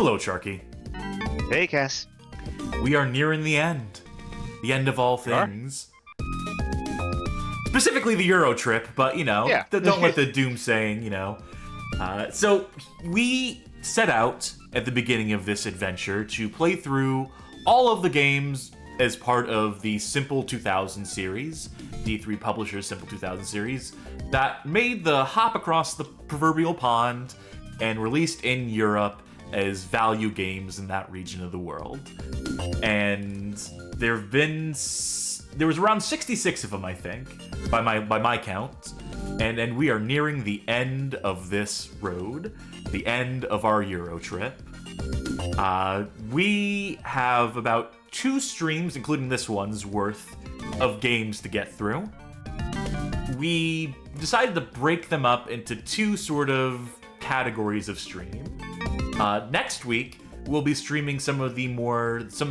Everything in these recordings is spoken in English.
Hello, Charkie. Hey, Cass. We are nearing the end. The end of all things. Specifically the EuroTrip, but, Yeah. don't let the doomsaying, So, we set out at the beginning of this adventure to play through all of the games as part of the Simple 2000 series, D3 Publishers Simple 2000 series, that made the hop across the proverbial pond and released in Europe as value games in that region of the world. And there was around 66 of them, I think, by my count. And we are nearing the end of this road, the end of our EuroTrip. We have about 2 streams, including this one's worth, of games to get through. We decided to break them up into 2 sort of categories of stream. Next week, we'll be streaming some of the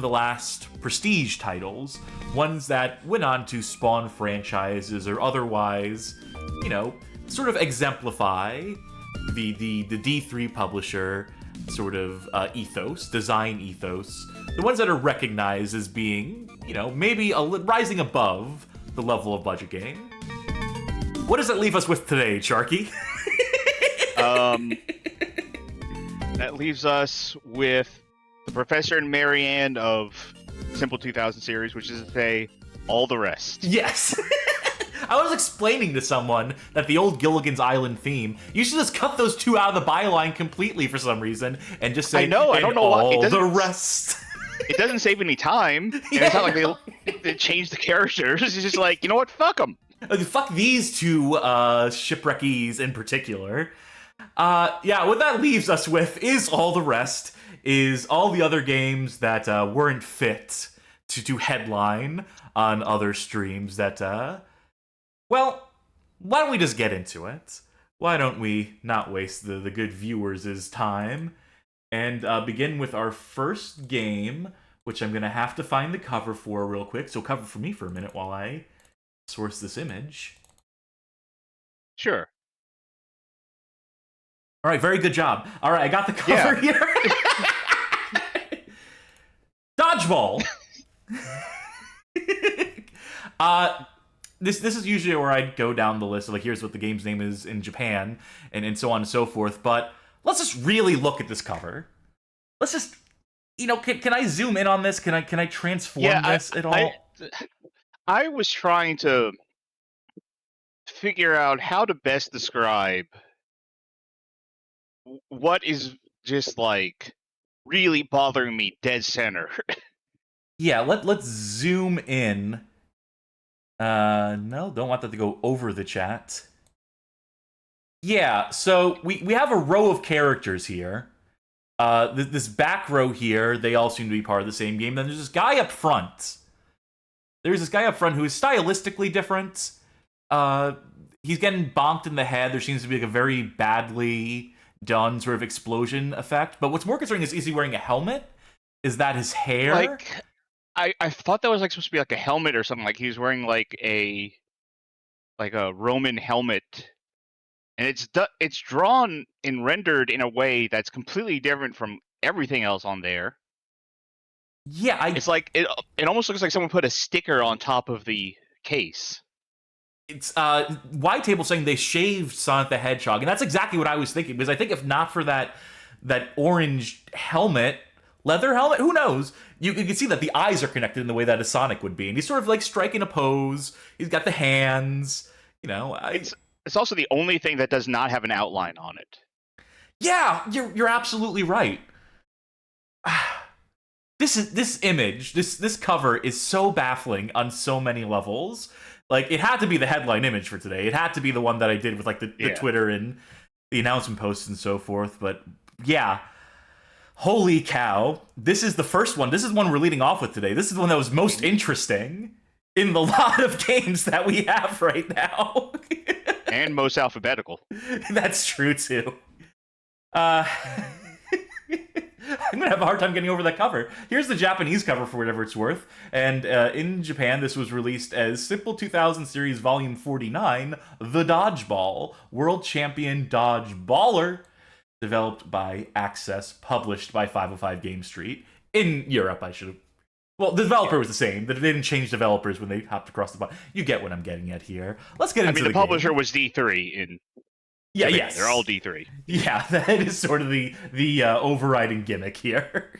last prestige titles, ones that went on to spawn franchises or otherwise, sort of exemplify the D3 publisher sort of design ethos. The ones that are recognized as being, maybe rising above the level of budget game. What does that leave us with today, Charky? That leaves us with the Professor and Marianne of Simple 2000 series, which is to say, all the rest. Yes! I was explaining to someone that the old Gilligan's Island theme, you should just cut those 2 out of the byline completely for some reason, and just say, I don't know all why. the rest. It doesn't save any time, and it's not like they change the characters. It's just like, you know what, fuck them. Fuck these 2 shipwreckies in particular. What that leaves us with is all the rest, is all the other games that weren't fit to headline on other streams that, why don't we just get into it? Why don't we not waste the good viewers' time and begin with our first game, which I'm going to have to find the cover for real quick, so cover for me for a minute while I source this image. Sure. All right, very good job. All right, I got the cover here. Dodgeball. This is usually where I go down the list of, like, here's what the game's name is in Japan, and so on and so forth. But let's just really look at this cover. Let's just, can I zoom in on this? Can I transform this at all? I was trying to figure out how to best describe what is just, like, really bothering me dead center. Yeah, let's zoom in. No, don't want that to go over the chat. Yeah, so we have a row of characters here. This back row here, they all seem to be part of the same game. Then there's this guy up front. There's this guy up front who is stylistically different. He's getting bonked in the head. There seems to be like a very badly done sort of explosion effect. But what's more concerning is he wearing a helmet? Is that his hair? Like, I thought that was like supposed to be like a helmet or something. Like he was wearing like a Roman helmet, and it's drawn and rendered in a way that's completely different from everything else on there. Yeah, it's like it almost looks like someone put a sticker on top of the case. It's White Table saying they shaved Sonic the Hedgehog, and that's exactly what I was thinking, because I think if not for that orange helmet, leather helmet, who knows, you can see that the eyes are connected in the way that a Sonic would be, and he's sort of like striking a pose. He's got the hands, It's also the only thing that does not have an outline on it. Yeah, you're absolutely right. This image, this cover is so baffling on so many levels. Like, it had to be the headline image for today. It had to be the one that I did with like the Twitter and the announcement posts and so forth. But yeah, holy cow. This is the first one. This is one we're leading off with today. This is the one that was most interesting in the lot of games that we have right now. And most alphabetical. That's true, too. I'm gonna have a hard time getting over that cover. Here's the Japanese cover for whatever it's worth. And in Japan, this was released as Simple 2000 Series Volume 49, The Dodgeball, World Champion Dodgeballer. developed by Access, published by 505 Game Street. In Europe, I should have. Well, the developer was the same. They didn't change developers when they hopped across the pond. You get what I'm getting at here. Let's get into the publisher game. was D3 in. Yeah, Japan. yes. They're all D3. Yeah, that is sort of the overriding gimmick here.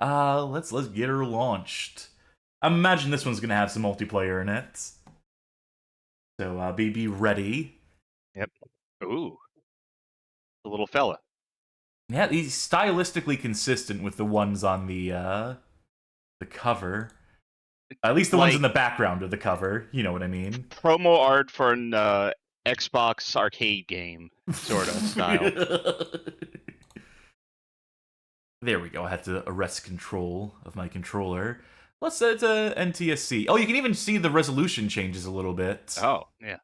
Let's get her launched. I imagine this one's gonna have some multiplayer in it. So be ready. Yep. Ooh. The little fella. Yeah, he's stylistically consistent with the ones on the cover. At least the ones in the background of the cover. You know what I mean? Promo art for an Xbox arcade game, sort of style. There we go. I had to arrest control of my controller. Let's set it to NTSC. Oh, you can even see the resolution changes a little bit. Oh, yeah.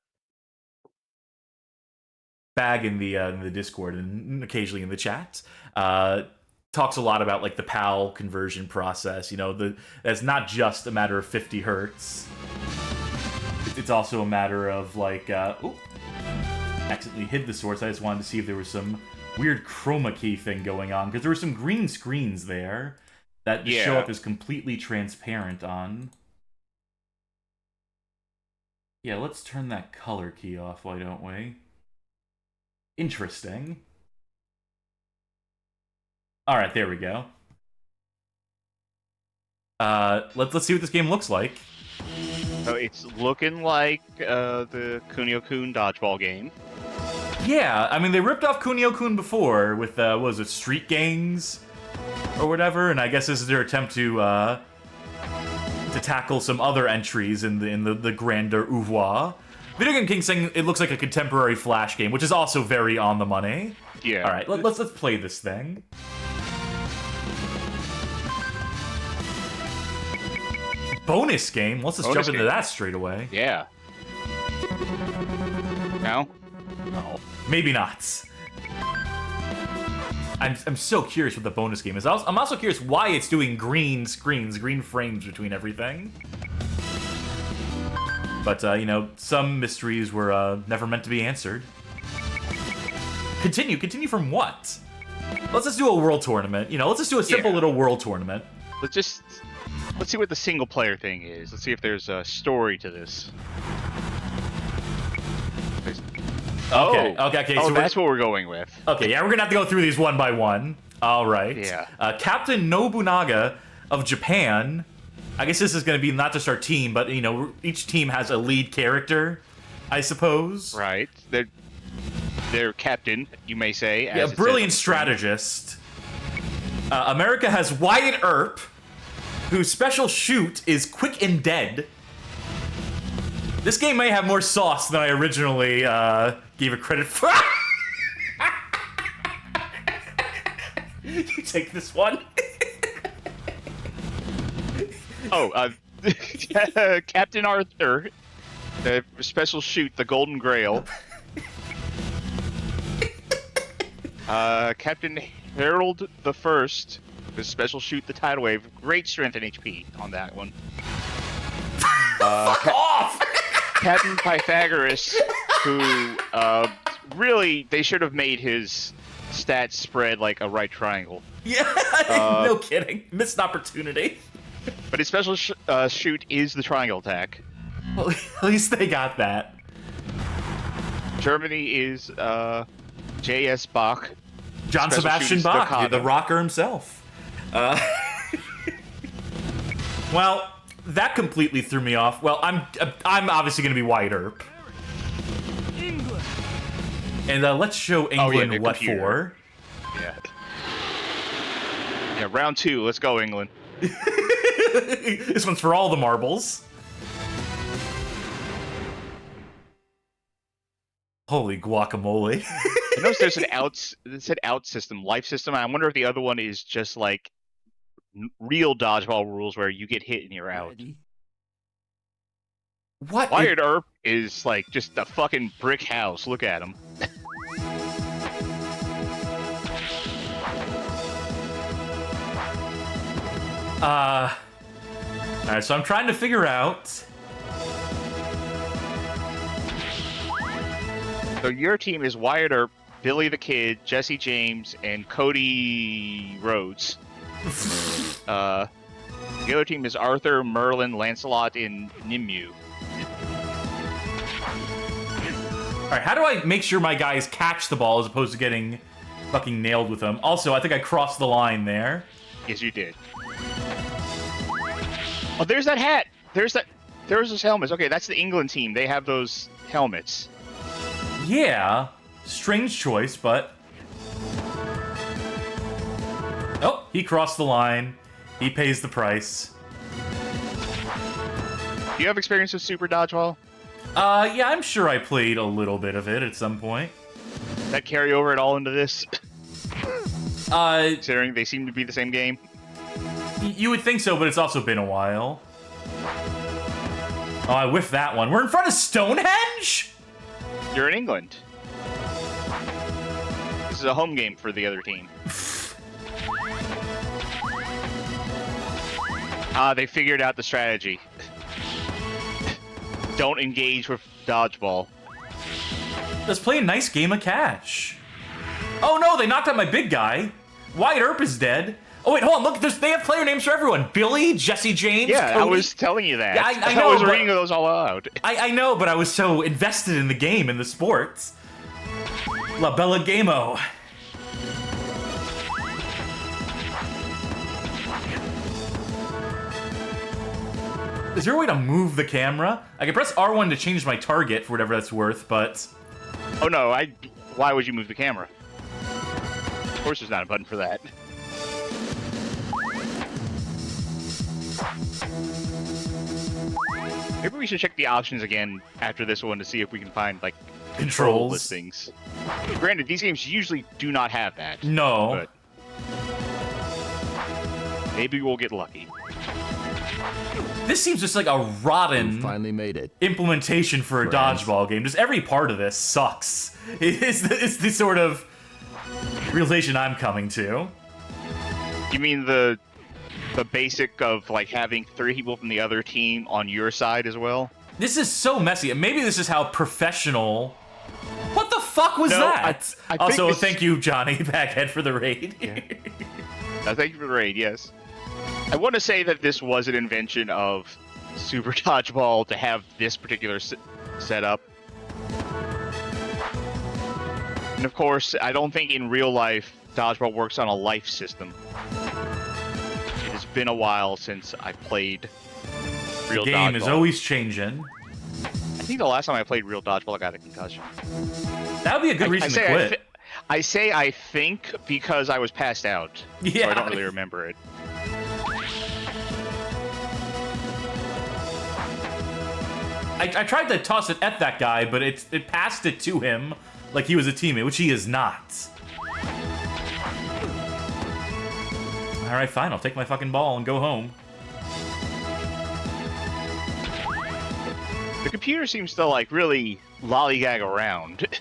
Bag in the Discord and occasionally in the chat talks a lot about like the PAL conversion process. You know, that's not just a matter of 50 hertz. It's also a matter of like, accidentally hid the source. I just wanted to see if there was some weird chroma key thing going on, because there were some green screens there that just show up as completely transparent on. Yeah, let's turn that color key off, why don't we? Interesting. Alright, there we go. Let's see what this game looks like. So it's looking like the Kunio-kun dodgeball game. Yeah, I mean, they ripped off Kunio-kun before with, what was it, Street Gangs? Or whatever, and I guess this is their attempt to tackle some other entries in the grander oeuvre. Video Game King saying it looks like a contemporary Flash game, which is also very on the money. Yeah. All right, let's play this thing. Bonus game. Let's just jump into that straight away. Yeah. No? No. Maybe not. I'm so curious what the bonus game is. I'm also curious why it's doing green screens, green frames between everything. But, you know, some mysteries were never meant to be answered. Continue from what? Let's just do a world tournament. You know, let's just do a simple little world tournament. Let's see what the single player thing is. Let's see if there's a story to this. Okay. Oh, So that's what we're going with. Okay, yeah, we're gonna have to go through these one by one. All right. Yeah. Captain Nobunaga of Japan. I guess this is gonna be not just our team, but you know, each team has a lead character, I suppose. Right. They're captain, you may say. Yeah, brilliant strategist. America has Wyatt Earp, whose special shoot is quick and dead. This game may have more sauce than I originally gave it credit for. You take this one. Captain Arthur, the special shoot, the Golden Grail. Captain Harold the First, the special shoot, the Tidal Wave. Great strength and HP on that one. Fuck off! Captain Pythagoras, who really they should have made his stats spread like a right triangle. Yeah, no kidding. Missed opportunity. But his special shoot is the triangle attack. Well, at least they got that. Germany is J.S. Bach. John Sebastian Bach, the rocker himself. Well, that completely threw me off. Well, I'm obviously going to be Wyatt Earp. England. And let's show England what for. Yeah. Yeah, round 2. Let's go, England. This one's for all the marbles. Holy guacamole. I noticed there's an out system, life system. I wonder if the other one is just like real dodgeball rules where you get hit and you're out. What? Wyatt Earp is like just a fucking brick house. Look at him. Alright, so I'm trying to figure out. So your team is Wyatt Earp, Billy the Kid, Jesse James, and Cody Rhodes. The other team is Arthur, Merlin, Lancelot, and Nimue. Alright, how do I make sure my guys catch the ball as opposed to getting fucking nailed with them? Also, I think I crossed the line there. Yes, you did. Oh, there's that hat! There's those helmets. Okay, that's the England team. They have those helmets. Yeah. Strange choice, but... Oh, he crossed the line. He pays the price. Do you have experience with Super Dodgeball? Yeah, I'm sure I played a little bit of it at some point. Does that carry over at all into this? Considering they seem to be the same game? You would think so, but it's also been a while. Oh, I whiffed that one. We're in front of Stonehenge? You're in England. This is a home game for the other team. They figured out the strategy. Don't engage with dodgeball. Let's play a nice game of catch. Oh no, they knocked out my big guy. Wyatt Earp is dead. Oh wait, hold on, look, they have player names for everyone. Billy, Jesse James, Yeah, Cody. I was telling you that. Yeah, I know, I was but- reading those all out. I know, but I was so invested in the game, in the sports. La Bella Gameo. Is there a way to move the camera? I can press R1 to change my target for whatever that's worth, but... Oh no, why would you move the camera? Of course there's not a button for that. Maybe we should check the options again after this one to see if we can find, like, control Controls. listings. Granted, these games usually do not have that. No. But maybe we'll get lucky. This seems just like a rotten You finally made it. implementation for a Friends. dodgeball game. Just every part of this sucks. It's the sort of realization I'm coming to. You mean the basic of, like, having 3 people from the other team on your side as well? This is so messy. And maybe this is how professional... What the fuck was No, that? I think Also, this- thank you, Johnny Baghead, for the raid. Thank you for the raid, yes. I want to say that this was an invention of Super Dodgeball to have this particular setup. And of course, I don't think in real life Dodgeball works on a life system. It has been a while since I played real The game Dodgeball. is always changing. I think the last time I played real Dodgeball, I got a concussion. That would be a good reason to quit. I say I think because I was passed out. Yeah. So I don't really remember it. I tried to toss it at that guy, but it passed it to him like he was a teammate, which he is not. Alright, fine. I'll take my fucking ball and go home. The computer seems to, like, really lollygag around.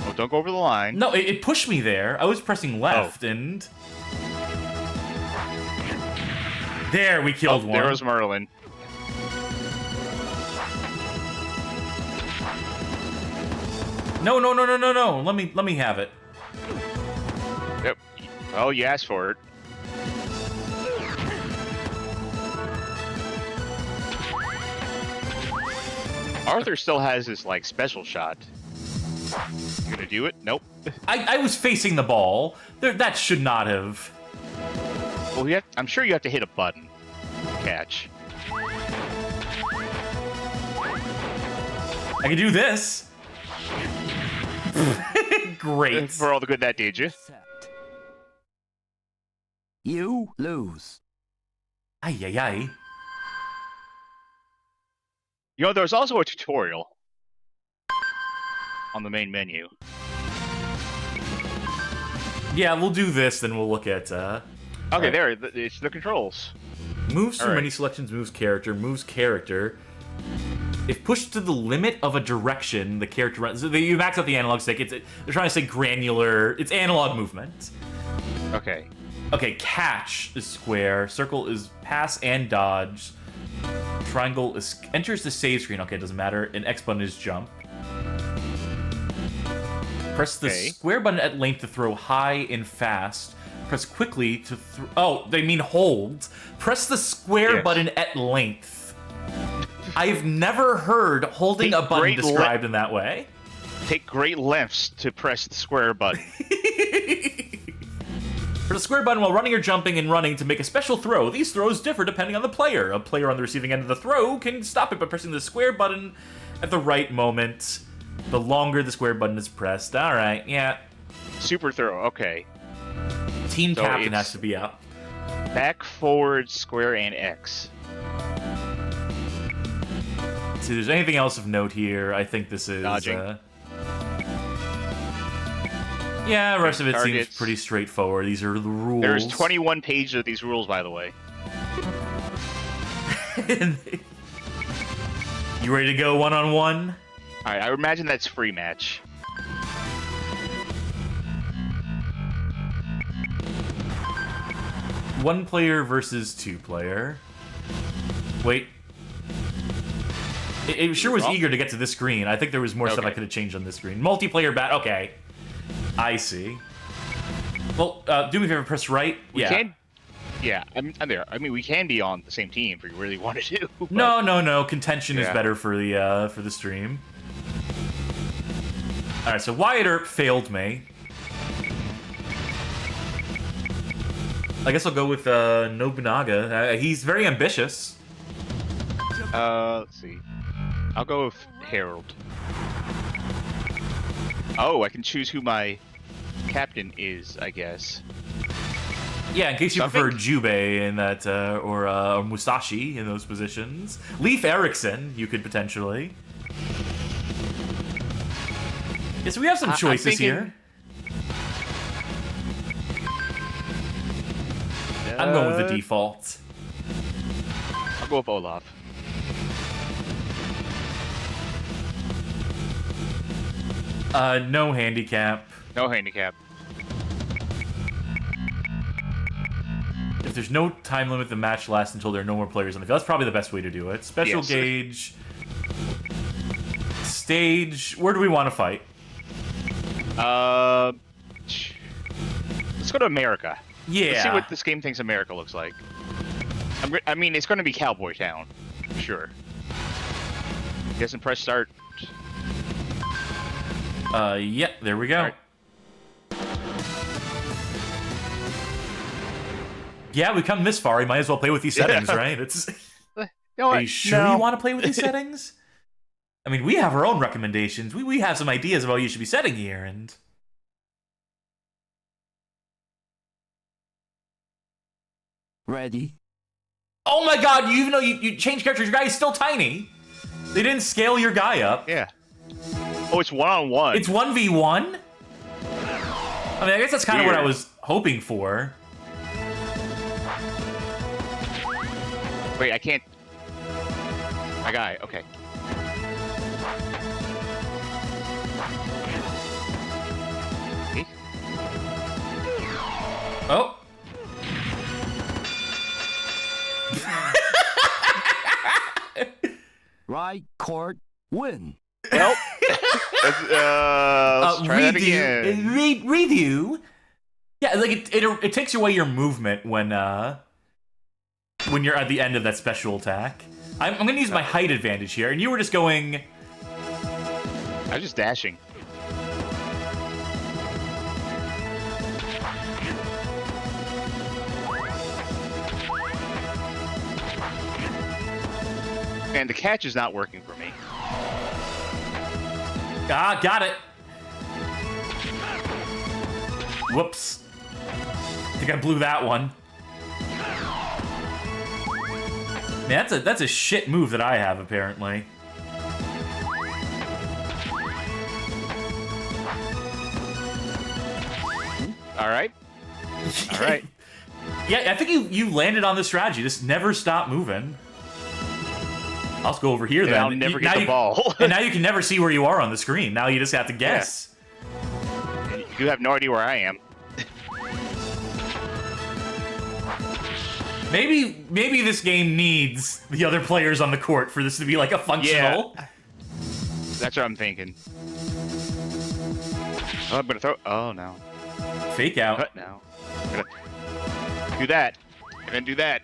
Oh, don't go over the line. No, it pushed me there. I was pressing left, and... There, we killed one. There was Merlin. No. Let me have it. Yep. Oh, you asked for it. Arthur still has his, like, special shot. You gonna do it? Nope. I was facing the ball. That should not have... Well, I'm sure you have to hit a button. Catch. I can do this. Great. For all the good that did you. Set. You lose. Ay, ay, ay. You know, there's also a tutorial on the main menu. Yeah, we'll do this, then we'll look at... Okay, there. It's the controls. Moves through Alright. many selections, moves character. If pushed to the limit of a direction, the character runs... So you max out the analog stick. They're trying to say granular... It's analog movement. Okay. Okay, catch is square. Circle is pass and dodge. Triangle is enters the save screen. Okay, it doesn't matter. And X button is jump. Press the square button at length to throw high and fast. Press quickly to throw... Oh, they mean hold. Press the square button at length. I've never heard holding a button described in that way. Take great lengths to press the square button. Press the square button while running or jumping and running to make a special throw. These throws differ depending on the player. A player on the receiving end of the throw can stop it by pressing the square button at the right moment. The longer the square button is pressed. All right, yeah. Super throw, okay. Team captain has to be up. Back, forward, square, and X. See, if there's anything else of note here, I think this is... Dodging. Yeah, the rest of it seems pretty straightforward. These are the rules. There's 21 pages of these rules, by the way. You ready to go one-on-one? Alright, I imagine that's free match. One player versus two player. Wait. It sure was eager to get to this screen. I think there was more stuff I could have changed on this screen. Multiplayer bat. Okay. I see. Well, do me a favor, press right. We can. Yeah, I'm there. I mean, we can be on the same team if we really wanted to. But... No. Contention is better for the stream. All right, so Wyatt Earp failed me. I guess I'll go with Nobunaga. He's very ambitious. Let's see. I'll go with Harold. Oh, I can choose who my captain is, I guess. Yeah, in case you prefer Jubei in that, or Musashi in those positions. Leif Erikson, you could potentially. Yeah, so we have some choices here. I'm going with the default. I'll go with Olaf. No handicap. No handicap. If there's no time limit, the match lasts until there are no more players on the field. That's probably the best way to do it. Special gauge. Stage. Where do we want to fight? Let's go to America. Yeah. Let's see what this game thinks America looks like. I mean, it's going to be Cowboy Town, for sure. Guess and press start. Yeah, there we go. Right. Yeah, we come this far. We might as well play with these settings, right? It's. Are you sure you want to play with these settings? I mean, we have our own recommendations. We have some ideas of how you should be setting here, and. Ready? Oh my God! Even though you changed characters, your guy is still tiny. They didn't scale your guy up. Yeah. Oh, it's one-on-one. It's 1v1? I mean, I guess that's kind of what I was hoping for. Wait, I can't... My guy, okay. Me? Oh. Right court, win. Well, let's try that again. Redo. Yeah, like it takes away your movement when you're at the end of that special attack. I'm gonna use my height advantage here, and you were just going. I was just dashing. And the catch is not working for me. Ah, got it. Whoops. I think I blew that one. Man, that's a shit move that I have, apparently. All right. All right. Yeah, I think you landed on the strategy. Just never stop moving. I'll just go over here then. I'll never get the ball. And now you can never see where you are on the screen. Now you just have to guess. Yeah. You have no idea where I am. Maybe this game needs the other players on the court for this to be like a functional. Yeah. That's what I'm thinking. Oh, I'm gonna throw. Oh no. Fake out. Cut now. I'm gonna do that. And then do that.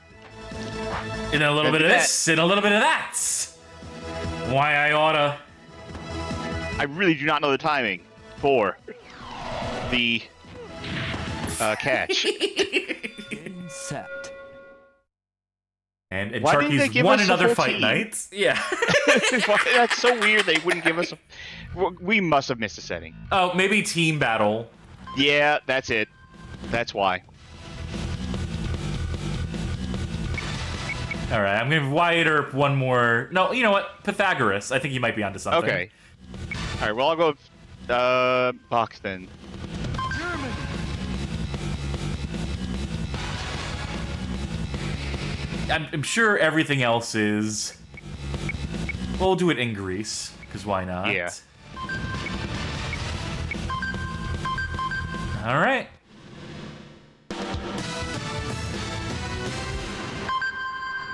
And a little bit of this, and a little bit of that. Why I oughta. I really do not know the timing for the catch. Game set. And Why didn't they Charkie's give won us the another full fight team? night. Yeah. That's so weird. They wouldn't give us. We must have missed a setting. Oh, maybe team battle. Yeah, that's it. That's why. All right, I'm gonna give Wyatt Earp one more. No, you know what? Pythagoras. I think he might be onto something. Okay. All right. Well, I'll go with Box then. Germany. I'm sure everything else is. We'll do it in Greece, because why not? Yeah. All right.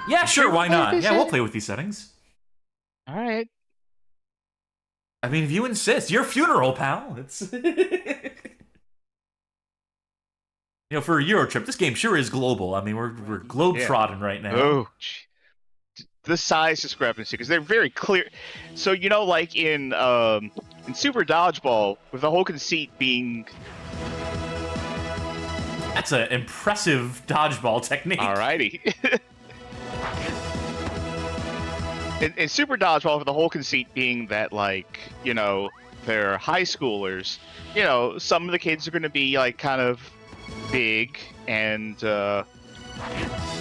Yeah, sure, why not? Yeah, we'll play with these settings. All right. I mean, if you insist, your funeral, pal. It's you know, for a EuroTrip, this game sure is global. I mean, we're globe-trotting right now. Oh, the size discrepancy, because they're very clear. So you know, like in Super Dodgeball, with the whole conceit being. That's an impressive dodgeball technique. Alrighty. in Super Dodgeball, with the whole conceit being that, like, you know, they're high schoolers. You know, some of the kids are going to be like kind of big and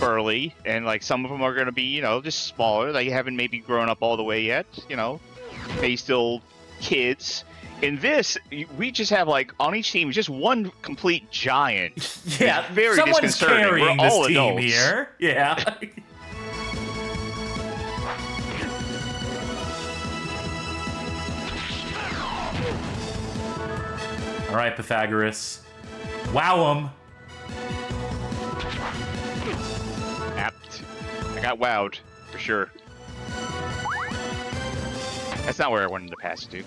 burly, and like some of them are going to be, you know, just smaller. They haven't maybe grown up all the way yet. You know, maybe still kids. In this, we just have, like, on each team, just one complete giant. Yeah, it's very someone's disconcerting. carrying We're all this team adults. here. Yeah. All right, Pythagoras. Wow him. Apt. I got wowed, for sure. That's not where I wanted to pass to.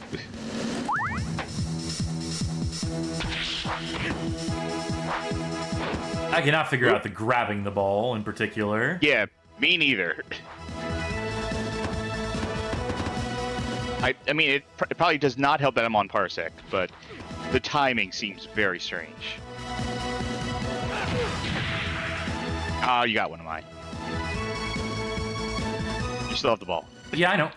I cannot figure out the grabbing the ball in particular. Yeah, me neither. I mean, it probably does not help that I'm on Parsec, but the timing seems very strange. Ah, you got one of mine. You still have the ball. Yeah, I know.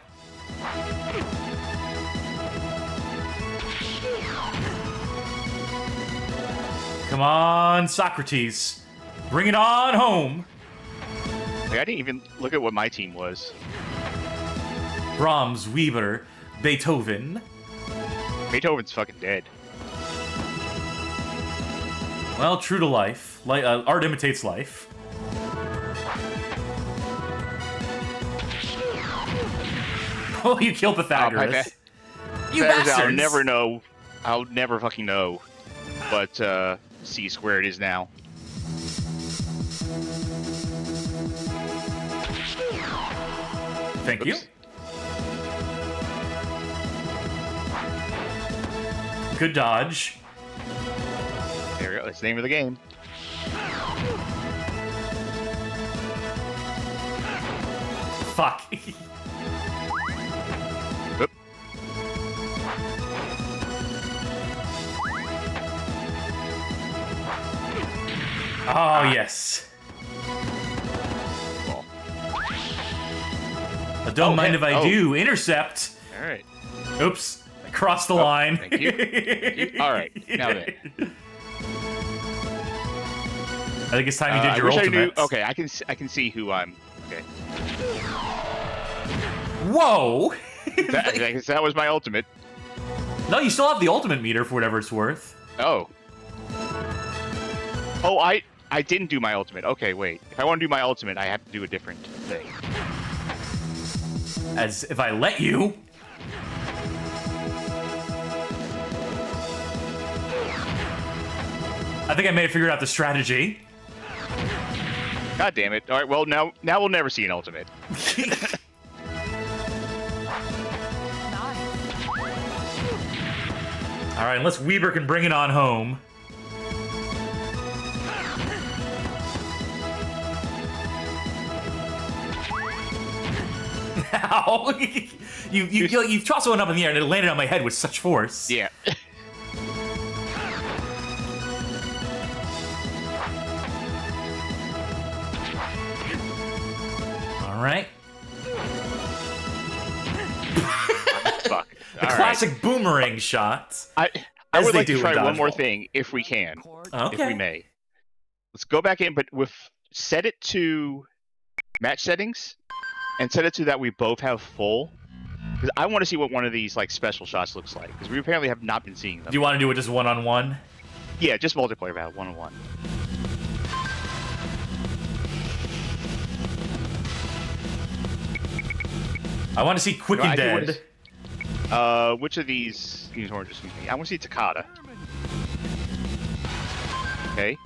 Come on, Socrates. Bring it on home. Like, I didn't even look at what my team was. Brahms, Weber, Beethoven. Beethoven's fucking dead. Well, true to life. Art imitates life. Oh, you killed Pythagoras. You bastards! I'll never know. I'll never fucking know. But C squared is now. Thank you. Oops. Good dodge. There we go. That's the name of the game. Fuck. Oop. Oh, yes. Ball. Don't mind hit. if I do. Intercept. All right. Oops. I crossed the line. Thank you. Thank you. All right. Now then. I think it's time you did I your wish I ultimate. knew. Okay, I can see who I'm. Okay. Whoa! That was my ultimate. No, you still have the ultimate meter for whatever it's worth. Oh. Oh, I didn't do my ultimate. Okay, wait. If I want to do my ultimate, I have to do a different thing. As if I let you. I think I may have figured out the strategy. God damn it. All right, well, now we'll never see an ultimate. All right, unless Weber can bring it on home. Ow! you tossed one up in the air and it landed on my head with such force. Yeah. All right. Fuck. The classic boomerang shot. I As would they like do to in try one more Dodgeball. thing, if we can, Okay. if we may. Let's go back in, but set it to match settings, and set it to that we both have full. Because I want to see what one of these like special shots looks like. Because we apparently have not been seeing them. Do you want to do it just one-on-one? Yeah, just multiplayer battle, 1-on-1. I want to see Quick and Dead. Which of these are interesting to me? I want to see Takata. Okay.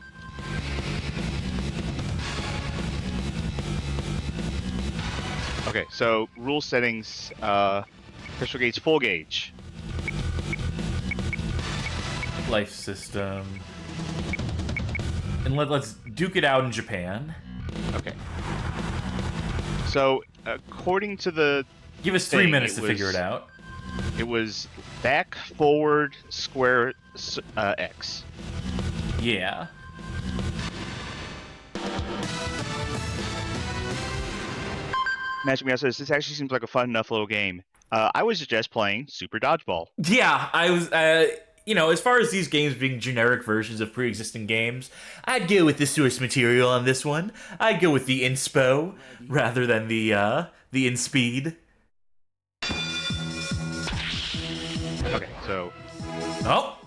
Okay, so rule settings, crystal gauge, full gauge. Life system. And let's duke it out in Japan. Okay. So, according to the Give us 3 thing, minutes to figure it out. It was back, forward, square, X. Yeah. Magic Meow says, this actually seems like a fun enough little game. I would suggest playing Super Dodgeball. Yeah, I was, as far as these games being generic versions of pre-existing games, I'd go with the source material on this one. I'd go with the inspo rather than the inspeed. Okay, so... Oh!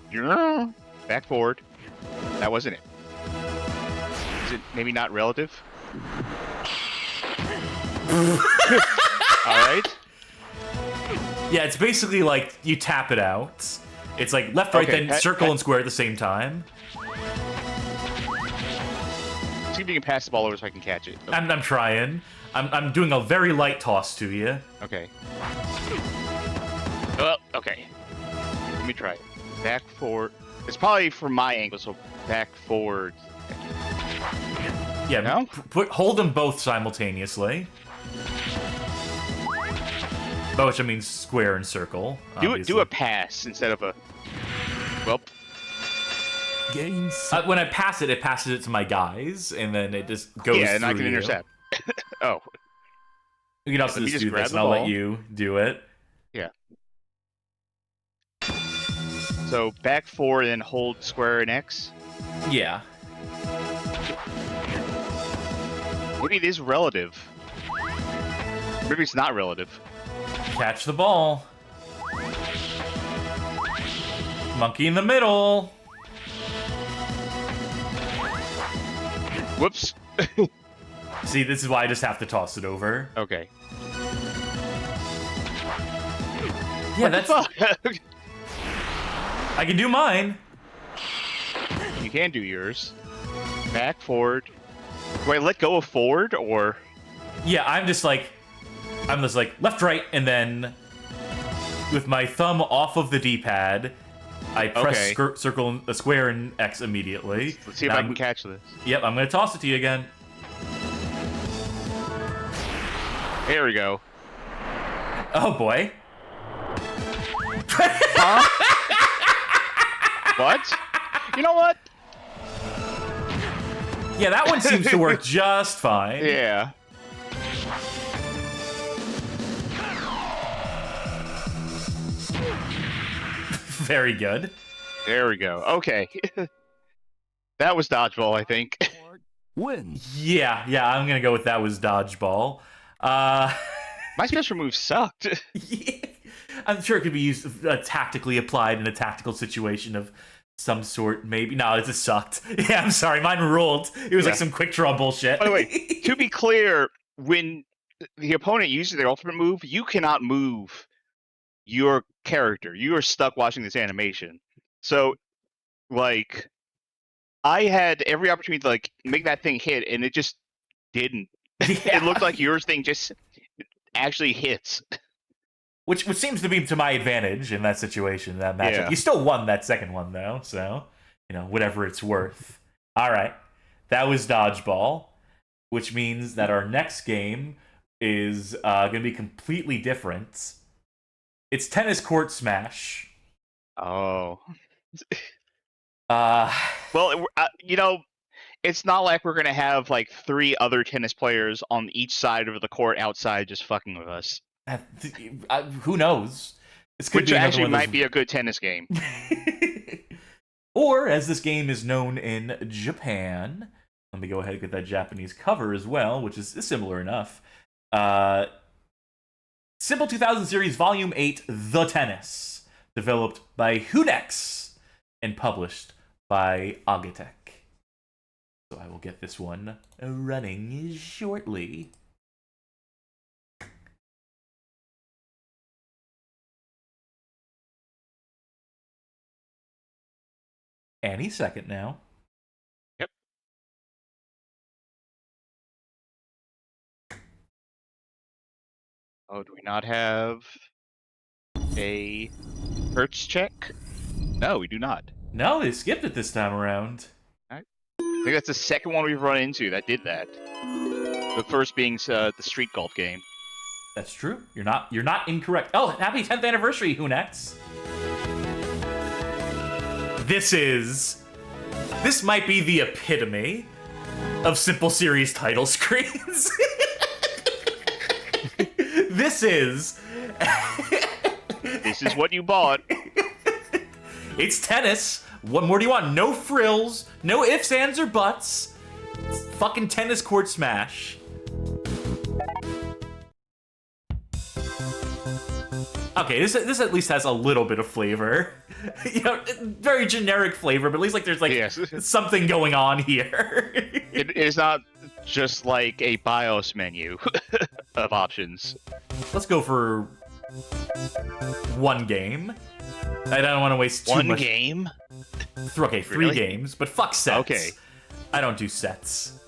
Back, forward. That wasn't it. Is it maybe not relative? Alright. Yeah, it's basically like you tap it out. It's like left, right, Okay, then circle and square at the same time. See if you can pass the ball over so I can catch it. Okay. I'm trying. I'm doing a very light toss to you. Okay. Well, okay. Let me try it. Back, forward. It's probably from my angle, so back, forward. Yeah, No? hold them both simultaneously. By which I mean square and circle. Do a pass instead of a... Well, Game set. When I pass it passes it to my guys, and then it just goes yeah, and I through can you. intercept. Oh, We can also Let me just just do grab this, the and I'll let ball. you do it. yeah. So back, forward, and hold square and X. Yeah. Maybe it is relative. Maybe it's not relative. Catch the ball. Monkey in the middle. Whoops. See, this is why I just have to toss it over. Okay. Yeah, that's... Fuck. I can do mine. You can do yours. Back, forward. Do I let go of forward, or... Yeah, I'm just like left, right, and then with my thumb off of the D-pad, I press Okay. circle, a square, and X immediately. Let's see if Now I can catch this. Yep, I'm gonna toss it to you again. There we go. Oh boy. Huh? What? You know what? Yeah, that one seems to work just fine. Yeah. Very good. There we go. Okay. That was dodgeball, I think. Win. Yeah, I'm gonna go with that was dodgeball. My special move sucked. Yeah, I'm sure it could be used tactically applied in a tactical situation of some sort, maybe. No, it just sucked. Yeah, I'm sorry, mine ruled. It was like some quick draw bullshit. By the way, to be clear, when the opponent uses their ultimate move, you cannot move your character. You are stuck watching this animation. So, like, I had every opportunity to like make that thing hit, and it just didn't. Yeah. It looked like yours thing just actually hits. which seems to be to my advantage in that situation, that matchup. Yeah. You still won that second one, though, so, whatever it's worth. All right. That was Dodgeball, which means that our next game is going to be completely different. It's Tennis Court Smash. Oh. Well, it's not like we're gonna have like 3 other tennis players on each side of the court outside just fucking with us. who knows? This could Which actually might be a good tennis game. Or, as this game is known in Japan, let me go ahead and get that Japanese cover as well, which is similar enough. Simple 2000 Series Volume 8, The Tennis, developed by Hunex and published by Agatec. So I will get this one running shortly. Any second now. Yep. Oh, do we not have a Hertz check? No, we do not. No, they skipped it this time around. I think that's the second one we've run into that did that. The first being the street golf game. That's true. You're not incorrect. Oh, happy 10th anniversary, Hunex. This might be the epitome of Simple Series title screens. This is what you bought. It's tennis. What more do you want? No frills, no ifs, ands, or buts. It's fucking Tennis Court Smash. Okay, this at least has a little bit of flavor. Very generic flavor, but at least there's something going on here. It is not just like a BIOS menu of options. Let's go for one game. I don't want to waste too much. One game? Okay, 3 Really? games, but fuck sets. Okay. I don't do sets.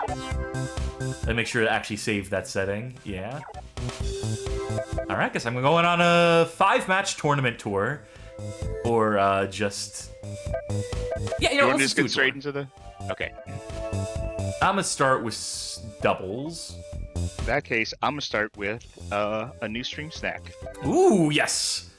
Let me make sure to actually save that setting. Yeah. Alright, guess I'm going on a 5-match tournament tour. Or, just... Yeah, You want to let's just do get a straight tour. into the... Okay. I'm gonna start with doubles. In that case, I'm going to start with a new stream snack. Ooh, yes!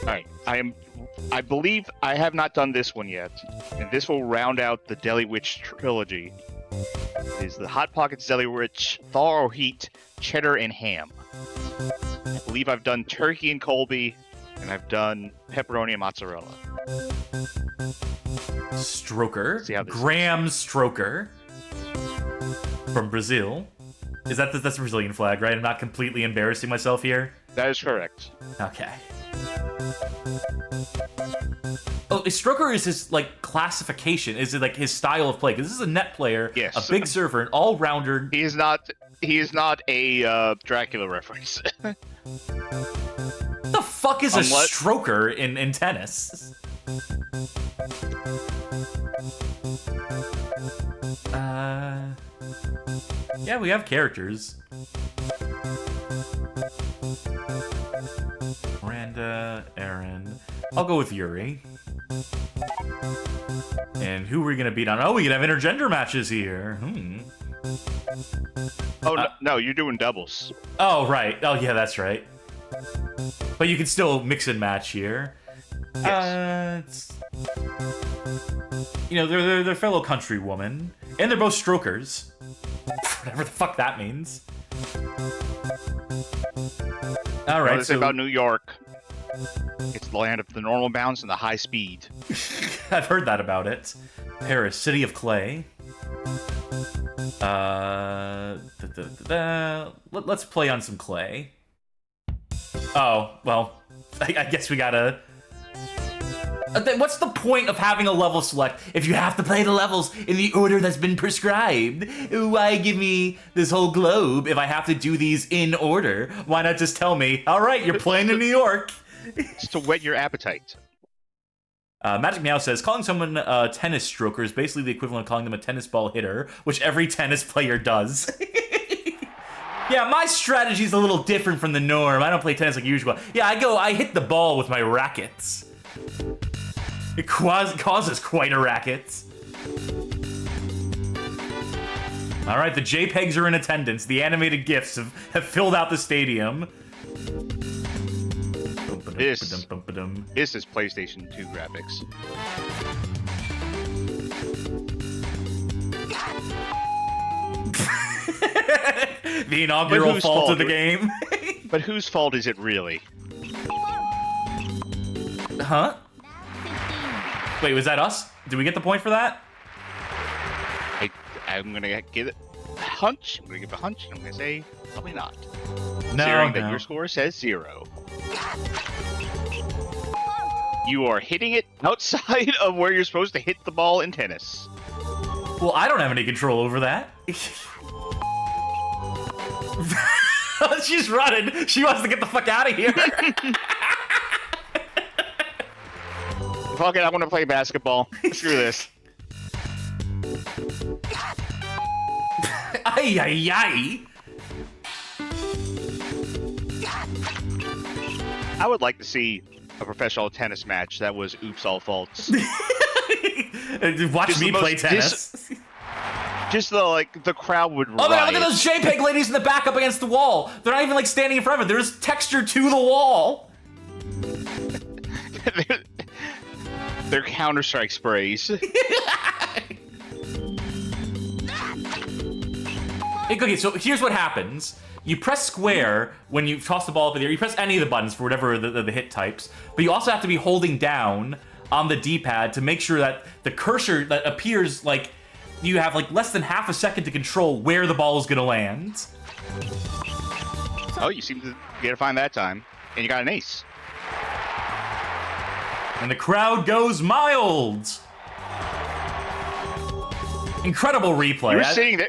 Alright, I believe I have not done this one yet, and this will round out the Deli Witch trilogy. It is the Hot Pockets Deli Witch Thaw or Heat Cheddar and Ham. I believe I've done turkey and Colby, and I've done pepperoni and mozzarella. Stroker. See how this Graham Stroker. From Brazil. That's the Brazilian flag, right? I'm not completely embarrassing myself here? That is correct. Okay. Oh, Stroker is his, classification. Is it, his style of play? Because this is a net player, Yes. a big server, an all-rounder. He is not a Dracula reference. What the fuck is a Unless- stroker in tennis? Yeah, we have characters. Miranda, Aaron. I'll go with Yuri. And who are we gonna beat on? Oh, we can have intergender matches here. Oh, no, you're doing doubles. Oh, right. Oh, yeah, that's right. But you can still mix and match here. Yes. They're fellow countrywoman, and they're both strokers. Whatever the fuck that means. All right. What so about New York? It's the land of the normal bounds and the high speed. I've heard that about it. Paris, city of clay. Let's play on some clay. Oh, well, I guess we gotta... What's the point of having a level select if you have to play the levels in the order that's been prescribed? Why give me this whole globe if I have to do these in order? Why not just tell me, all right, you're playing in New York? It's to whet your appetite. Magic Meow says, calling someone a tennis stroker is basically the equivalent of calling them a tennis ball hitter, which every tennis player does. Yeah, my strategy's a little different from the norm. I don't play tennis like usual. Yeah, I hit the ball with my rackets. It causes quite a racket. All right, the JPEGs are in attendance. The animated GIFs have filled out the stadium. This is PlayStation 2 graphics. The inaugural fault of the game. But whose fault is it really? Huh? Wait, was that us? Did we get the point for that? I'm gonna give it a hunch. I'm gonna give it a hunch. I'm gonna say probably not. No, Considering that your score says 0. You are hitting it outside of where you're supposed to hit the ball in tennis. Well, I don't have any control over that. She's running. She wants to get the fuck out of here. Fuck it, I want to play basketball. Screw this. Ay, ay, ay. I would like to see a professional tennis match that was oops all faults. Watch Just me the play most tennis. Just the crowd would riot. Oh man, look at those JPEG ladies in the back up against the wall. They're not even like standing in front of it. They're just textured to the wall. They're Counter-Strike sprays. Okay, so here's what happens. You press square when you toss the ball up in the air. You press any of the buttons for whatever the hit types. But you also have to be holding down on the D-pad to make sure that the cursor that appears like you have like less than half a second to control where the ball is going to land. Oh, you seem to get to find that time. And you got an ace. And the crowd goes mild. Incredible replay.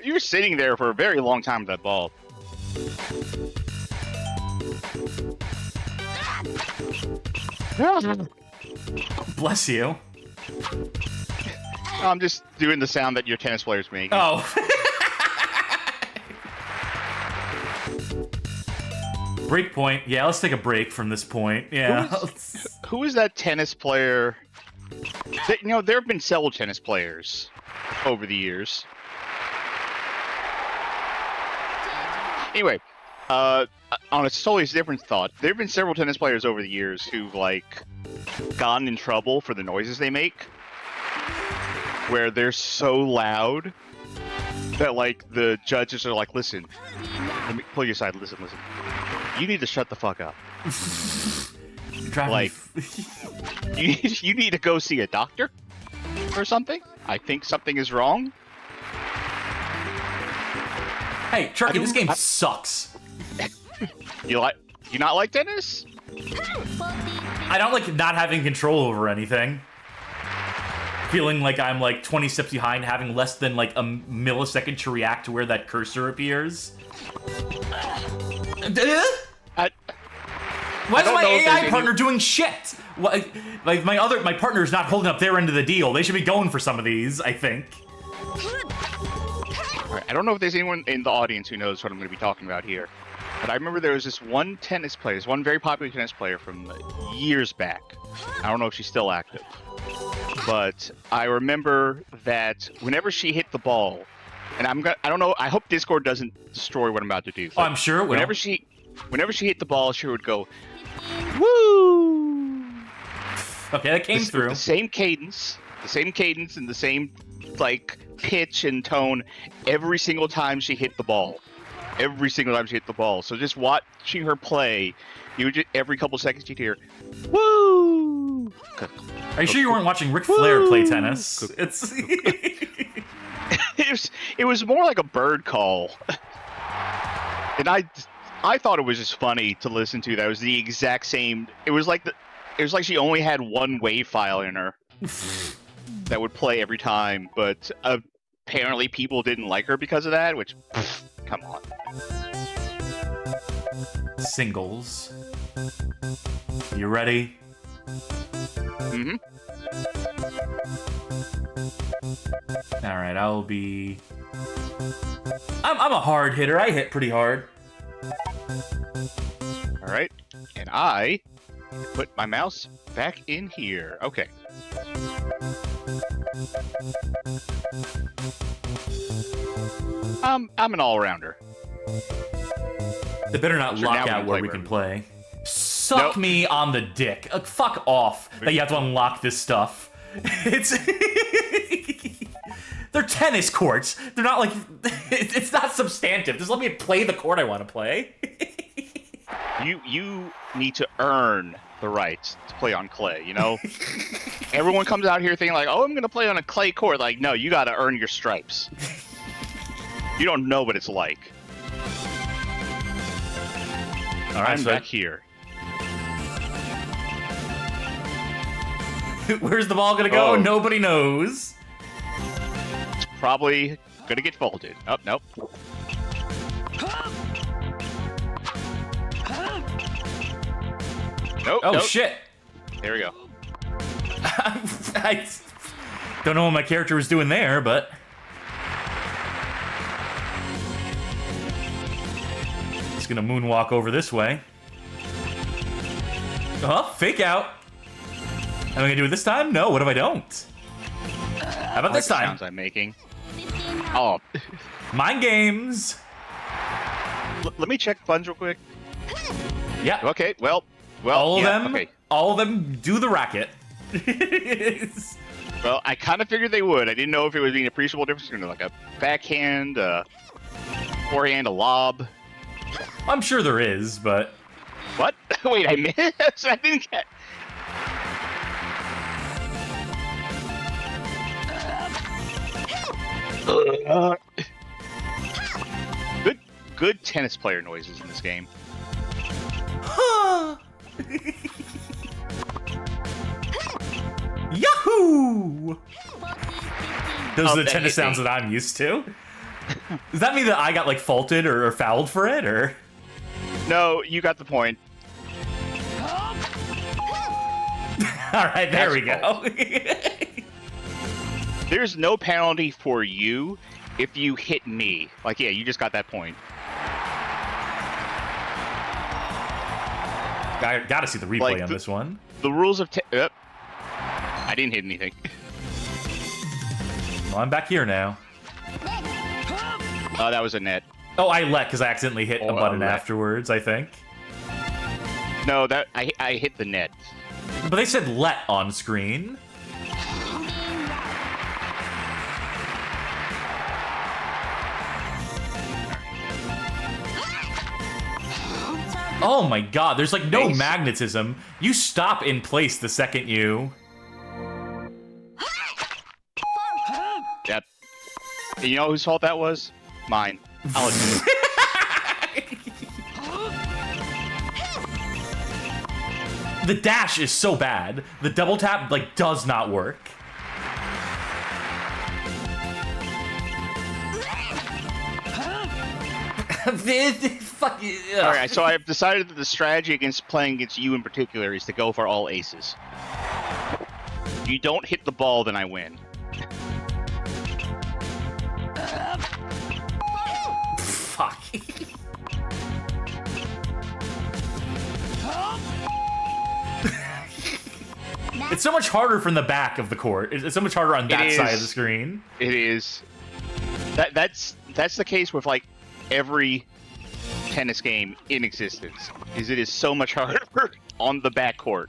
You were sitting there for a very long time with that ball. Bless you. I'm just doing the sound that your tennis players make. Oh. Break point. Yeah, let's take a break from this point. Yeah. Who is that tennis player? There have been several tennis players over the years. Anyway, on a totally different thought, there have been several tennis players over the years who've like gotten in trouble for the noises they make, where they're so loud that like the judges are like, "Listen, let me pull you aside. Listen. You need to shut the fuck up. Like, you need to go see a doctor or something. I think something is wrong." Hey, Charkie, this game sucks. You not like tennis? I don't like not having control over anything. Feeling like I'm like 20 steps behind, having less than like a millisecond to react to where that cursor appears. Why is my AI partner doing shit? Like my partner is not holding up their end of the deal. They should be going for some of these, I think. All right, I don't know if there's anyone in the audience who knows what I'm going to be talking about here, but I remember there was this one tennis player, this one very popular tennis player from years back. I don't know if she's still active, but I remember that whenever she hit the ball, and I don't know, I hope Discord doesn't destroy what I'm about to do. Oh, I'm sure it will. Whenever she hit the ball, she would go, "Woo!" Okay, that came through. The same cadence, and the same like pitch and tone every single time she hit the ball. So just watching her play, you would just, every couple seconds you'd hear, "Woo!" Are you sure you weren't watching Ric Flair play tennis? It's it was more like a bird call. And I thought it was just funny to listen to. That was the exact same. It was like she only had one wave file in her that would play every time, but apparently people didn't like her because of that, which, come on. Singles. You ready? Mm-hmm. All right, I'll be... I'm a hard hitter. I hit pretty hard. All right, and I put my mouse back in here. Okay. I'm an all-rounder. They better not So lock now out where we can play. Suck Nope. me on the dick. Fuck off that you have to unlock this stuff. It's... They're tennis courts. They're not like... It's not substantive. Just let me play the court I want to play. You need to earn the right to play on clay, you know? Everyone comes out here thinking like, oh, I'm going to play on a clay court. Like, no, you got to earn your stripes. You don't know what it's like. All right, I'm back here. Where's the ball gonna go? Oh. Nobody knows. It's probably going to get folded. Oh, nope. Nope. Oh, nope. shit. There we go. I don't know what my character was doing there, but... Just gonna moonwalk over this way. Oh, fake out. Am I gonna do it this time? No, what if I don't? How about this time? Sounds I'm making. Oh. Mind games. Let me check funds real quick. Yeah. Okay, well, All yeah, of them. okay. All of them do the racket. Well, I kind of figured they would. I didn't know if it was an appreciable difference between like a backhand, forehand, a lob. I'm sure there is, but What? Wait, I missed. I didn't get. Good tennis player noises in this game. Yahoo! Those are the that tennis hit sounds me. that I'm used to. Does that mean that I got like faulted or fouled for it, or? No, you got the point. All right, there we That's go. There's no penalty for you if you hit me. Like, yeah, you just got that point. I gotta see the replay Like on this one. The rules of I didn't hit anything. Well, I'm back here now. Oh, that was a net. Oh, I let because I accidentally hit a Oh, button let. afterwards, I think. No, that I hit the net. But they said let on screen. Oh my god, there's like no Nice. magnetism. You stop in place the second you... Yep. And you know whose fault that was? Mine. I'll admit it. The dash is so bad. The double tap, like, does not work. Fuck you. All right, so I've decided that the strategy against playing against you in particular is to go for all aces. If you don't hit the ball, then I win. Fuck. It's so much harder from the back of the court. It's so much harder on that side of the screen. It is. That's the case with like every tennis game in existence. Is it is so much harder on the back court.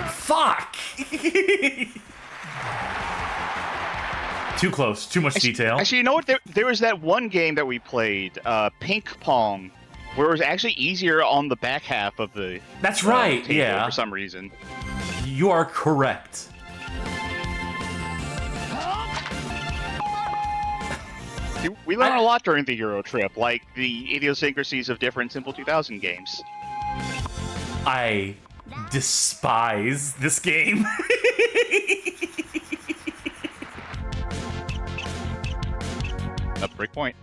Fuck! Too close. Too much detail. Actually, you know what? There was that one game that we played, Ping Pong, where it was actually easier on the back half of the. That's right. table Yeah. For some reason. You are correct. We learned a lot during the EuroTrip, like the idiosyncrasies of different Simple 2000 games. I despise this game. A break point.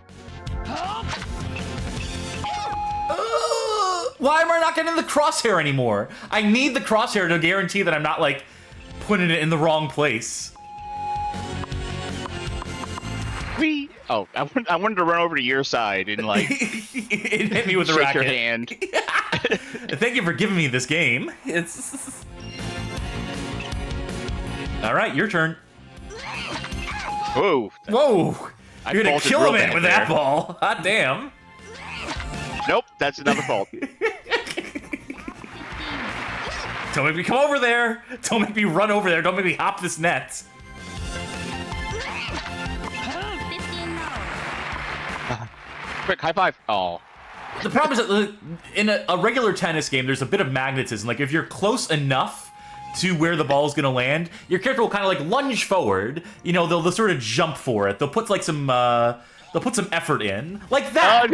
Why am I not getting the crosshair anymore? I need the crosshair to guarantee that I'm not, like, putting it in the wrong place. We. Oh, I wanted to run over to your side and like It hit me with a shake racket. your hand. Thank you for giving me this game. It's all right. Your turn. Whoa. Whoa! I You're gonna faulted kill real him bad with there. that ball. Hot damn. Nope, that's another fault. Don't make me come over there. Don't make me run over there. Don't make me hop this net. Quick, high five. Oh. The problem is that in a regular tennis game, there's a bit of magnetism. Like, if you're close enough to where the ball's gonna land, your character will kind of like lunge forward. You know, they'll sort of jump for it. They'll put like some effort in, like that,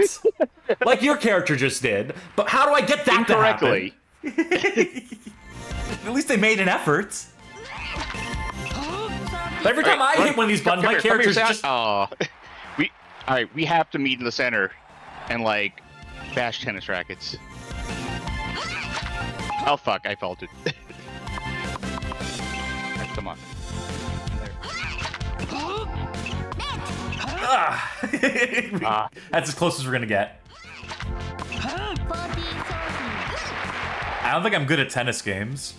like your character just did. But how do I get that Incorrectly. to happen? At least they made an effort. But every time I hit one of these buttons, my character's just. Oh. All right, we have to meet in the center and like bash tennis rackets. Oh fuck, I faulted. Right, come on. That's as close as we're gonna get. I don't think I'm good at tennis games.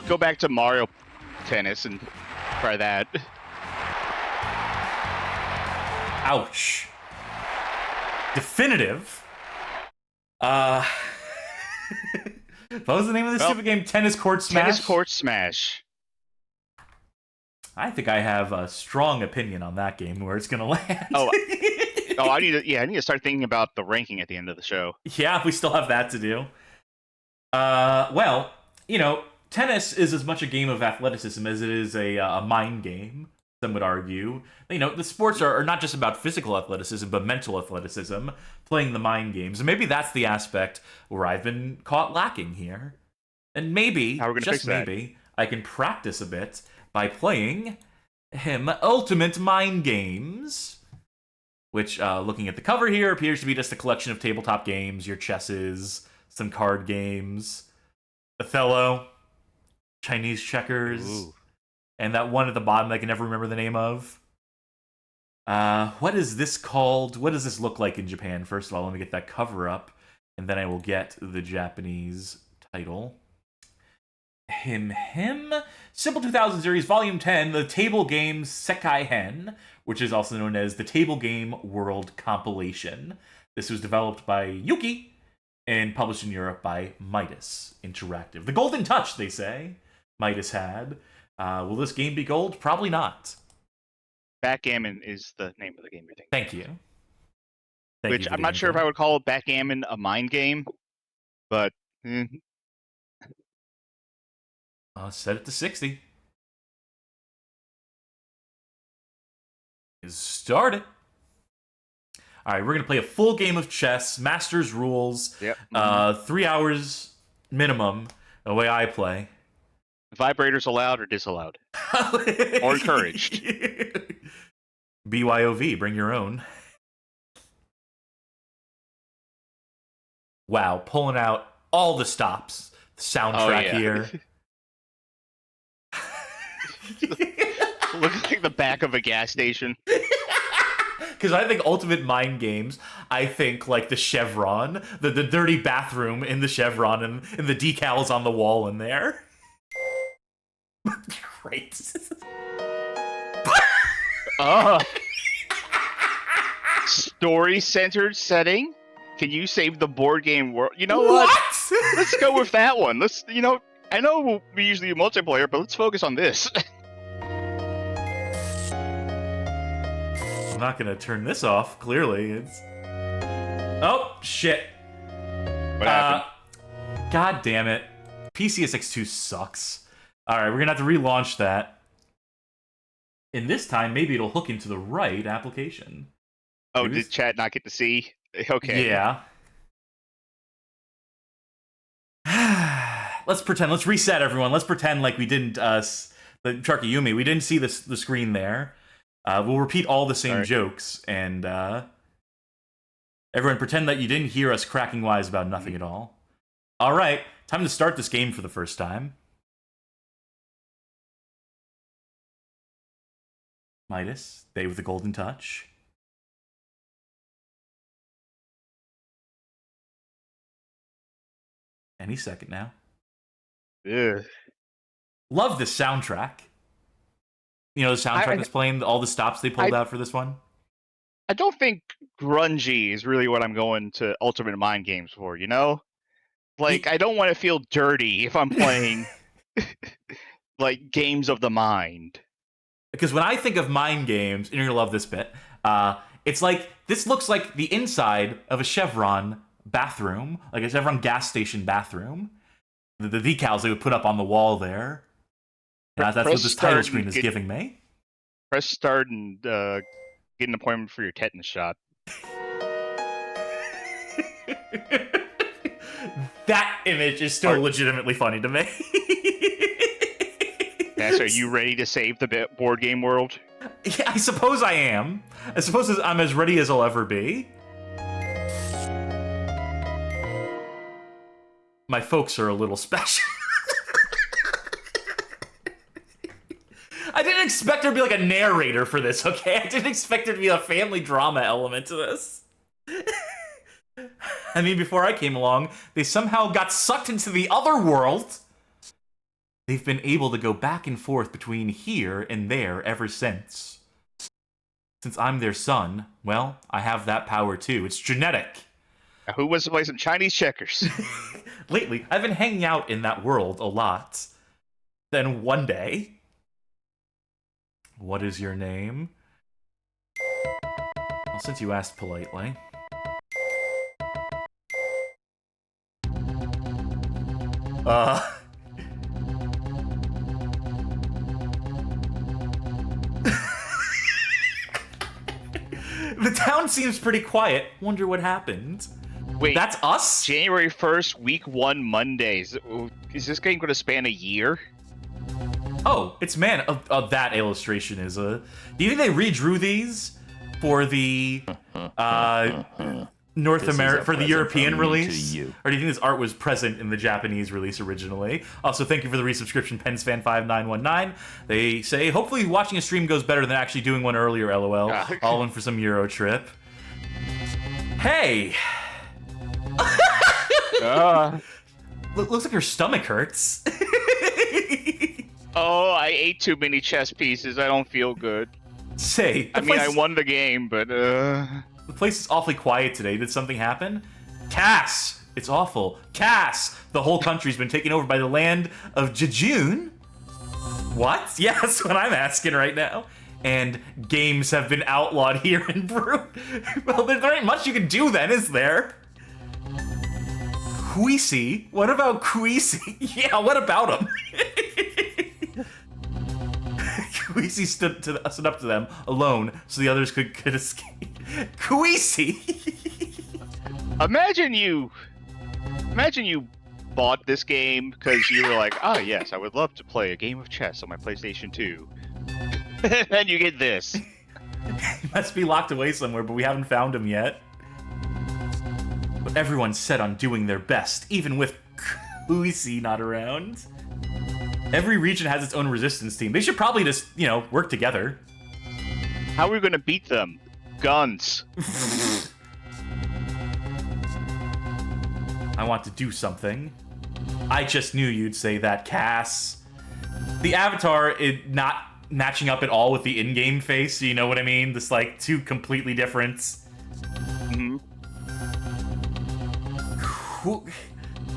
Go back to Mario Tennis and try that. Ouch. Definitive. What was the name of this stupid game? Tennis Court Smash? Tennis Court Smash. I think I have a strong opinion on that game, where it's gonna land. Oh, I need to start thinking about the ranking at the end of the show. Yeah, we still have that to do. Well, you know, tennis is as much a game of athleticism as it is a mind game, some would argue. You know, the sports are not just about physical athleticism, but mental athleticism, playing the mind games. And maybe that's the aspect where I've been caught lacking here. And maybe, How are we gonna just fix that? maybe, I can practice a bit by playing him Ultimate Mind Games, which, looking at the cover here, appears to be just a collection of tabletop games, your chesses, some card games, Othello, Chinese checkers, Ooh. and that one at the bottom that I can never remember the name of. What is this called? What does this look like in Japan? First of all, let me get that cover up, and then I will get the Japanese title. Simple 2000 Series, Volume 10, the Table Games Sekai Hen, which is also known as the Table Game World Compilation. This was developed by Yuki and published in Europe by Midas Interactive. The Golden Touch, they say, Midas had. Will this game be gold? Probably not. Backgammon is the name of the game you're thinking. Thank you. Which I'm not sure if I would call backgammon a mind game, but Set it to 60. Start it. All right, we're going to play a full game of chess, Masters rules. Yep. 3 hours minimum, the way I play. Vibrators allowed or disallowed? Or encouraged? BYOV, bring your own. Wow, pulling out all the stops. The soundtrack here. Looks like the back of a gas station. Because I think Ultimate Mind Games, I think like the chevron, the dirty bathroom in the chevron, and the decals on the wall in there. Great. Story-centered setting? Can you save the board game world? You know what? Let's go with that one. I know we usually do multiplayer, but let's focus on this. I'm not gonna turn this off, clearly. It's... Oh, shit. What happened? God damn it. PCSX2 sucks. Alright, we're gonna have to relaunch that. And this time, maybe it'll hook into the right application. Oh, did chat not get to see? Okay. Yeah. Let's pretend. Let's reset, everyone. Let's pretend like we didn't, Charkie Yumi, we didn't see the screen there. We'll repeat all the same jokes, and everyone pretend that you didn't hear us cracking wise about nothing at all. All right, time to start this game for the first time. Midas, they with the golden touch. Any second now. Ugh. Love this soundtrack. You know, the soundtrack that's playing, all the stops they pulled out for this one. I don't think grungy is really what I'm going to Ultimate Mind Games for, you know? Like, I don't want to feel dirty if I'm playing, like, games of the mind. Because when I think of mind games, and you're going to love this bit, it's like, this looks like the inside of a Chevron bathroom, like a Chevron gas station bathroom. The decals they would put up on the wall there. That's what this title screen is giving me. Press start and get an appointment for your tetanus shot. That image is still legitimately funny to me. Are you ready to save the board game world? Yeah, I suppose I am. I suppose I'm as ready as I'll ever be. My folks are a little special. I didn't expect there to be like a narrator for this, okay? I didn't expect there to be a family drama element to this. I mean, before I came along, they somehow got sucked into the other world. They've been able to go back and forth between here and there ever since. Since I'm their son, well, I have that power too. It's genetic. Now, who wants to play some Chinese checkers? Lately, I've been hanging out in that world a lot. Then one day... What is your name? Well, since you asked politely... The town seems pretty quiet. Wonder what happened. Wait, that's us? January 1st, week 1, Mondays. Is this game going to span a year? Oh, it's man. That illustration is a... Do you think they redrew these for the North America, for the European release? Or do you think this art was present in the Japanese release originally? Also, thank you for the resubscription, PensFan5919. They say, hopefully watching a stream goes better than actually doing one earlier, LOL. All in for some EuroTrip. Hey! Looks like your stomach hurts. Oh, I ate too many chess pieces. I don't feel good. Say, I won the game, but the place is awfully quiet today. Did something happen? Cass! It's awful. Cass! The whole country's been taken over by the land of Jejune? What? Yeah, that's what I'm asking right now. And games have been outlawed here in Brew. Well, there ain't much you can do then, is there? Queasy? What about Queasy? Yeah, what about him? Queasy stood up to them alone so the others could escape. Queasy! Imagine you bought this game because you were like, oh yes, I would love to play a game of chess on my PlayStation 2. And you get this. He must be locked away somewhere, but we haven't found him yet. But everyone's set on doing their best, even with Queasy not around. Every region has its own resistance team. They should probably just, work together. How are we gonna beat them? Guns. I want to do something. I just knew you'd say that, Cass. The avatar is not matching up at all with the in-game face, you know what I mean? This, two completely different... Mm-hmm.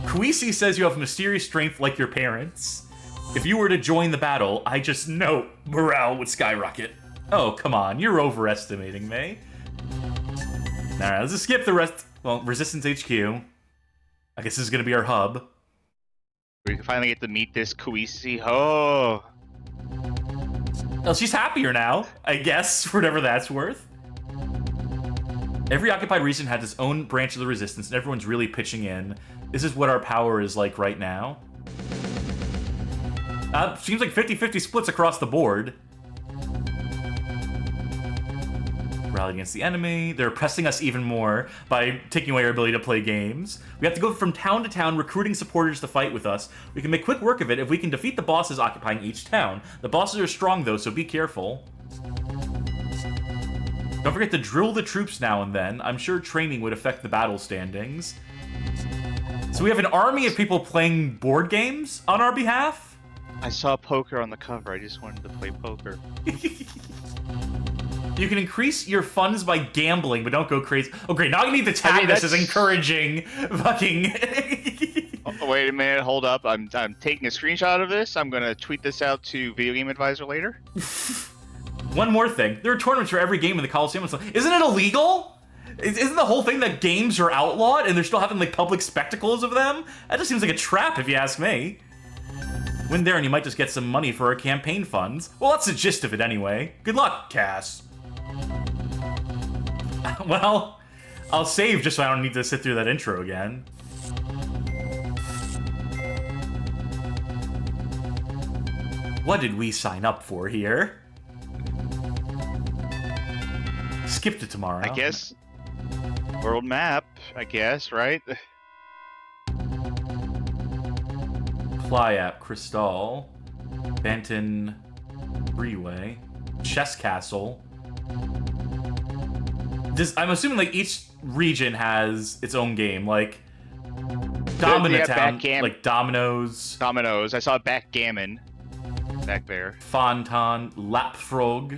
Queasy says you have mysterious strength like your parents. If you were to join the battle, I just know morale would skyrocket. Oh, come on, you're overestimating me. Alright, let's just skip the rest. Well, Resistance HQ. I guess this is gonna be our hub. We can finally get to meet this Queasy. Oh. Well, she's happier now, I guess, for whatever that's worth. Every occupied region has its own branch of the resistance, and everyone's really pitching in. This is what our power is like right now. Seems like 50-50 splits across the board. Rally against the enemy. They're pressing us even more by taking away our ability to play games. We have to go from town to town recruiting supporters to fight with us. We can make quick work of it if we can defeat the bosses occupying each town. The bosses are strong though, so be careful. Don't forget to drill the troops now and then. I'm sure training would affect the battle standings. So we have an army of people playing board games on our behalf? I saw poker on the cover. I just wanted to play poker. You can increase your funds by gambling, but don't go crazy. Oh, great. Now I need to tag this as encouraging fucking... Oh, wait a minute. Hold up. I'm taking a screenshot of this. I'm going to tweet this out to Video Game Advisor later. One more thing. There are tournaments for every game in the Coliseum. Isn't it illegal? Isn't the whole thing that games are outlawed and they're still having, like, public spectacles of them? That just seems like a trap, if you ask me. Win there and you might just get some money for our campaign funds. Well, that's the gist of it anyway. Good luck, Cass. Well, I'll save just so I don't need to sit through that intro again. What did we sign up for here? Skip to tomorrow. I guess. World map, I guess, right? Plyap, Crystal, Benton, Freeway, Chess Castle. I'm assuming like each region has its own game, like Dominatown, like Dominoes. Dominoes. I saw Backgammon back there. Fontan, Lapfrog,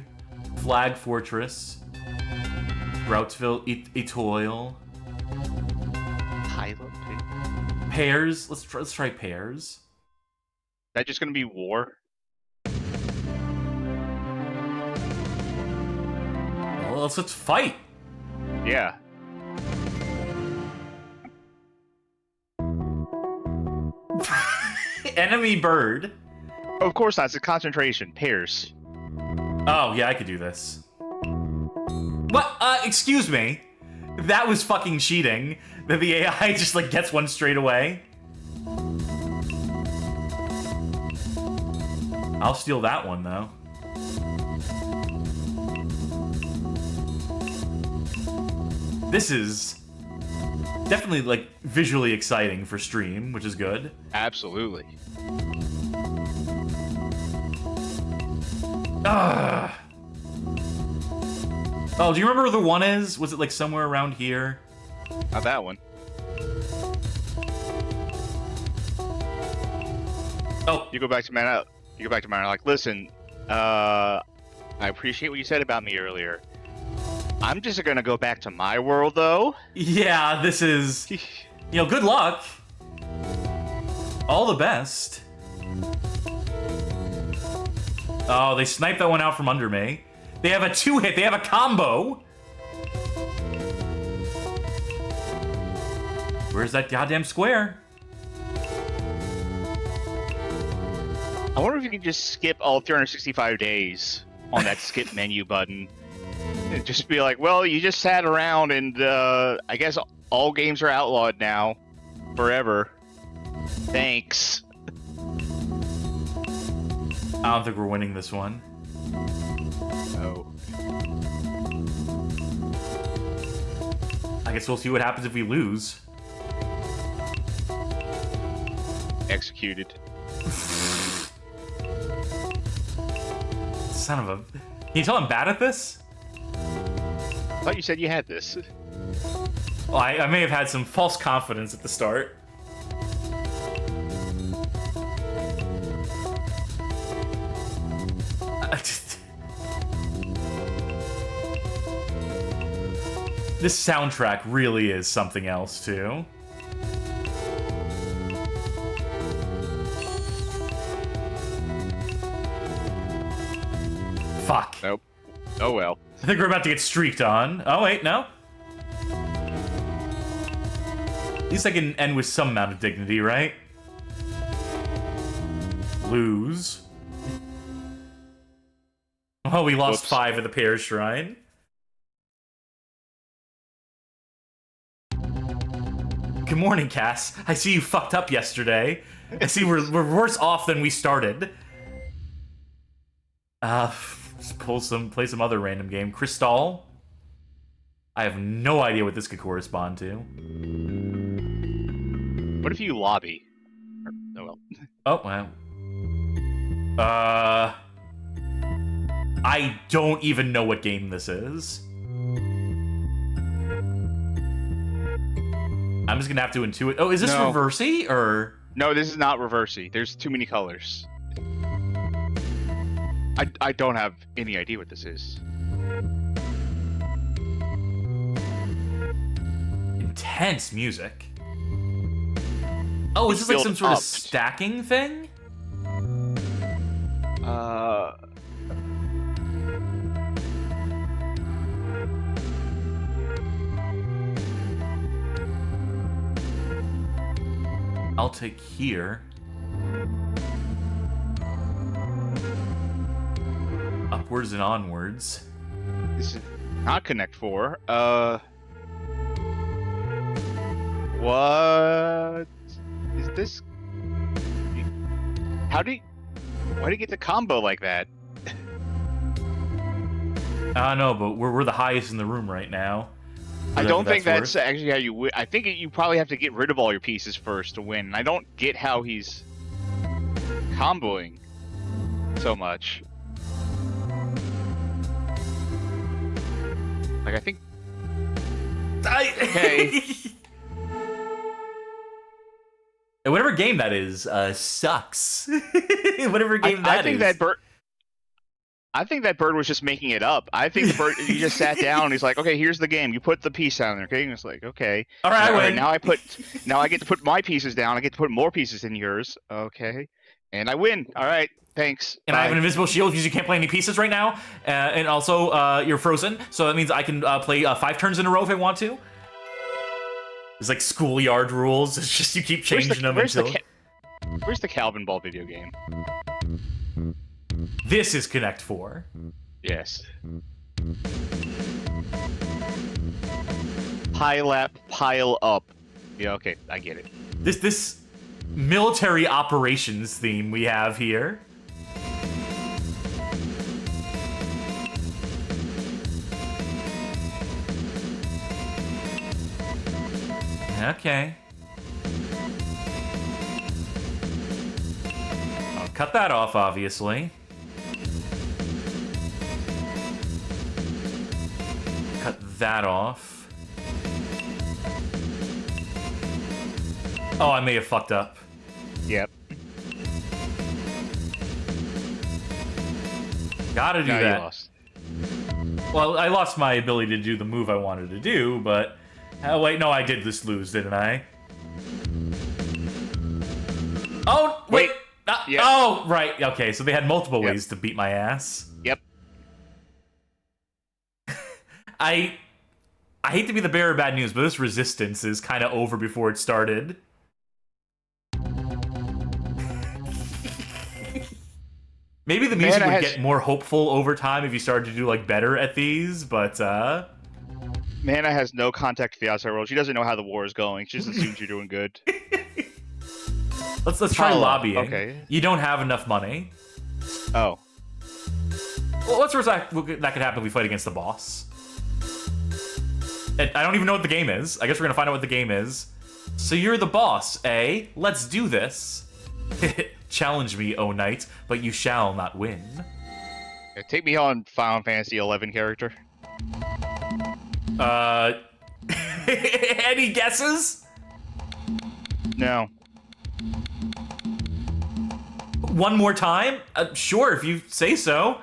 Flag Fortress, Routsville, Etoile. Pairs. Let's try pairs. Is that just gonna be war? Well, let's fight. Yeah. Enemy bird. Of course not. It's a concentration. Pairs. Oh, yeah, I could do this. What? Excuse me. That was fucking cheating. That the AI just, like, gets one straight away. I'll steal that one, though. This is definitely, like, visually exciting for stream, which is good. Absolutely. Ugh. Oh, do you remember where the one is? Was it, like, somewhere around here? Not that one. Oh. You go back to man. You go back to man. Like, listen. I appreciate what you said about me earlier. I'm just gonna go back to my world, though. Yeah, this is... You know, good luck. All the best. Oh, they sniped that one out from under me. They have a 2-hit. They have a combo. Where's that goddamn square? I wonder if you can just skip all 365 days on that skip menu button. And just be like, well, you just sat around and I guess all games are outlawed now. Forever. Thanks. I don't think we're winning this one. No. I guess we'll see what happens if we lose. Executed. Son of a... Can you tell I'm bad at this? I thought you said you had this. Well, I may have had some false confidence at the start. This soundtrack really is something else, too. Fuck. Nope. Oh well. I think we're about to get streaked on. Oh, wait, no? At least I can end with some amount of dignity, right? Lose. Oh, we lost 5 at the Pear Shrine. Good morning, Cass. I see you fucked up yesterday. I see we're worse off than we started. Just play some other random game. Crystal. I have no idea what this could correspond to. What if you lobby? Oh well. Oh, wow. I don't even know what game this is. I'm just gonna have to intuit. Oh, is this No. reversey or? No, this is not reversey. There's too many colors. I don't have any idea what this is. Intense music. Oh, is this like Built some sort of up. stacking thing? I'll take here. Upwards and onwards. This is not Connect 4. What is this? Why do you get the combo like that? I don't know, but we're the highest in the room right now. I don't think that's that's actually how you win. I think you probably have to get rid of all your pieces first to win. I don't get how he's comboing so much. Like, I think... Okay. And whatever game that is, sucks. Whatever game that I think is. that bird was just making it up. I think the bird, he just sat down and he's like, okay, here's the game. You put the piece down there, okay? And it's like, okay. All right, I win. Now I get to put my pieces down. I get to put more pieces in yours. Okay. And I win. All right. Thanks. And Bye. I have an invisible shield because you can't play any pieces right now. And also, you're frozen. So that means I can play 5 turns in a row if I want to. It's like schoolyard rules. It's just you keep changing them until... Where's the Calvin Ball video game? This is Connect 4. Yes. Pile up. Yeah, okay, I get it. This military operations theme we have here. Okay. I'll cut that off, obviously. Cut that off. Oh, I may have fucked up. Yep. Gotta do Now that. you lost. Well, I lost my ability to do the move I wanted to do, but... wait, no, I did just lose, didn't I? Oh, wait! Yeah. Oh, right, okay, so they had multiple ways to beat my ass. Yep. I hate to be the bearer of bad news, but this resistance is kind of over before it started. Maybe the music would get more hopeful over time if you started to do, like, better at these, but, Mana has no contact to the outside world. She doesn't know how the war is going. She just assumes you're doing good. Let's try Follow. lobbying. Okay. You don't have enough money. Oh. Well, what's worse that could happen if we fight against the boss? And I don't even know what the game is. I guess we're gonna find out what the game is. So you're the boss, eh? Let's do this. Challenge me, O knight, but you shall not win. Yeah, take me on Final Fantasy 11 character. Any guesses? No. One more time? Sure, if you say so.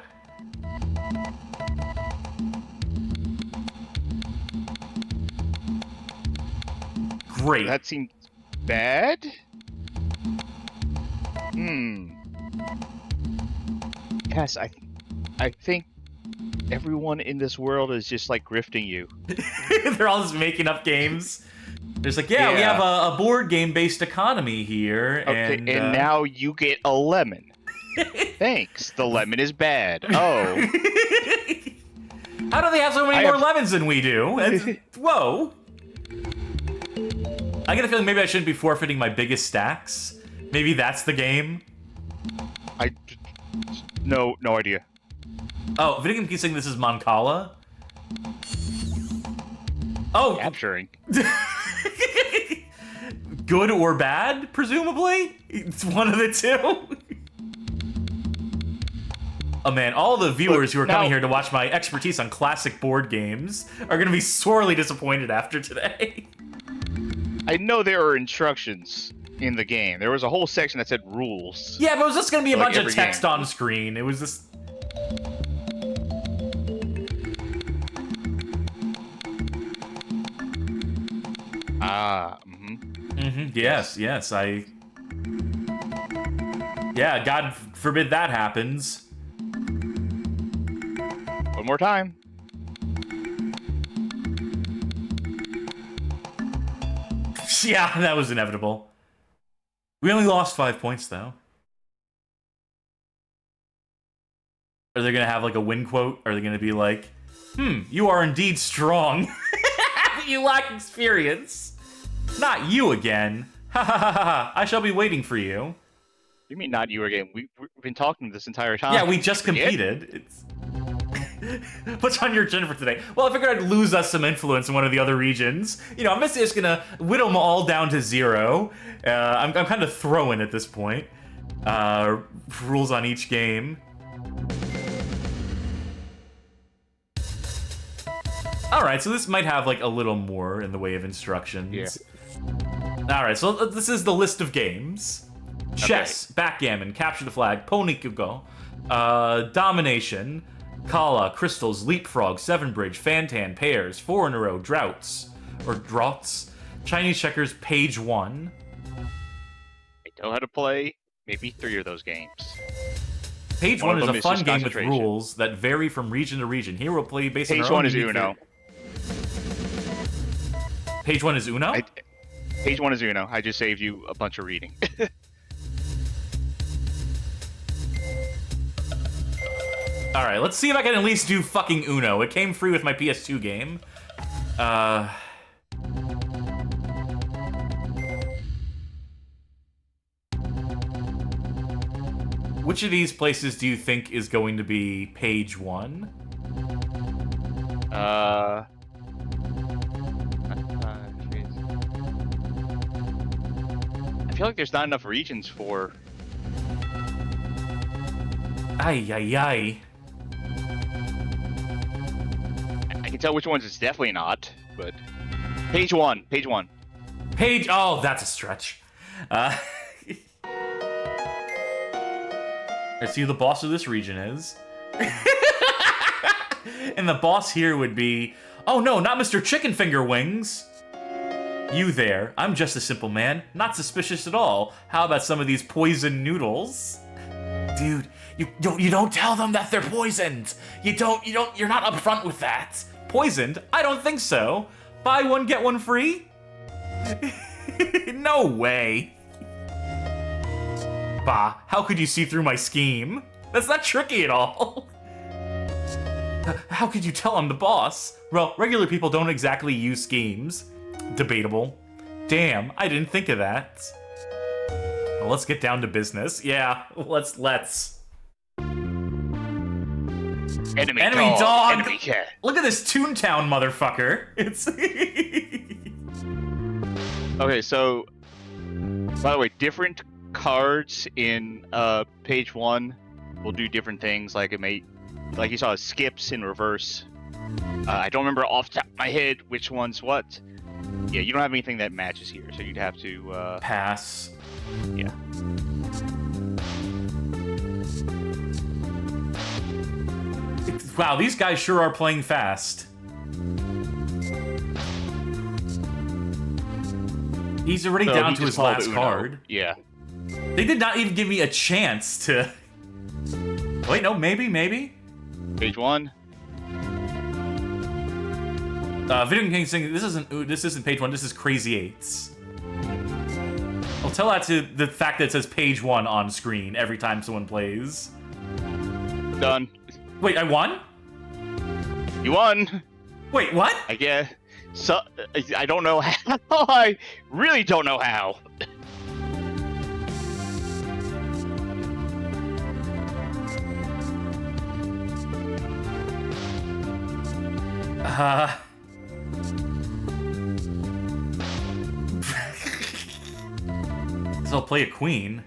Great. That seems bad? Yes, I think everyone in this world is just like grifting you. They're all just making up games. There's like, yeah, we have a board game based economy here. Okay, and now you get a lemon. Thanks. The lemon is bad. Oh. How do they have so many more lemons than we do? Whoa. I get a feeling maybe I shouldn't be forfeiting my biggest stacks. Maybe that's the game. No idea. Oh, video game keeps saying this is Moncala. Oh, Capturing. Good or bad, presumably? It's one of the two. Oh man, all the viewers who are coming here to watch my expertise on classic board games are going to be sorely disappointed after today. I know there are instructions in the game. There was a whole section that said rules. Yeah, but it was just gonna be a Like bunch of every text game. on screen. It was just. Yes, yes, Yeah, God forbid that happens. One more time. Yeah, that was inevitable. We only lost 5 points, though. Are they gonna have, like, a win quote? Are they gonna be like, you are indeed strong. You lack experience. Not you again. Ha ha ha ha. I shall be waiting for you. You mean not you again? We've been talking this entire time. Yeah, we just competed. It's... What's on your agenda for today? Well, I figured I'd lose us some influence in one of the other regions. You know, I'm just gonna whittle them all down to 0. I'm kind of throwing at this point. Rules on each game. Alright, so this might have, like, a little more in the way of instructions. Yeah. Alright, so this is the list of games. Chess, backgammon, capture the flag, ponykugo, domination, kala, crystals, leapfrog, seven bridge, fantan, pairs, 4 in a row, draughts, Chinese checkers, page 1. I know how to play maybe 3 of those games. Page One 1 of is them a is fun just game with concentration. rules that vary from region to region. Here we'll play based on Page our own 1 is unique Uno. Page 1 is Uno? Page 1 is Uno. I just saved you a bunch of reading. Alright, let's see if I can at least do fucking Uno. It came free with my PS2 game. Which of these places do you think is going to be page 1? I feel like there's not enough regions for... Ay, ay, ay. I can tell which ones it's definitely not, but... Page 1. Page 1. Oh, that's a stretch. Let's see who the boss of this region is. And the boss here would be... Oh no, not Mr. Chicken Finger Wings! You there. I'm just a simple man. Not suspicious at all. How about some of these poison noodles? Dude, you don't tell them that they're poisoned! You're not upfront with that. Poisoned? I don't think so. Buy one, get one free? No way. Bah, how could you see through my scheme? That's not tricky at all. How could you tell I'm the boss? Well, regular people don't exactly use schemes. Debatable. Damn, I didn't think of that. Well, let's get down to business. Yeah, let's. Enemy dog! Enemy cat. Look at this Toontown motherfucker. It's... Okay, so... By the way, different cards in page 1 will do different things. Like it may... Like you saw, skips in reverse. I don't remember off the top of my head which one's what. Yeah, you don't have anything that matches here, so you'd have to... Pass. Yeah. Wow, these guys sure are playing fast. He's already So down he to just his called last Uno. card. Yeah. They did not even give me a chance to... Wait, no, maybe? Page 1. Video King saying this isn't page 1, this is Crazy Eights. I'll tell that to the fact that it says page 1 on screen every time someone plays. Done. Wait, I won? You won! Wait, what? I guess. So, I don't know how. I really don't know how. So I'll play a queen.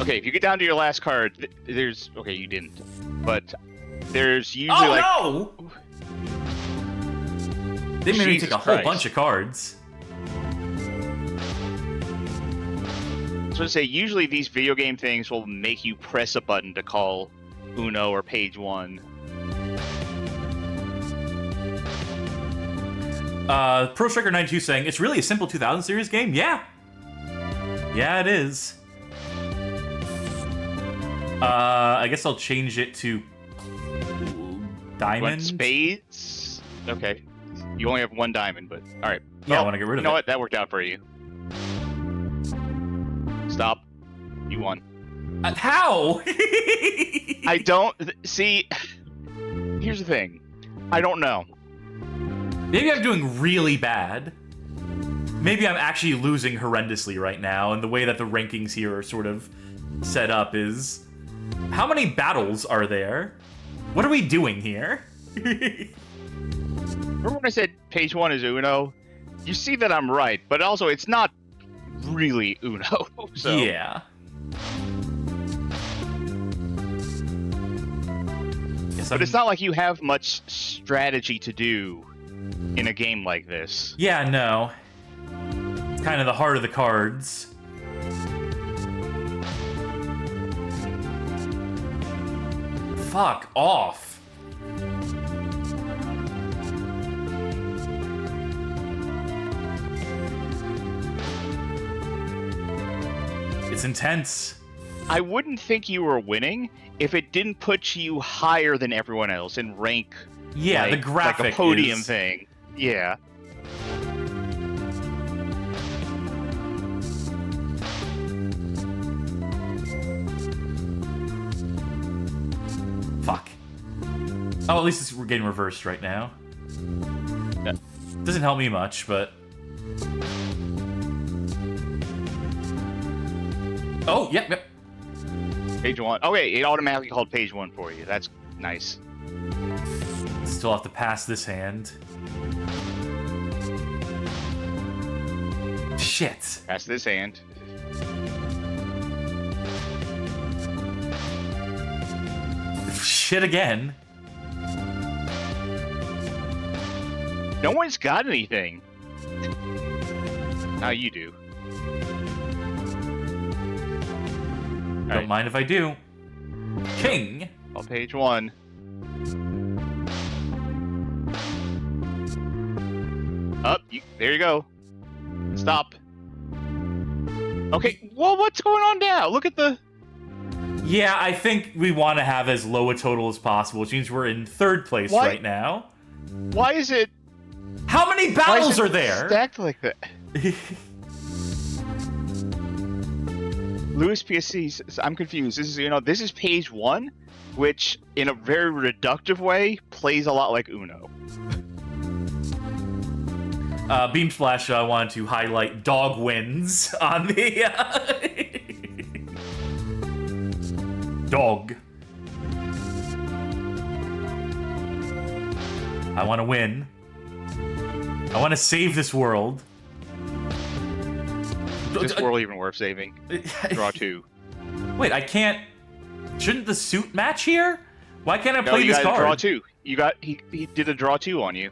Okay, if you get down to your last card, there's... Okay, you didn't. But there's usually Oh, like... no! They made me take a whole Christ. bunch of cards. So to say, usually these video game things will make you press a button to call Uno or page 1. Pro Striker 92 saying, it's really a simple 2000 series game? Yeah. Yeah, it is. I guess I'll change it to diamond. What, spades? Okay. You only have 1 diamond, but alright. Yeah, I want to get rid of it. You know what? That worked out for you. Stop. You won. How? I don't... See, here's the thing. I don't know. Maybe I'm doing really bad. Maybe I'm actually losing horrendously right now, and the way that the rankings here are sort of set up is... How many battles are there? What are we doing here? Remember when I said page 1 is Uno? You see that I'm right, but also it's not really Uno. So. Yeah. But it's not like you have much strategy to do in a game like this. Yeah, no. It's kind of the heart of the cards. Fuck off. It's intense. I wouldn't think you were winning if it didn't put you higher than everyone else in rank. Yeah, like, the graphic like a podium is... thing. Yeah. Fuck. Oh, at least we're getting reversed right now. Yeah. Doesn't help me much, but... Oh, yep. Page 1. Okay, it automatically called page 1 for you. That's nice. Still have to pass this hand. Shit. Pass this hand. Shit again. No one's got anything. Now you do. Don't mind if I do. King. On page 1. Up. There you go. Stop. Okay. Well, what's going on now? Look at the... Yeah, I think we want to have as low a total as possible, which means we're in 3rd place What? right now. Why is it... How many why is battles it are there? stacked like that? Lewis PSC says, I'm confused. This is, this is page 1, which, in a very reductive way, plays a lot like Uno. Beam Splash wanted to highlight dog wins on the... Dog. I want to win. I want to save this world. Is this world even worth saving? Draw 2. Wait, I can't... Shouldn't the suit match here? Why can't I No, play you this got card? draw 2. You got... He did a draw 2 on you.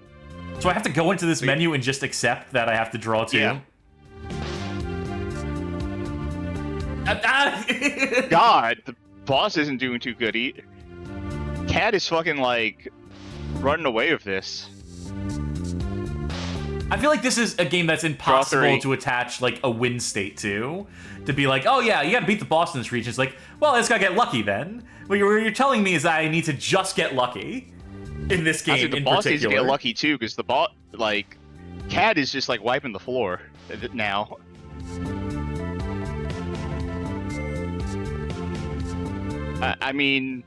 So I have to go into this menu and just accept that I have to draw 2? Yeah. God, the boss isn't doing too good. Cat is fucking, like, running away with this. I feel like this is a game that's impossible 3. to attach, like, a win state to. To be like, oh yeah, you gotta beat the boss in this region. It's like, well, I just gotta get lucky then. What you're telling me is that I need to just get lucky in this game The in boss needs to particular. get lucky, too, because the boss, like, Cat is just, like, wiping the floor now. I mean...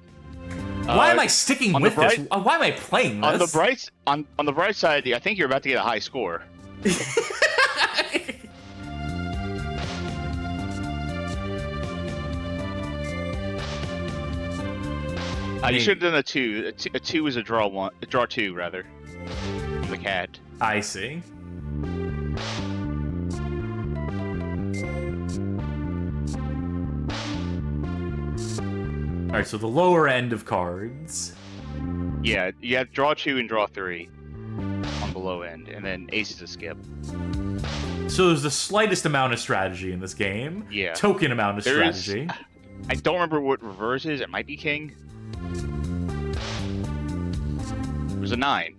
Why am I sticking on with the this? bright- Why am I playing this? On the bright side, I think you're about to get a high score. You should have done a 2. A 2 is a draw 1. A draw 2 rather. From the Cat. I see. Alright, so the lower end of cards. Yeah, you have draw 2 and draw 3 on the low end, and then ace is a skip. So there's the slightest amount of strategy in this game. Yeah. Token amount of strategy. I don't remember what reverse is. It might be king. It was a 9.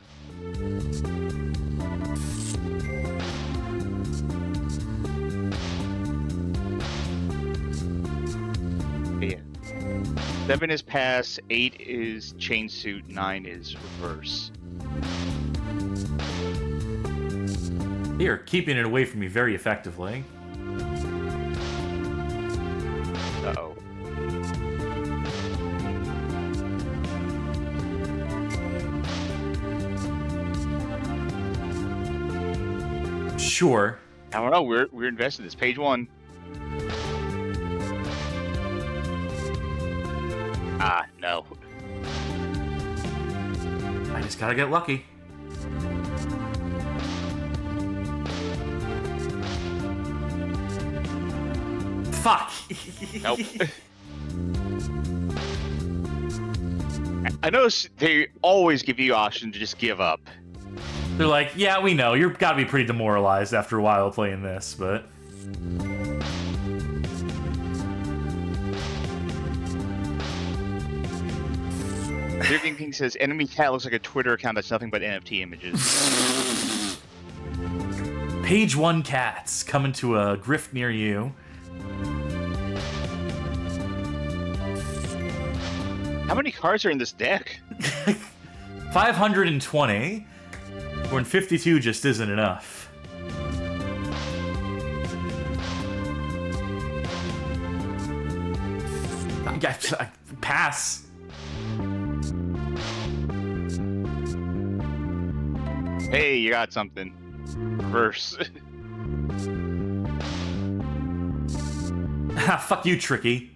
Yeah. 7 is pass, 8 is chain suit, 9 is reverse. You're keeping it away from me very effectively. Uh-oh. Sure. I don't know. We're invested in this. Page 1. Ah, no. I just gotta get lucky. Fuck. Nope. I notice they always give you option to just give up. They're like, yeah, we know. You've got to be pretty demoralized after a while playing this, but... Dirking King says, enemy cat looks like a Twitter account that's nothing but NFT images. Page 1 cats coming to a grift near you. How many cards are in this deck? 520. When 52 just isn't enough. Pass. Hey, you got something. Reverse. Fuck you, Tricky.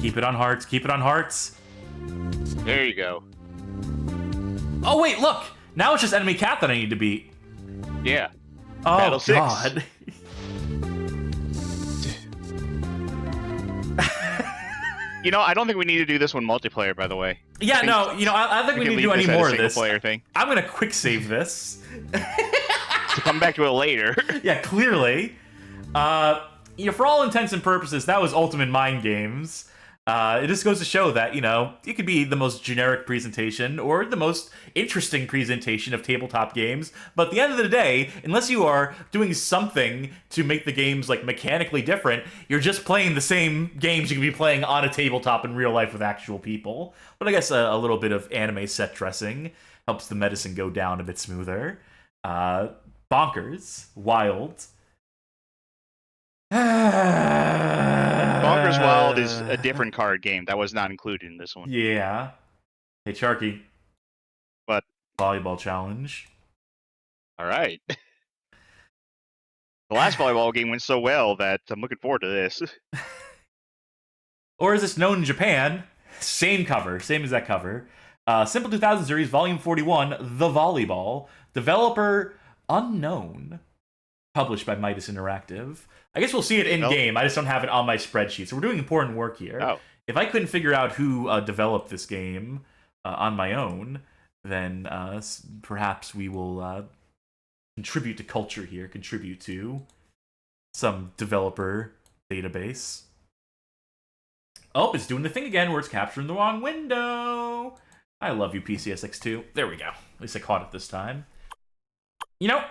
Keep it on hearts, keep it on hearts. There you go. Oh wait, look! Now it's just enemy cat that I need to beat. Yeah. Oh Battle 6. God. You know, I don't think we need to do this one multiplayer, by the way. Yeah, no, you know, I don't think we need to do any more of this. Player thing. I'm gonna quick save this. To come back to it later. Yeah, clearly. You know, for all intents and purposes, that was Ultimate Mind Games. It just goes to show that, you know, it could be the most generic presentation or the most interesting presentation of tabletop games, but at the end of the day, unless you are doing something to make the games, like, mechanically different, you're just playing the same games you can be playing on a tabletop in real life with actual people. But I guess a little bit of anime set dressing helps the medicine go down a bit smoother. Bonkers. Wild. Bonkers Wild is a different card game. That was not included in this one. Yeah. Hey, Charkie. What? Volleyball challenge. All right. The last volleyball game went so well that I'm looking forward to this. Or as it's known in Japan, same cover, same exact cover. Simple 2000 Series, Volume 41, The Volleyball. Developer unknown. Published by Midas Interactive. I guess we'll see it in-game. I just don't have it on my spreadsheet. So we're doing important work here. Oh. If I couldn't figure out who developed this game on my own, then perhaps we will contribute to culture here, contribute to some developer database. Oh, it's doing the thing again where it's capturing the wrong window. I love you, PCSX2. There we go. At least I caught it this time. You know,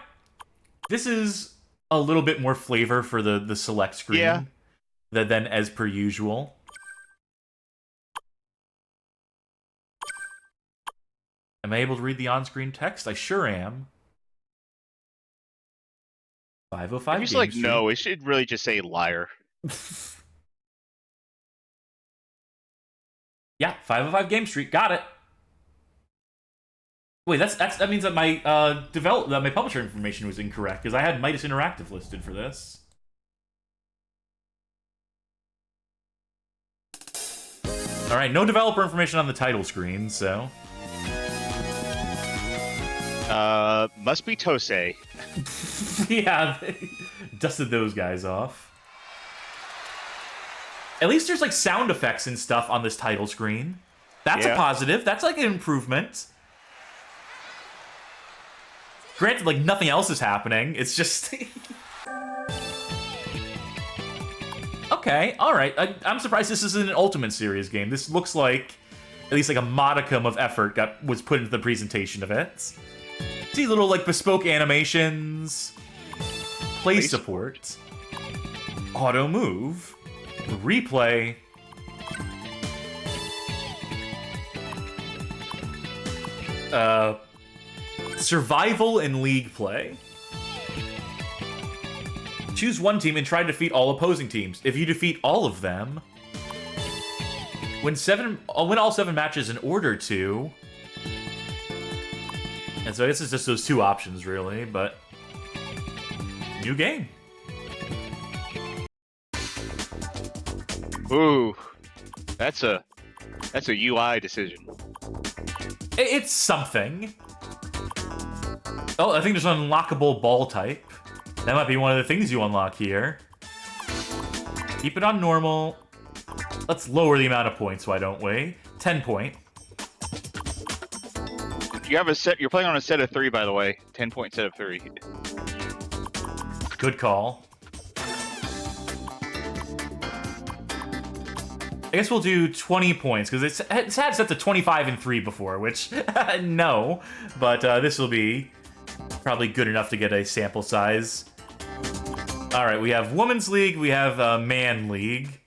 this is a little bit more flavor for the select screen than as per usual. Am I able to read the on-screen text? I sure am. 505 If you like, no, it should really just say liar. Yeah, 505 Game Street. Got it. Wait, that means that my my publisher information was incorrect because I had Midas Interactive listed for this. All right, no developer information on the title screen, so must be Tosei. yeah, they dusted those guys off. At least there's like sound effects and stuff on this title screen. That's Yeah. a positive. That's like an improvement. Granted, like nothing else is happening. It's just... Okay, alright. I'm surprised this isn't an Ultimate Series game. This looks like at least like a modicum of effort was put into the presentation of it. See little like bespoke animations, play support, auto move, replay, survival and league play. Choose one team and try to defeat all opposing teams. If you defeat all of them, win all 7 matches in order to. And so I guess it's just those 2 options, really. But new game. Ooh, that's a UI decision. It's something. Oh, I think there's an unlockable ball type. That might be one of the things you unlock here. Keep it on normal. Let's lower the amount of points, why don't we? 10 point. You have a set. You're playing on a set of 3, by the way. 10-point set of 3. Good call. I guess we'll do 20 points, because it's had set to 25 and 3 before, which, no. But this will be probably good enough to get a sample size. Alright, we have Women's League, we have Man League.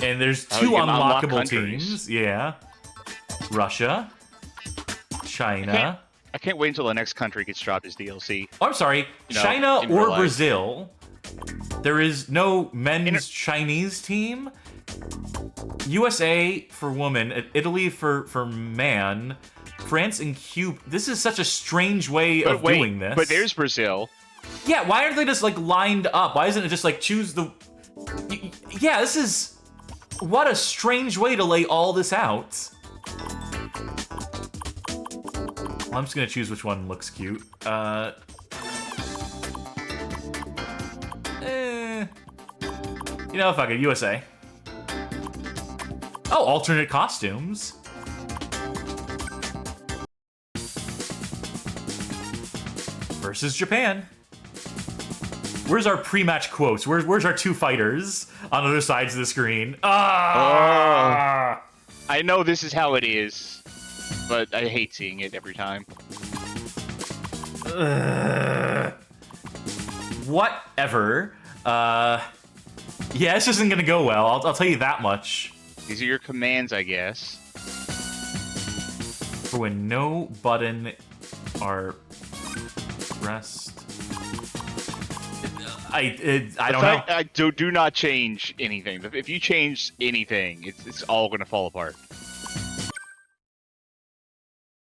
And there's 2 unlockable teams. Yeah. Russia. China. I can't wait until the next country gets dropped as DLC. Oh, I'm sorry. China or Brazil. There is no men's Chinese team. USA for woman. Italy for man. France and Cuba. This is such a strange way of doing this. But there's Brazil. Yeah, why aren't they just, like, lined up? Why isn't it just, like, choose the... Yeah, this is... What a strange way to lay all this out. Well, I'm just gonna choose which one looks cute. You know, fuck it, USA. Oh, alternate costumes. Versus Japan. Where's our pre-match quotes? Where's our 2 fighters on other sides of the screen? Ah! I know this is how it is, but I hate seeing it every time. Whatever. Yeah, this isn't gonna go well. I'll tell you that much. These are your commands, I guess. For when no button are pressed. I don't know. I do not change anything. If you change anything, it's all gonna fall apart.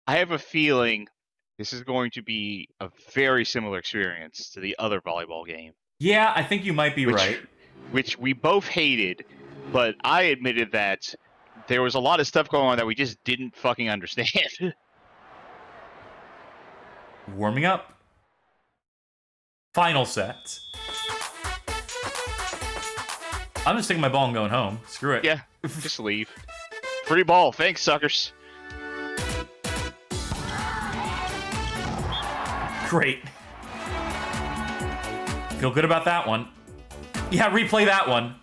I have a feeling this is going to be a very similar experience to the other volleyball game. Yeah, I think you might be right. Which we both hated, but I admitted that there was a lot of stuff going on that we just didn't fucking understand. Warming up. Final set. I'm just taking my ball and going home. Screw it. Yeah, just leave. Free ball. Thanks, suckers. Great. Feel good about that one. Yeah, replay that one.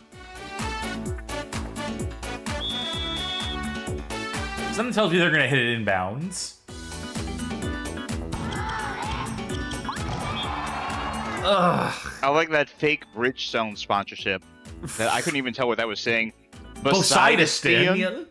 Something tells me they're gonna hit it inbounds. Ugh. I like that fake Bridgestone sponsorship. That I couldn't even tell what that was saying. Poseidon.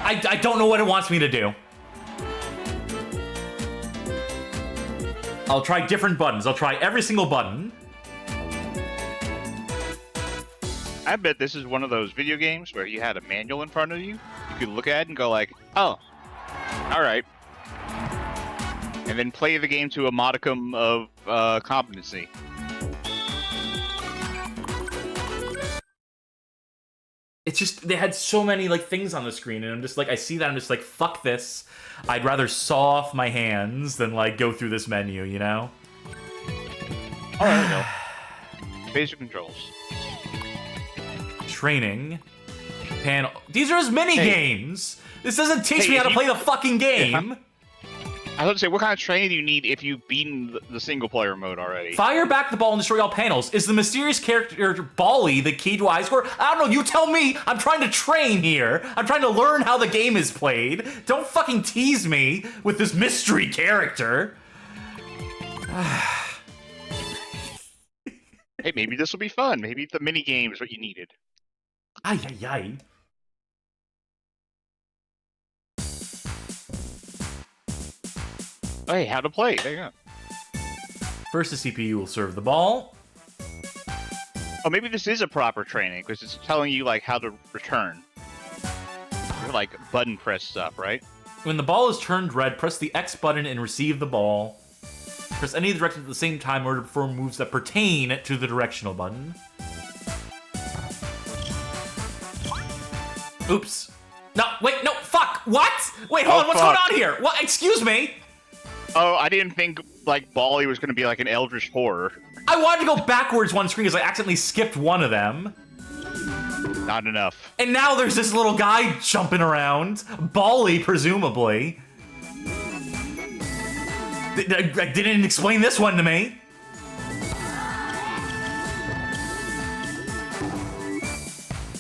I don't know what it wants me to do. I'll try different buttons. I'll try every single button. I bet this is one of those video games where you had a manual in front of you. You could look at it and go like, oh, all right. And then play the game to a modicum of competency. it's just, they had so many like things on the screen, and I'm just like, I see that, I'm just like, fuck this. I'd rather saw off my hands than like go through this menu, you know? Oh, there we go. Basic controls. Training. Panel. These are his mini games. This doesn't teach me how to play the fucking game. I was about to say, what kind of training do you need if you've beaten the single-player mode already? Fire back the ball and destroy all panels. Is the mysterious character Bally the key to a high score? I don't know, you tell me. I'm trying to train here. I'm trying to learn how the game is played. Don't fucking tease me with this mystery character. Hey, maybe this will be fun. Maybe the mini-game is what you needed. Ay, ay, ay. Oh, hey, how to play. There you go. First, the CPU will serve the ball. Oh, maybe this is a proper training, because it's telling you, like, how to return. Or, like, button press stuff, right? When the ball is turned red, press the X button and receive the ball. Press any of the directions at the same time in order to perform moves that pertain to the directional button. Oops. No, wait, no, fuck! What? Wait, hold on, what's going on here? What? Excuse me? Oh, I didn't think, like, Bally was going to be like an eldritch horror. I wanted to go backwards one screen because I accidentally skipped one of them. Not enough. And now there's this little guy jumping around. Bally, presumably. I didn't explain this one to me.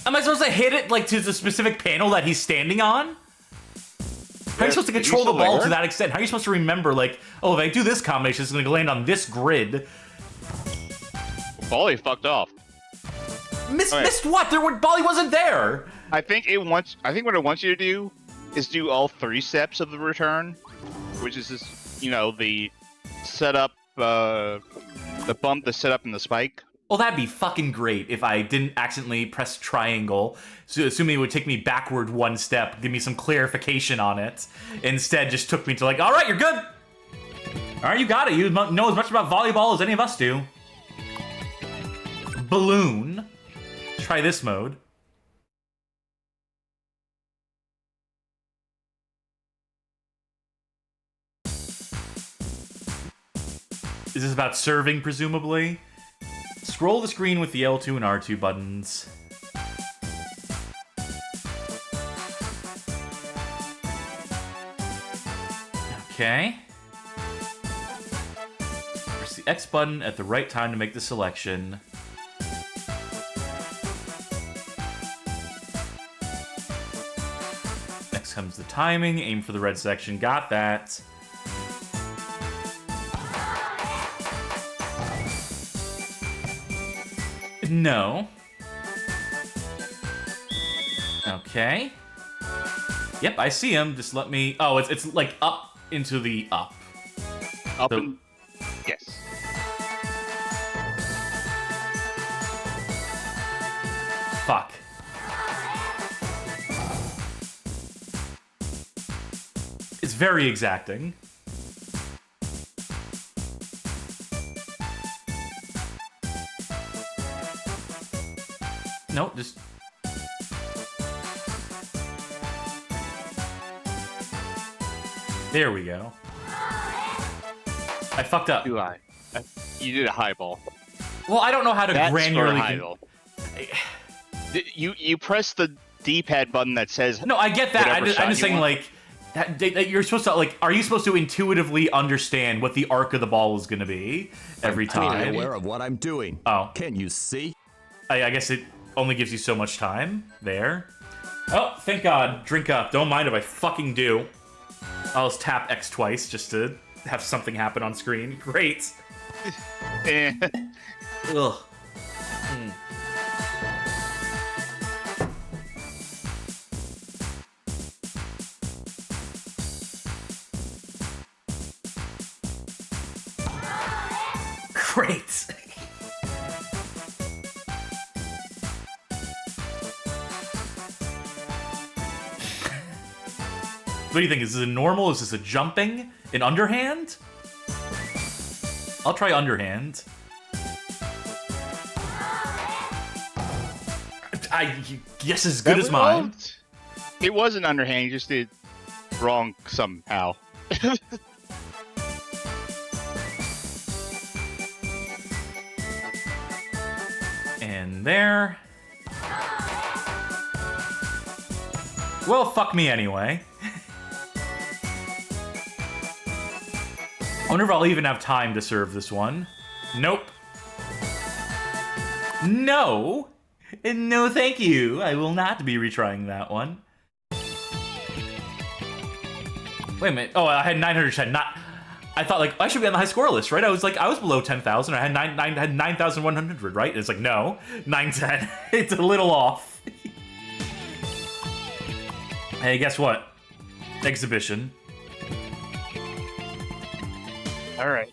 Am I supposed to hit it, like, to the specific panel that he's standing on? How are you supposed to control the ball to that extent? How are you supposed to remember, like, oh, if I do this combination, it's going to land on this grid? Bally fucked off. Missed what? Bally wasn't there. I think what it wants you to do is do all 3 steps of the return, which is this, you know, the setup, the bump, the setup, and the spike. Well, that'd be fucking great if I didn't accidentally press triangle, so assuming it would take me backward 1 step, give me some clarification on it. Instead, just took me to like, all right, you're good. All right, you got it. You know as much about volleyball as any of us do. Balloon. Try this mode. Is this about serving, presumably? Scroll the screen with the L2 and R2 buttons. Okay. Press the X button at the right time to make the selection. Next comes the timing. Aim for the red section. Got that. No. Okay. Yep, I see him. Just let me... Oh, it's like up into the up. Up So... and... Yes. Fuck. It's very exacting. Nope, just... There we go. I fucked up. Too high. You did a high ball. Well, I don't know how to That's granularly... high ball. You press the D-pad button that says... No, I get that. I'm just saying, want. like... That you're supposed to, like... Are you supposed to intuitively understand what the arc of the ball is going to be every time? I'm aware of what I'm doing. Oh. Can you see? I guess it only gives you so much time there. Oh, thank God. Drink up. Don't mind if I fucking do. I'll just tap X twice just to have something happen on screen. Great. Ugh. Great. What do you think? Is this a normal? Is this a jumping? An underhand? I'll try underhand. I guess as good as mine. It was an underhand, you just did wrong somehow. And there. Well, fuck me anyway. I wonder if I'll even have time to serve this one. Nope. No. No, thank you. I will not be retrying that one. Wait a minute. Oh, I had 910. Not. I thought like I should be on the high score list, right? I was below 10,000. I had 9,100, right? It's like no, 910. It's a little off. Hey, guess what? Exhibition. All right.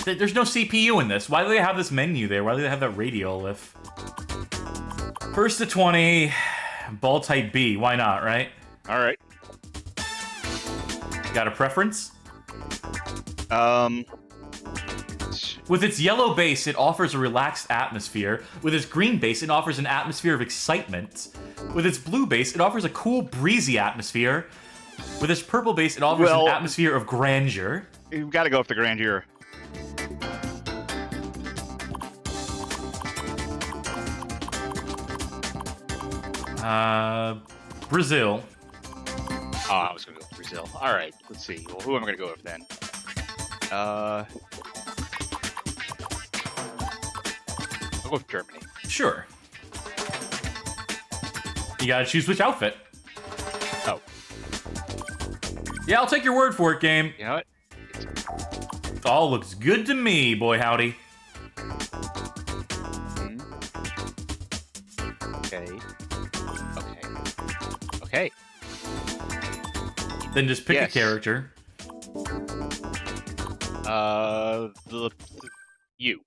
There's no CPU in this. Why do they have this menu there? Why do they have that radial lift? First to 20, ball type B. Why not, right? All right. Got a preference? With its yellow base, it offers a relaxed atmosphere. With its green base, it offers an atmosphere of excitement. With its blue base, it offers a cool, breezy atmosphere. With its purple base, it offers an atmosphere of grandeur. You've got to go with the grandeur. Brazil. Oh, I was going to go with Brazil. All right, let's see. Well, who am I going to go with then? I'll go with Germany. Sure. You gotta choose which outfit. Oh. Yeah, I'll take your word for it, game. You know what? All looks good to me, boy howdy. Okay. Then just pick a character. You.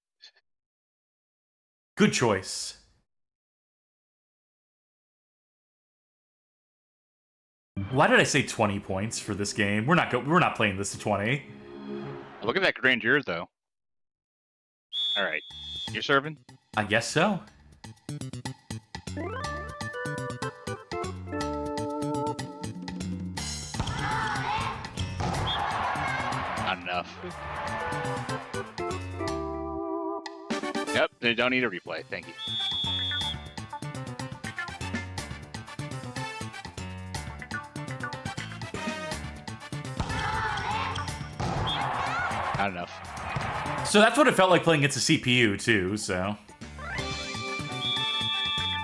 Good choice. Why did I say 20 points for this game? We're not playing this to 20. Look at that grandeur, though. All right, you're serving? I guess so. Not enough. Yep, they don't need a replay. Thank you. Not enough. So that's what it felt like playing against a CPU too. So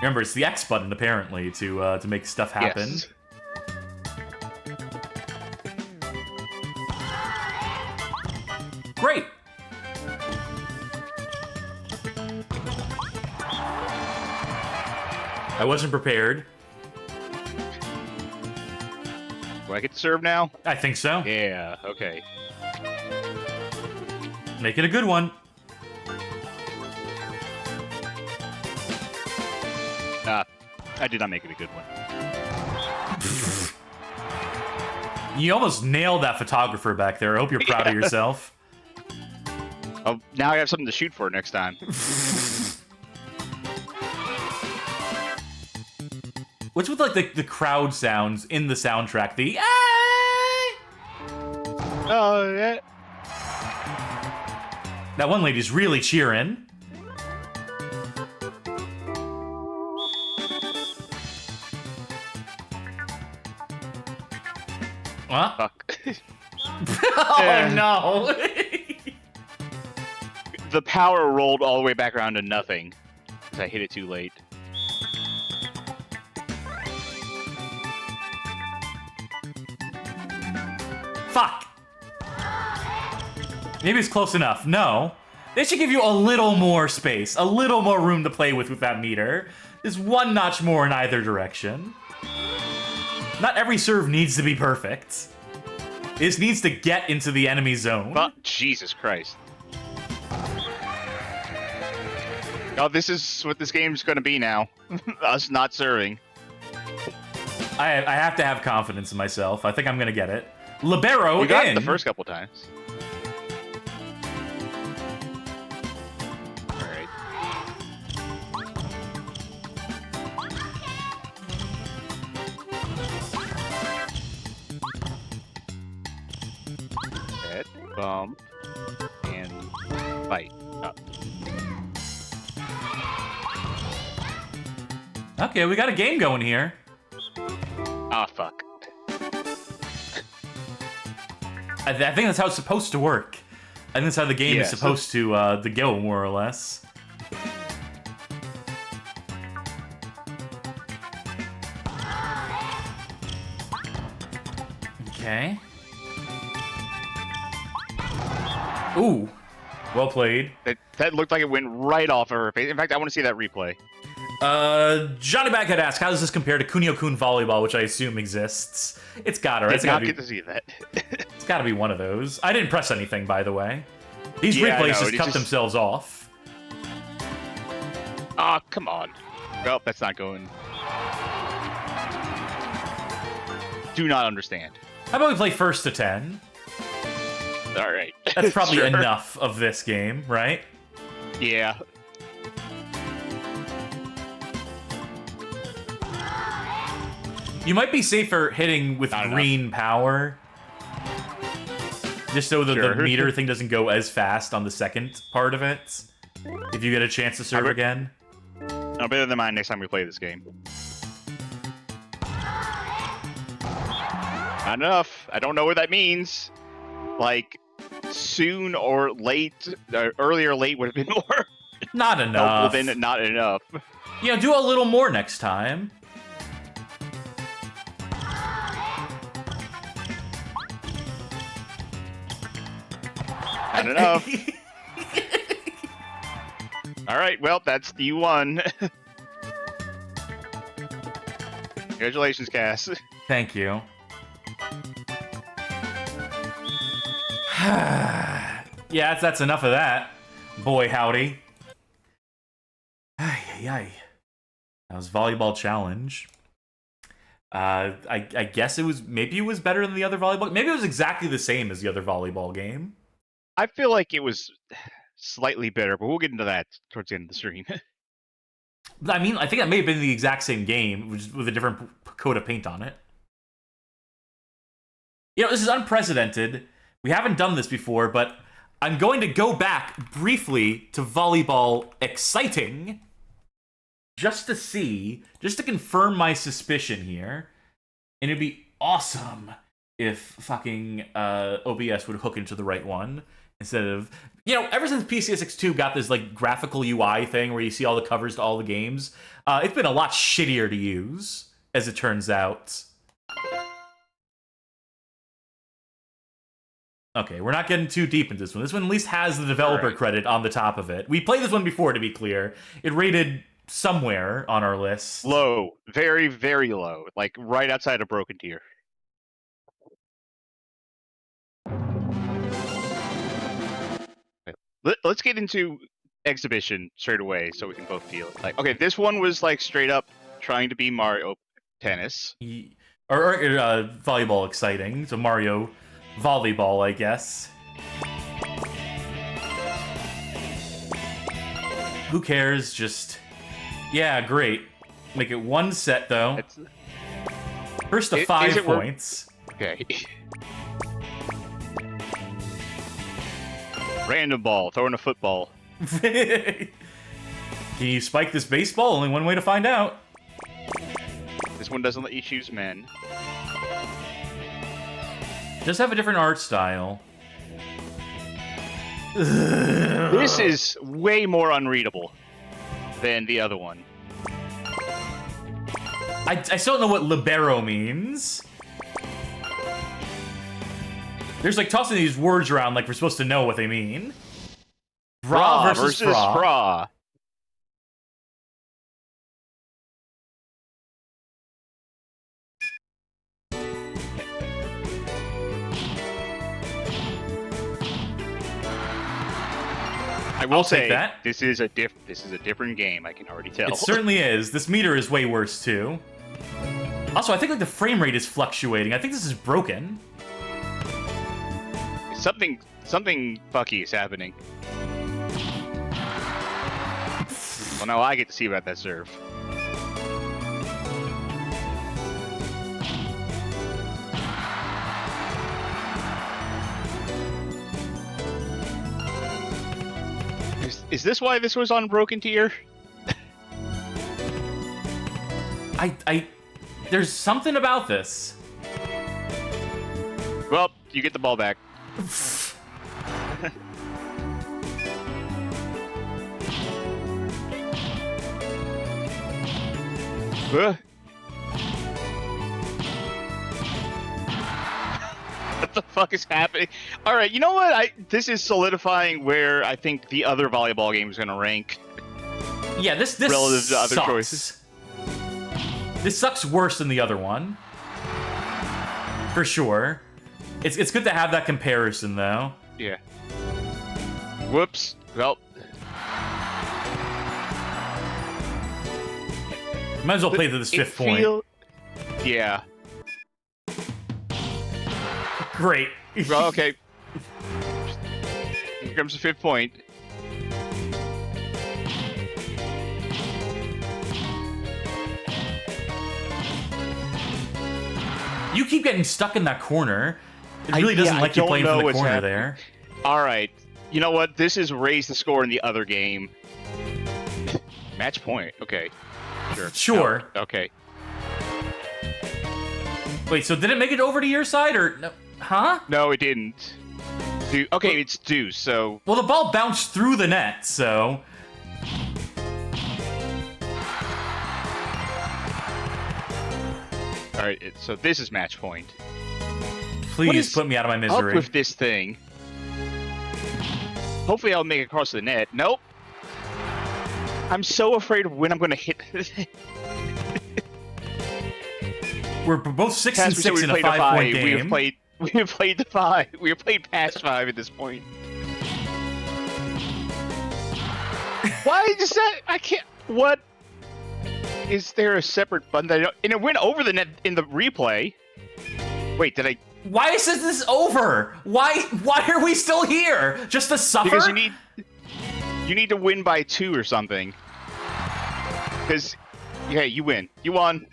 remember, it's the X button apparently to make stuff happen. Yes. Great. I wasn't prepared. Do I get to serve now? I think so. Yeah. Okay. Make it a good one. I did not make it a good one. You almost nailed that photographer back there. I hope you're proud of yourself. Oh, now I have something to shoot for next time. What's with like the crowd sounds in the soundtrack? The Oh, yeah. That one lady's really cheering. What? Fuck. Oh no! The power rolled all the way back around to nothing because I hit it too late. Fuck! Maybe it's close enough. No. They should give you a little more space, a little more room to play with that meter. There's one notch more in either direction. Not every serve needs to be perfect. It needs to get into the enemy zone. Oh, Jesus Christ. Oh, this is what this game's going to be now. Us not serving. I have to have confidence in myself. I think I'm going to get it. Libero We got in. it the first couple times. Bump. And fight. Okay, we got a game going here. Ah, fuck. I think that's how it's supposed to work. I think that's how the game is supposed to go, more or less. Okay. Ooh. Well played. That looked like it went right off of her face. In fact, I want to see that replay. Johnny Baghead asked, how does this compare to Kunio-kun volleyball, which I assume exists? It's gotta, right? Did not get to see that. It's gotta be one of those. I didn't press anything, by the way. These Yeah, replays no, just cut themselves off. Ah, come on. Well, that's not going. Do not understand. How about we play first to 10? All right. That's probably Sure. enough of this game, right? Yeah. You might be safer hitting with Not green power. Just so the Sure. meter thing doesn't go as fast on the second part of it. If you get a chance to serve again. No, better than mine next time we play this game. Not enough. I don't know what that means. Like, soon or late, early or late would have been more. Not No, enough. well, then not enough. You know, do a little more next time. Not enough. All right, well, that's you won. Congratulations, Cass. Thank you. Yeah, that's enough of that. Boy, howdy. Ay, ay, ay. That was Volleyball Challenge. I guess maybe it was better than the other volleyball. Maybe it was exactly the same as the other volleyball game. I feel like it was slightly better, but we'll get into that towards the end of the stream. I mean, I think that may have been the exact same game, with a different coat of paint on it. You know, this is unprecedented. We haven't done this before, but I'm going to go back briefly to Volleyball Xciting just to confirm my suspicion here. And it'd be awesome if fucking OBS would hook into the right one instead of, you know, ever since PCSX2 got this like graphical UI thing where you see all the covers to all the games, it's been a lot shittier to use, as it turns out. Okay, we're not getting too deep into this one. This one at least has the developer credit on the top of it. We played this one before, to be clear. It rated somewhere on our list. Low. Very, very low. Like, right outside of Broken Tier. Let's get into Exhibition straight away so we can both feel it. Like, okay, this one was, like, straight up trying to be Mario Tennis. Or Volleyball Xciting, so Mario Volleyball, I guess. Who cares? Just, yeah, great. Make it one set, though. First to 5 points. Okay. Random ball, throwing a football. Can you spike this baseball? Only one way to find out. This one doesn't let you choose men. Does have a different art style. This is way more unreadable than the other one. I still don't know what libero means. There's like tossing these words around like we're supposed to know what they mean. Bra versus fra. I will say take that. This is a different game. I can already tell. It certainly is. This meter is way worse too. Also, I think like the frame rate is fluctuating. I think this is broken. Something fucky is happening. Well, now I get to see about that serve. Is this why this was on Broken Tier? There's something about this. Well, you get the ball back. What the fuck is happening? All right, you know what? This is solidifying where I think the other volleyball game is going to rank. Yeah, this relative to other sucks. choices. This sucks worse than the other one, for sure. It's good to have that comparison, though. Yeah. Whoops. Well. Might as well play to this fifth point. Yeah. Great. Well, okay. Here comes the fifth point. You keep getting stuck in that corner. It really doesn't like you playing from the corner there. All right. You know what? This is raised the score in the other game. Match point. Okay. Sure. No. Okay. Wait, so did it make it over to your side or no? Huh? No, it didn't. Okay, it's deuce, so... Well, the ball bounced through the net, so... Alright, so this is match point. Please put me out of my misery. Up with this thing? Hopefully I'll make it across the net. Nope. I'm so afraid of when I'm going to hit... We're both 6 and 6 in a 5-point game. We have played the 5. We have played past 5 at this point. Why does that? I can't. What? Is there a separate button that and it went over the net in the replay? Wait, did I? Why is this over? Why are we still here? Just to suffer? Because you need to win by 2 or something. Because yeah, you win. You won.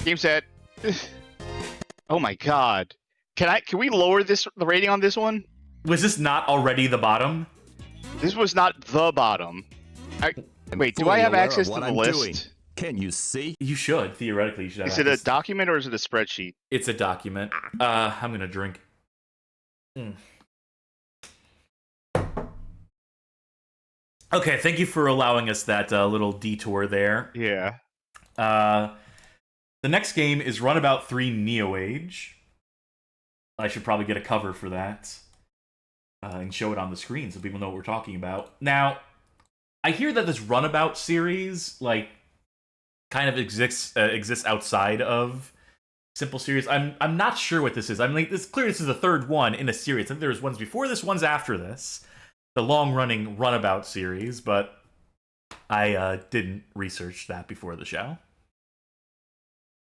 Game set. Oh my god. Can we lower the rating on this one? Was this not already the bottom? This was not the bottom. Wait, do I have access to the list? Doing. Can you see? You should. Theoretically, you should have access. Is it a document or is it a spreadsheet? It's a document. I'm gonna drink. Okay, thank you for allowing us that little detour there. Yeah. The next game is Runabout 3 Neo Age. I should probably get a cover for that and show it on the screen so people know what we're talking about. Now, I hear that this Runabout series, like, kind of exists outside of Simple Series. I'm not sure what this is. I'm like, this is the third one in a series. I think there was ones before this, ones after this, the long-running Runabout series, but I didn't research that before the show.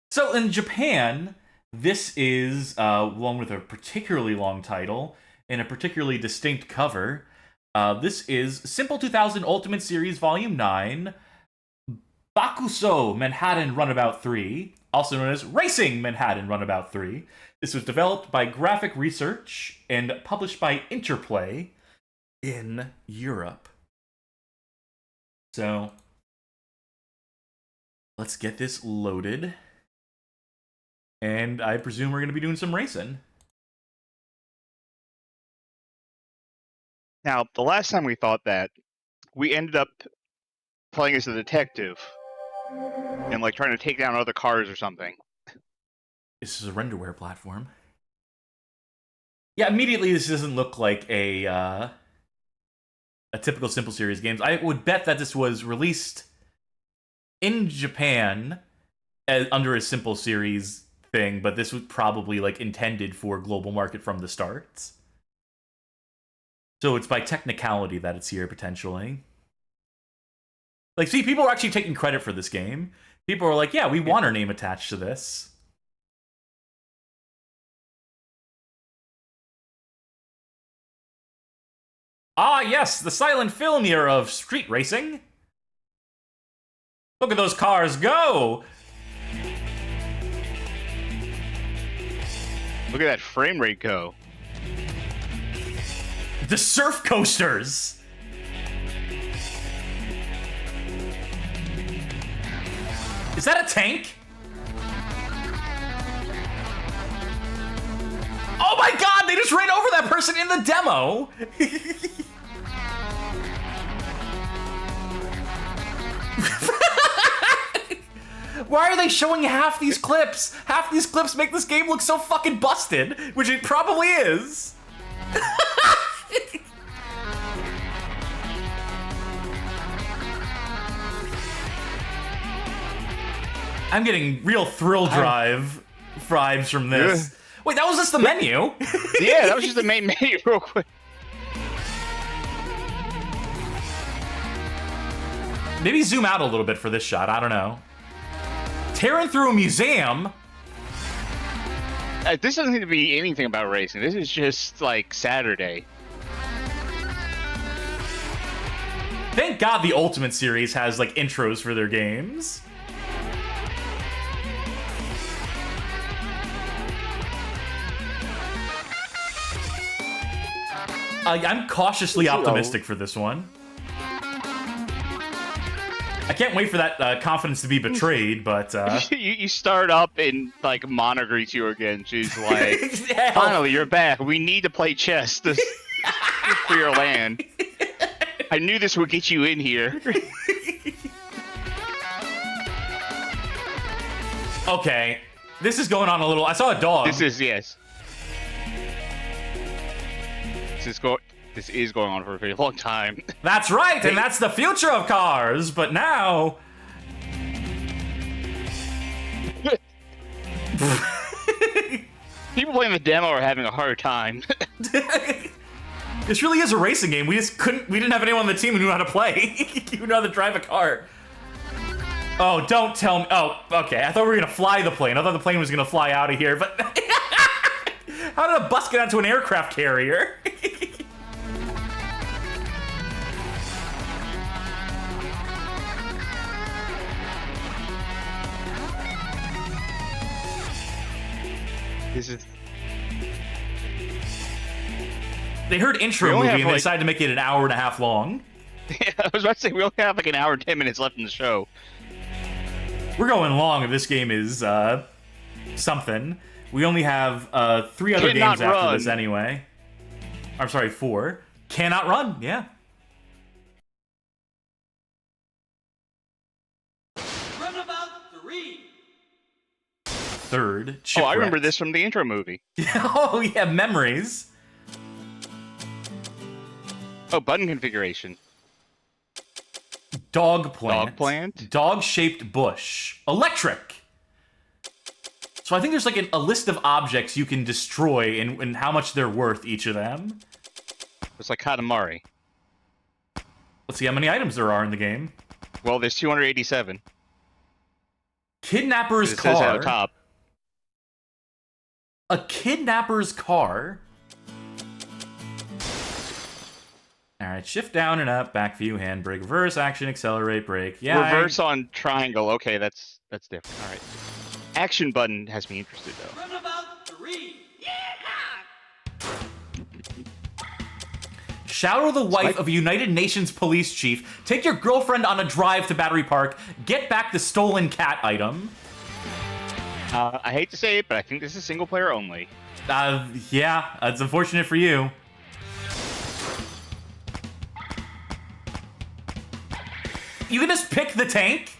So in Japan, this is, along with a particularly long title and a particularly distinct cover, this is Simple 2000 Ultimate Series Volume 9, Bakuso Manhattan Runabout 3, also known as Racing Manhattan Runabout 3. This was developed by Graphic Research and published by Interplay in Europe. So, let's get this loaded. And I presume we're going to be doing some racing. Now, the last time we thought that, we ended up playing as a detective and like trying to take down other cars or something. This is a renderware platform. Yeah, immediately this doesn't look like a typical Simple Series game. I would bet that this was released in Japan under a Simple Series thing, but this was probably like intended for global market from the start. So it's by technicality that it's here potentially. Like, see, people are actually taking credit for this game. People are like, yeah, we want our name attached to this. Ah, yes, the silent film era of street racing. Look at those cars go! Look at that frame rate go. The surf coasters! Is that a tank? Oh my god, they just ran over that person in the demo! Why are they showing half these clips? Half these clips make this game look so fucking busted, which it probably is. I'm getting real thrill drive vibes from this. Wait, that was just the menu? Yeah, that was just the main menu real quick. Maybe zoom out a little bit for this shot, I don't know. Tearing through a museum? This doesn't need to be anything about racing. This is just, like, Saturday. Thank God the Ultimate Series has, like, intros for their games. I'm cautiously optimistic for this one. I can't wait for that confidence to be betrayed, but... you start up and, like, Mana greets you again. She's like, finally, you're back. We need to play chess for your land. I knew this would get you in here. Okay, this is going on a little... I saw a dog. This is, yes. This is going on for a very long time. That's right, and that's the future of cars, but now... People playing the demo are having a hard time. This really is a racing game. We didn't have anyone on the team who knew how to play. Who knew how to drive a car. Oh, don't tell me. Oh, okay. I thought we were going to fly the plane. I thought the plane was going to fly out of here, but... How did a bus get onto an aircraft carrier? This is... They heard intro movie and they decided to make it an hour and a half long. Yeah, I was about to say, we only have like an hour and 10 minutes left in the show. We're going long if this game is something. We only have 3 other games after this anyway. I'm sorry, 4. Cannot Run, yeah. Runabout 3. Third, Oh, I remember this from the intro movie. Oh, yeah, memories. Oh, button configuration. Dog plant. Dog plant? Dog-shaped bush. Electric. So I think there's like a list of objects you can destroy and how much they're worth, each of them. It's like Katamari. Let's see how many items there are in the game. Well, there's 287. Kidnapper's It car. says at the top. A kidnapper's car. Alright, shift down and up, back view, handbrake, reverse, action, accelerate, brake. Yeah. Reverse on triangle. Okay, that's different. All right. Action button has me interested though. Runabout 3. Shadow the wife of a United Nations police chief. Take your girlfriend on a drive to Battery Park. Get back the stolen cat item. I hate to say it, but I think this is single player only. Yeah, it's unfortunate for you. You can just pick the tank?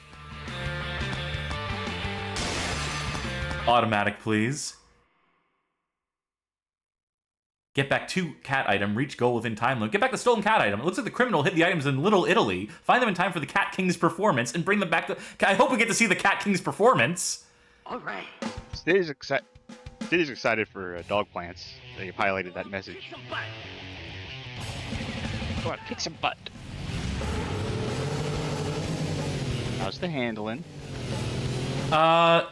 Automatic, please. Get back 2 cat item. Reach goal within time limit. Get back the stolen cat item. It looks like the criminal hid the items in Little Italy. Find them in time for the Cat King's performance and bring them back to... I hope we get to see the Cat King's performance. All right. Stitty's excited for dog plants. They highlighted that message. Some butt. Come on, kick some butt. How's the handling?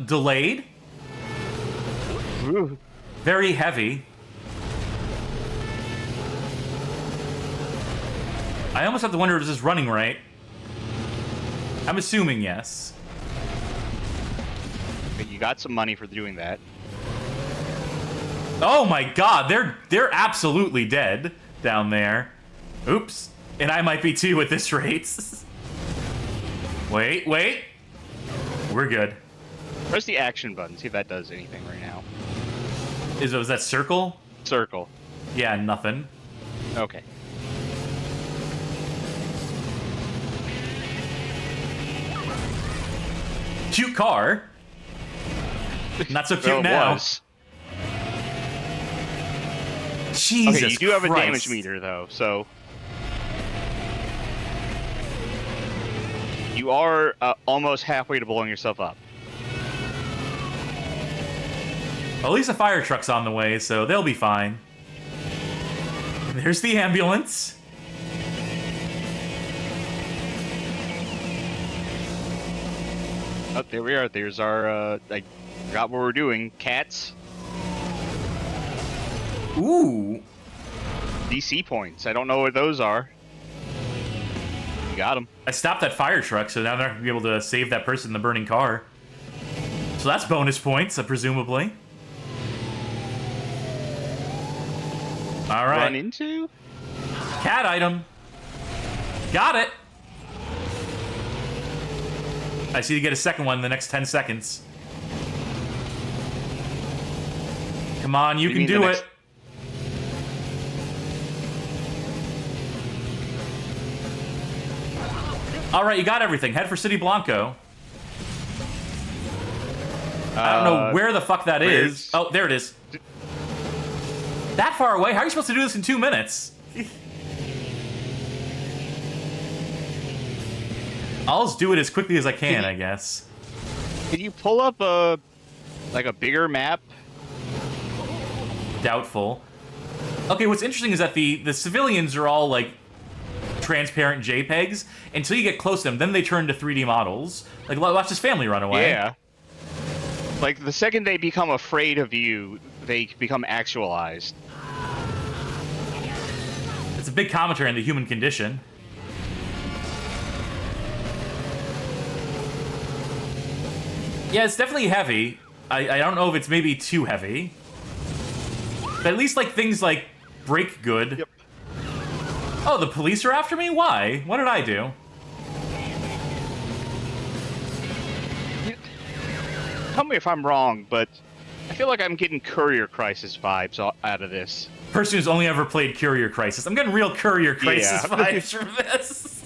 Delayed. Ooh. Very heavy. I almost have to wonder if this is running right. I'm assuming yes. But you got some money for doing that. Oh my god, they're absolutely dead down there. Oops. And I might be too at this rate. Wait. We're good. Press the action button. See if that does anything right now. Was that circle? Circle. Yeah, nothing. Okay. Cute car. Not so cute Well, it now. was. Jesus Okay, you do have a Christ. damage meter though, so you are almost halfway to blowing yourself up. At least a fire truck's on the way, so they'll be fine. There's the ambulance. Oh, there we are. There's our, I forgot what we're doing. Cats. Ooh. DC points. I don't know what those are. You got them. I stopped that fire truck, so now they're going to be able to save that person in the burning car. So that's bonus points, presumably. All right. Run into? Cat item. Got it. I see you get a second one in the next 10 seconds. Come on, you can do it. All right, you got everything. Head for City Blanco. I don't know where the fuck that is. Oh, there it is. That far away? How are you supposed to do this in 2 minutes? I'll just do it as quickly as I can, I guess. Can you pull up a bigger map? Doubtful. Okay, what's interesting is that the civilians are all like transparent JPEGs until you get close to them. Then they turn to 3D models. Like, watch this family run away. Yeah. Like, the second they become afraid of you, they become actualized. It's a big commentary on the human condition. Yeah, it's definitely heavy. I don't know if it's maybe too heavy. But at least, like, things like break good. Yep. Oh, the police are after me? Why? What did I do? Tell me if I'm wrong, but I feel like I'm getting Courier Crisis vibes out of this. Person who's only ever played Courier Crisis. I'm getting real Courier Crisis Yeah. vibes from this.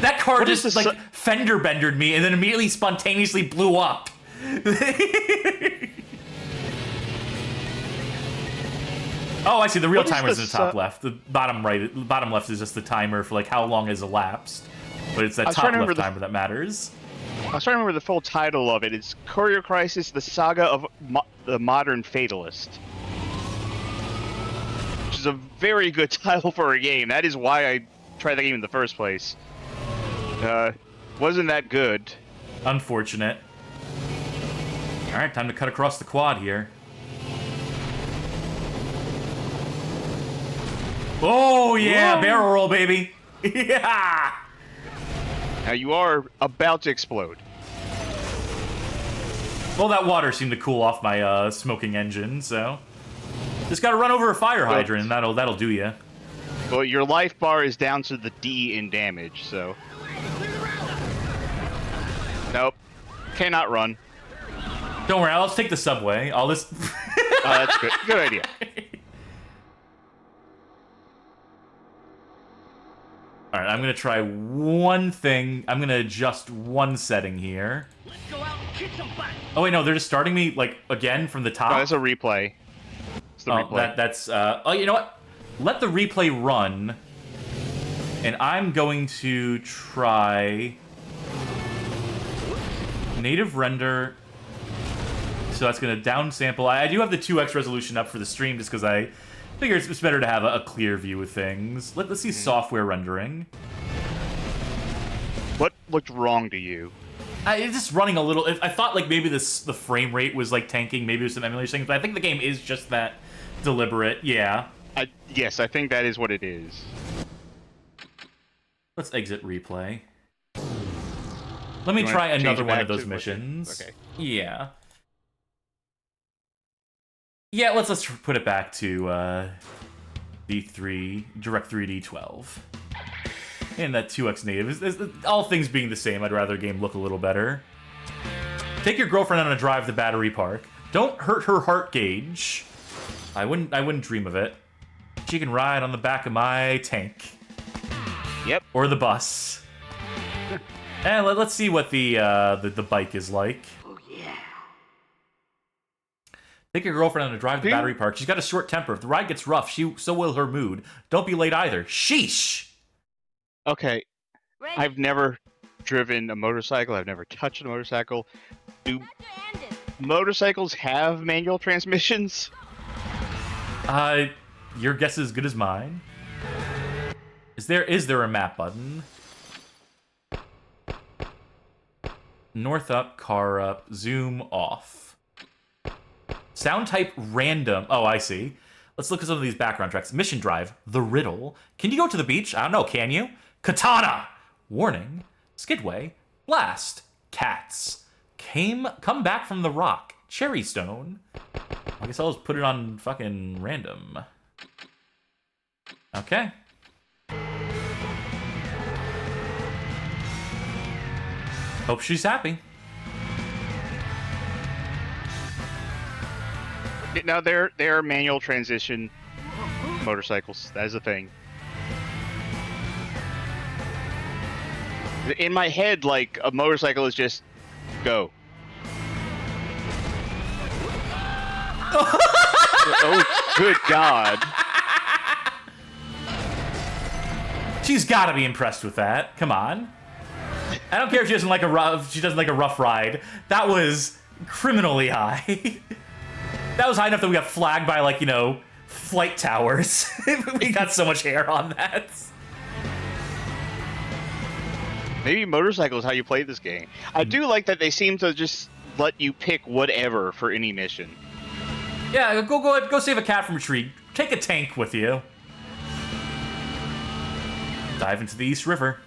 That car What just, is like, this- fender bendered me and then immediately spontaneously blew up. Oh, I see. The real What is timer's in the this, top left. The bottom left is just the timer for, like, how long has elapsed. But it's that was top trying to left remember timer that matters. I was trying to remember the full title of it. It's Courier Crisis: The Saga of the Modern Fatalist. Which is a very good title for a game. That is why I tried the game in the first place. Wasn't that good. Unfortunate. Alright, time to cut across the quad here. Oh, yeah! Whoa. Barrel roll, baby! Yeah! Now you are about to explode. Well, that water seemed to cool off my smoking engine, so... Just gotta run over a fire hydrant, and that'll do ya. Well, your life bar is down to the D in damage, so... Nope. Cannot run. Don't worry, I'll just take the subway. I'll just... That's good. Good idea. Alright, I'm gonna try one thing. I'm gonna adjust one setting here. Let's go out and kick some butt. Oh wait, no, they're just starting me, like, again from the top? No, that's a replay. It's the replay. That's, oh, you know what? Let the replay run, and I'm going to try native render. So that's going to downsample. I do have the 2x resolution up for the stream just because I figure it's better to have a clear view of things. Let's see software rendering. What looked wrong to you? It's just running a little... I thought, like, maybe the frame rate was, like, tanking. Maybe it was some emulation things, but I think the game is just that deliberate. Yeah. Yes, I think that is what it is. Let's exit replay. Let me You wanna try change another it one back of those to what you- missions. okay. Yeah. Yeah, let's put it back to D3, Direct 3D 12. And that 2x native. All things being the same, I'd rather a game look a little better. Take your girlfriend on a drive to Battery Park. Don't hurt her heart gauge. I wouldn't dream of it. She can ride on the back of my tank. Yep. Or the bus. And let's see what the bike is like. Oh, yeah. Take your girlfriend on a drive to Battery Park. She's got a short temper. If the ride gets rough, so will her mood. Don't be late either. Sheesh! Okay. I've never driven a motorcycle. I've never touched a motorcycle. Do motorcycles have manual transmissions? Your guess is as good as mine. Is there a map button? North up, car up, zoom off. Sound type random. Oh, I see. Let's look at some of these background tracks. Mission Drive, The Riddle. Can you go to the beach? I don't know, can you? Katana! Warning. Skidway. Blast. Cats. Come back from the rock. Cherry Stone. I guess I'll just put it on fucking random. Okay. Hope she's happy. Now, there are manual transition motorcycles. That is a thing. In my head, like, a motorcycle is just go. Oh, good God. She's got to be impressed with that. Come on. I don't care if she doesn't like a rough ride. That was criminally high. That was high enough that we got flagged by, like, flight towers. We got so much hair on that. Maybe motorcycle is how you play this game. I do like that they seem to just let you pick whatever for any mission. Yeah, go save a cat from a tree. Take a tank with you. Dive into the East River.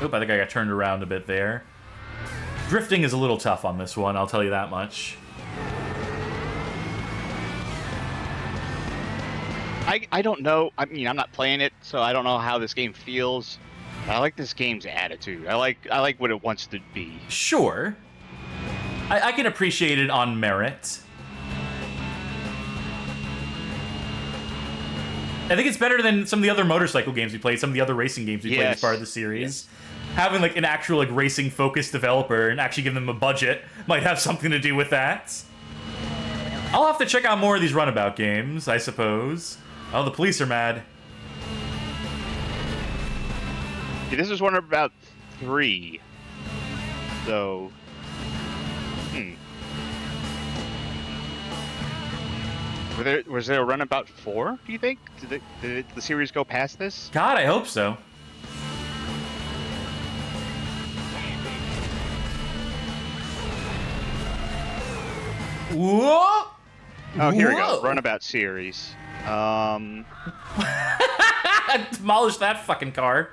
Oop, I think I got turned around a bit there. Drifting is a little tough on this one, I'll tell you that much. I don't know. I mean, I'm not playing it, so I don't know how this game feels. But I like this game's attitude. I like what it wants to be. Sure. I can appreciate it on merit. I think it's better than some of the other motorcycle games we played, some of the other racing games we played as part of the series. Yes. Having like an actual like racing focused developer and actually give them a budget might have something to do with that. I'll have to check out more of these Runabout games, I suppose. Oh, the police are mad. Yeah, this is Runabout 3. So, Was there a Runabout 4, do you think? Did the series go past this? God, I hope so. Whoa! Oh, here we go. Runabout series. Demolish that fucking car.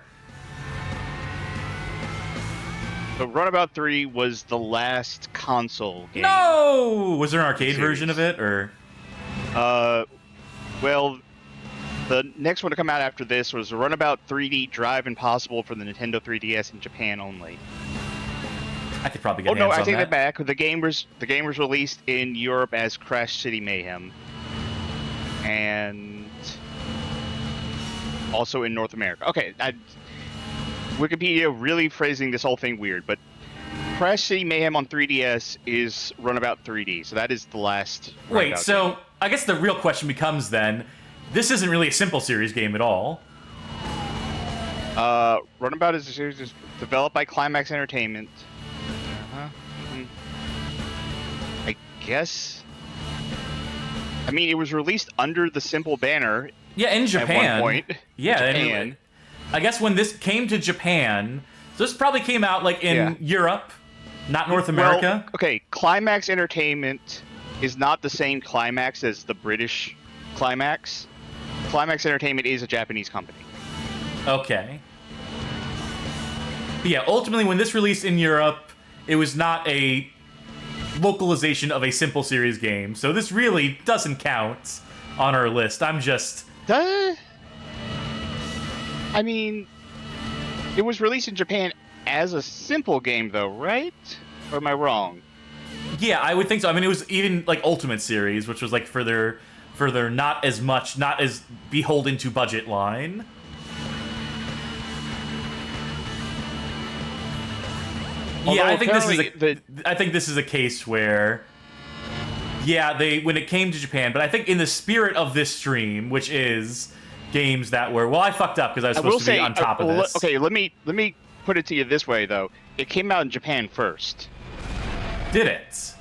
So Runabout 3 was the last console game. No! Was there an arcade version of it, or? Well, the next one to come out after this was Runabout 3D Drive Impossible for the Nintendo 3DS in Japan only. I could probably get hands on that. I take that back. The game was released in Europe as Crash City Mayhem, and also in North America. Okay, Wikipedia really phrasing this whole thing weird, but Crash City Mayhem on 3DS is Runabout 3D, so that is the last. Wait, so I guess the real question becomes then, this isn't really a Simple Series game at all. Runabout is a series developed by Climax Entertainment. I guess. I mean, it was released under the Simple banner. Yeah, in Japan. At one point. Yeah, Japan. I guess when this came to Japan, so this probably came out like in Europe, not North America. Well, okay, Climax Entertainment is not the same Climax as the British Climax. Climax Entertainment is a Japanese company. Okay. But yeah, ultimately when this released in Europe, it was not a localization of a simple series game, so this really doesn't count on our list. I'm just... I mean, it was released in Japan as a simple game, though, right? Or am I wrong? Yeah, I would think so. I mean, it was even like Ultimate Series, which was like for their not as beholden to budget line. Although I think this is a case where, yeah, when it came to Japan, but I think in the spirit of this stream, which is games that were, well, I fucked up because I was supposed to be on top of this. Okay, let me put it to you this way, though. It came out in Japan first. Did it?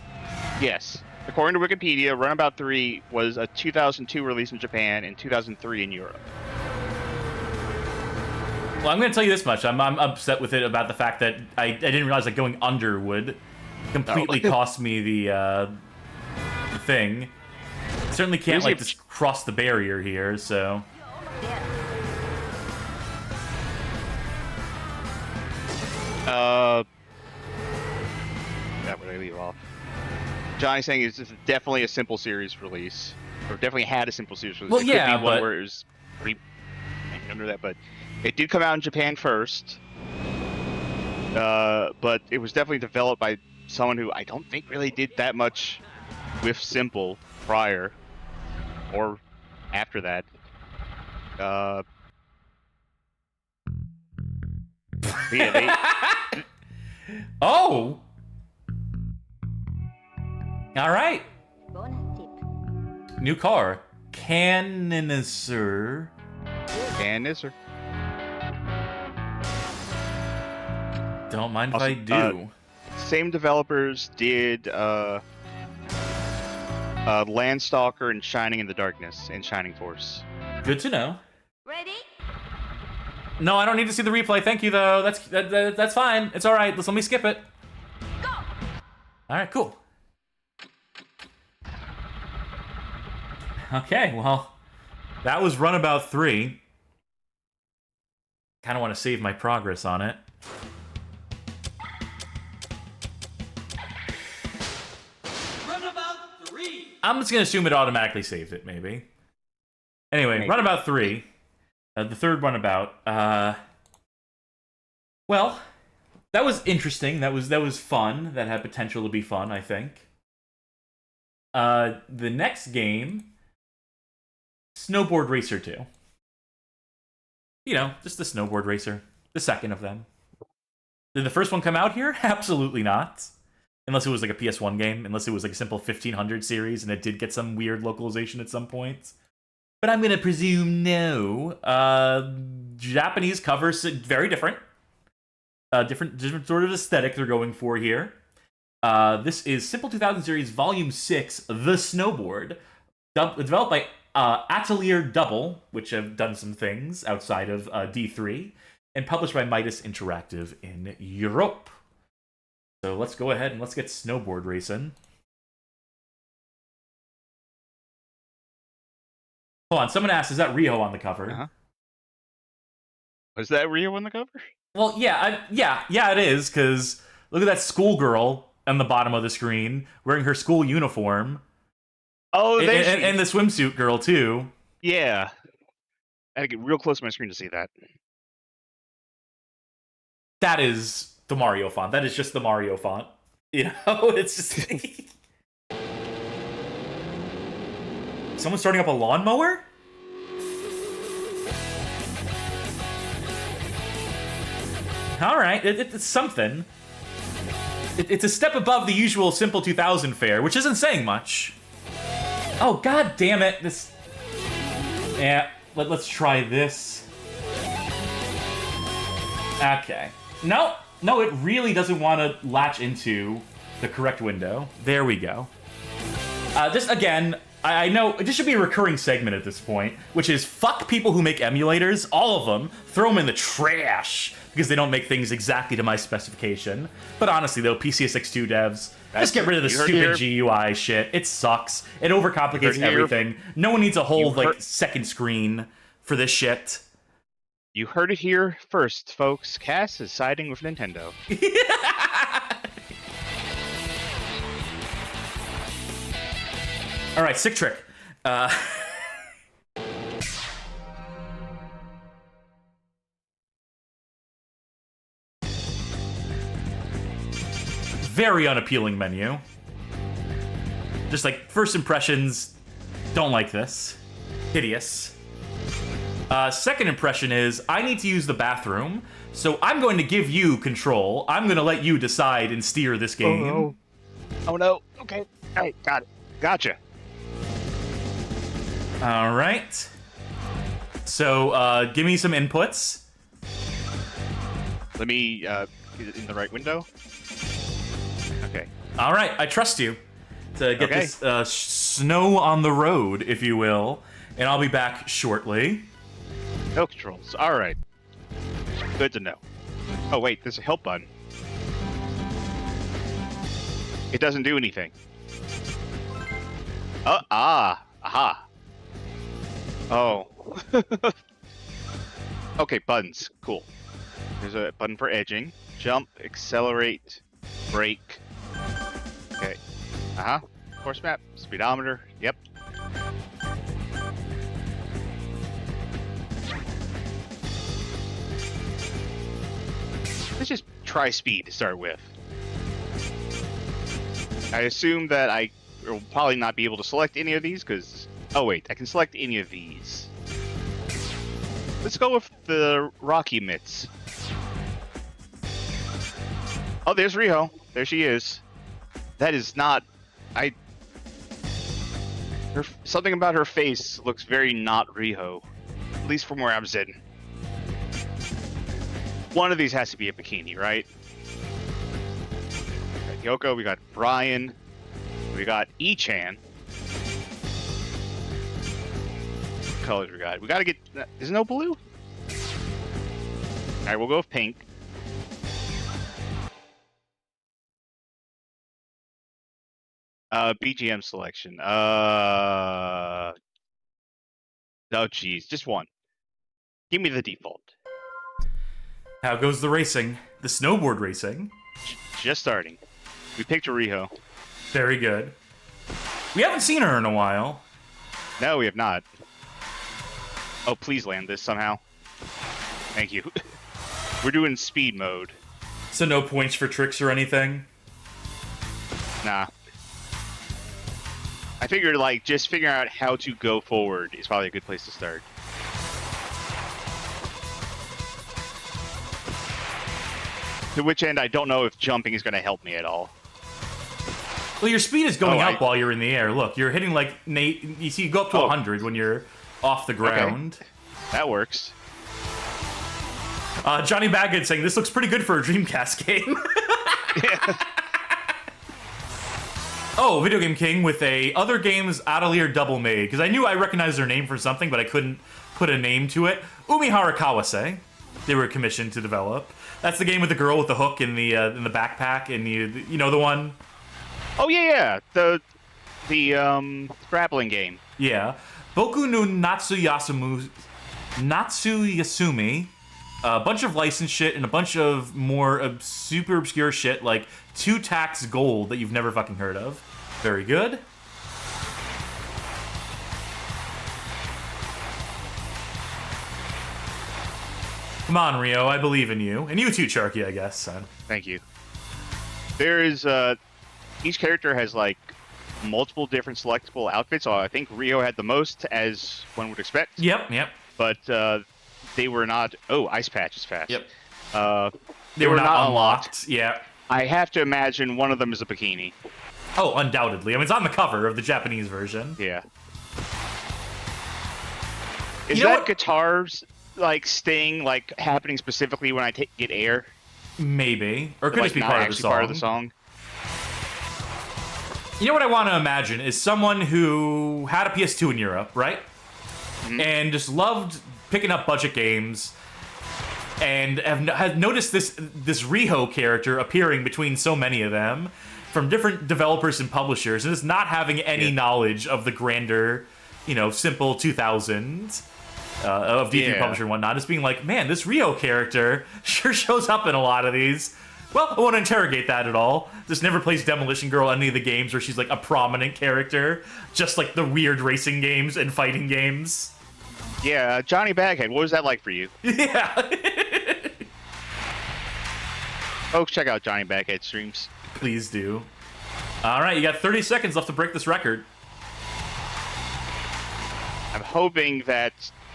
Yes. According to Wikipedia, Runabout 3 was a 2002 release in Japan and 2003 in Europe. Well, I'm going to tell you this much. I'm upset with it about the fact that I didn't realize that going under would completely cost me the thing. Certainly can't, like, just cross the barrier here, so... That would I leave off. Johnny's saying this is definitely a simple series release, or definitely had a simple series release. Well, it yeah, could be one but where it was under that, but it did come out in Japan first. But it was definitely developed by someone who I don't think really did that much with simple prior or after that. Yeah, Oh! Alright. New car. Canister. Canister. Don't mind if I do. Same developers did Landstalker and Shining in the Darkness and Shining Force. Good to know. Ready? No, I don't need to see the replay. Thank you, though. That's fine. It's all right. Let me skip it. Go! All right, cool. Okay, well, that was Runabout 3. Kind of want to save my progress on it. Runabout 3! I'm just going to assume it automatically saved it, maybe. Anyway, Maybe. Runabout 3. The third Runabout. Well, that was interesting. That was fun. That had potential to be fun, I think. The next game... Snowboard Racer 2. You know, just the Snowboard Racer. The second of them. Did the first one come out here? Absolutely not. Unless it was like a PS1 game. Unless it was like a simple 1500 series and it did get some weird localization at some point. But I'm going to presume no. Japanese covers, very different. Different sort of aesthetic they're going for here. This is Simple 2000 Series Volume 6, The Snowboard. Developed by Atelier Double, which have done some things outside of D3, and published by Midas Interactive in Europe. So let's go ahead and let's get Snowboard racing. Hold on, someone asked, is that Rio on the cover? Uh-huh. Was that Rio on the cover? Well, yeah, it is, because look at that schoolgirl on the bottom of the screen, wearing her school uniform. Oh, there she and the swimsuit girl, too. Yeah. I had to get real close to my screen to see that. That is the Mario font. That is just the Mario font. You know, it's just... Someone starting up a lawnmower? Alright, it's something. It's a step above the usual Simple 2000 fare, which isn't saying much. Oh, god damn it. This... Yeah, let's try this. Okay. No, it really doesn't want to latch into the correct window. There we go. This, again, I know this should be a recurring segment at this point, which is fuck people who make emulators, all of them, throw them in the trash, because they don't make things exactly to my specification. But honestly, though, PCSX2 devs, just get rid of the stupid GUI shit. It sucks. It overcomplicates everything. No one needs a whole, second screen for this shit. You heard it here first, folks. Cass is siding with Nintendo. All right, sick trick. Very unappealing menu. Just like first impressions, don't like this. Hideous. Second impression is I need to use the bathroom, so I'm going to give you control. I'm going to let you decide and steer this game. Oh no. Okay. All right. Got it. Gotcha. All right. So give me some inputs. Let me get it in the right window. Okay. All right, I trust you to get this snow on the road, if you will, and I'll be back shortly. No controls. All right. Good to know. Oh wait, there's a help button. It doesn't do anything. Aha. Oh. Okay, buttons. Cool. There's a button for edging. Jump, accelerate, brake. Okay. Course map, speedometer. Yep. Let's just try speed to start with. I assume that I will probably not be able to select any of these because... Oh wait, I can select any of these. Let's go with the Rocky mitts. Oh, there's Riho. There she is. That is not... Something about her face looks very not Riho. At least from where I'm sitting. One of these has to be a bikini, right? We got Yoko, we got Brian, we got Ichan. What colors we got? We gotta get... Is no blue? Alright, we'll go with pink. BGM selection. Oh, geez. Just one. Give me the default. How goes the racing? The snowboard racing? Just starting. We picked a Riho. Very good. We haven't seen her in a while. No, we have not. Oh, please land this somehow. Thank you. We're doing speed mode. So no points for tricks or anything? Nah. I figured, like, just figuring out how to go forward is probably a good place to start. To which end, I don't know if jumping is going to help me at all. Well, your speed is going up while you're in the air. Look, you're hitting like you see, you go up to 100 when you're off the ground. Okay. That works. Johnny Baggett saying this looks pretty good for a Dreamcast game. Yeah. Oh, Video Game King with a other games Atelier double made, because I knew I recognized their name for something, but I couldn't put a name to it. Umihara Kawase, they were commissioned to develop. That's the game with the girl with the hook in the backpack, and you know the one. Oh yeah, the grappling game. Yeah, Boku no Natsuyasumi. A bunch of licensed shit and a bunch of more super obscure shit like 2 Tax Gold that you've never fucking heard of. Very good. Come on, Rio, I believe in you. And you too, Charky, I guess, son. Thank you. There is, each character has, like, multiple different selectable outfits. So I think Rio had the most, as one would expect. Yep. But, they were not... Oh, Ice Patch is fast. Yep. They were not unlocked. Yeah. I have to imagine one of them is a bikini. Oh, undoubtedly. I mean, it's on the cover of the Japanese version. Yeah. Is that guitar's, like, sting, like, happening specifically when I get air? Maybe. Or it could Like, just be not part of the actually song. part of the song? You know what I want to imagine is someone who had a PS2 in Europe, right? Mm-hmm. And just loved picking up budget games and has noticed this Riho character appearing between so many of them from different developers and publishers, and just not having any knowledge of the grander, simple 2000s of D3 publisher and whatnot. Just being like, man, this Riho character sure shows up in a lot of these. Well, I won't interrogate that at all. Just never plays Demolition Girl any of the games where she's like a prominent character. Just like the weird racing games and fighting games. Yeah, Johnny Baghead, what was that like for you? Yeah. Folks, check out Johnny Baghead streams. Please do. All right, you got 30 seconds left to break this record. I'm hoping that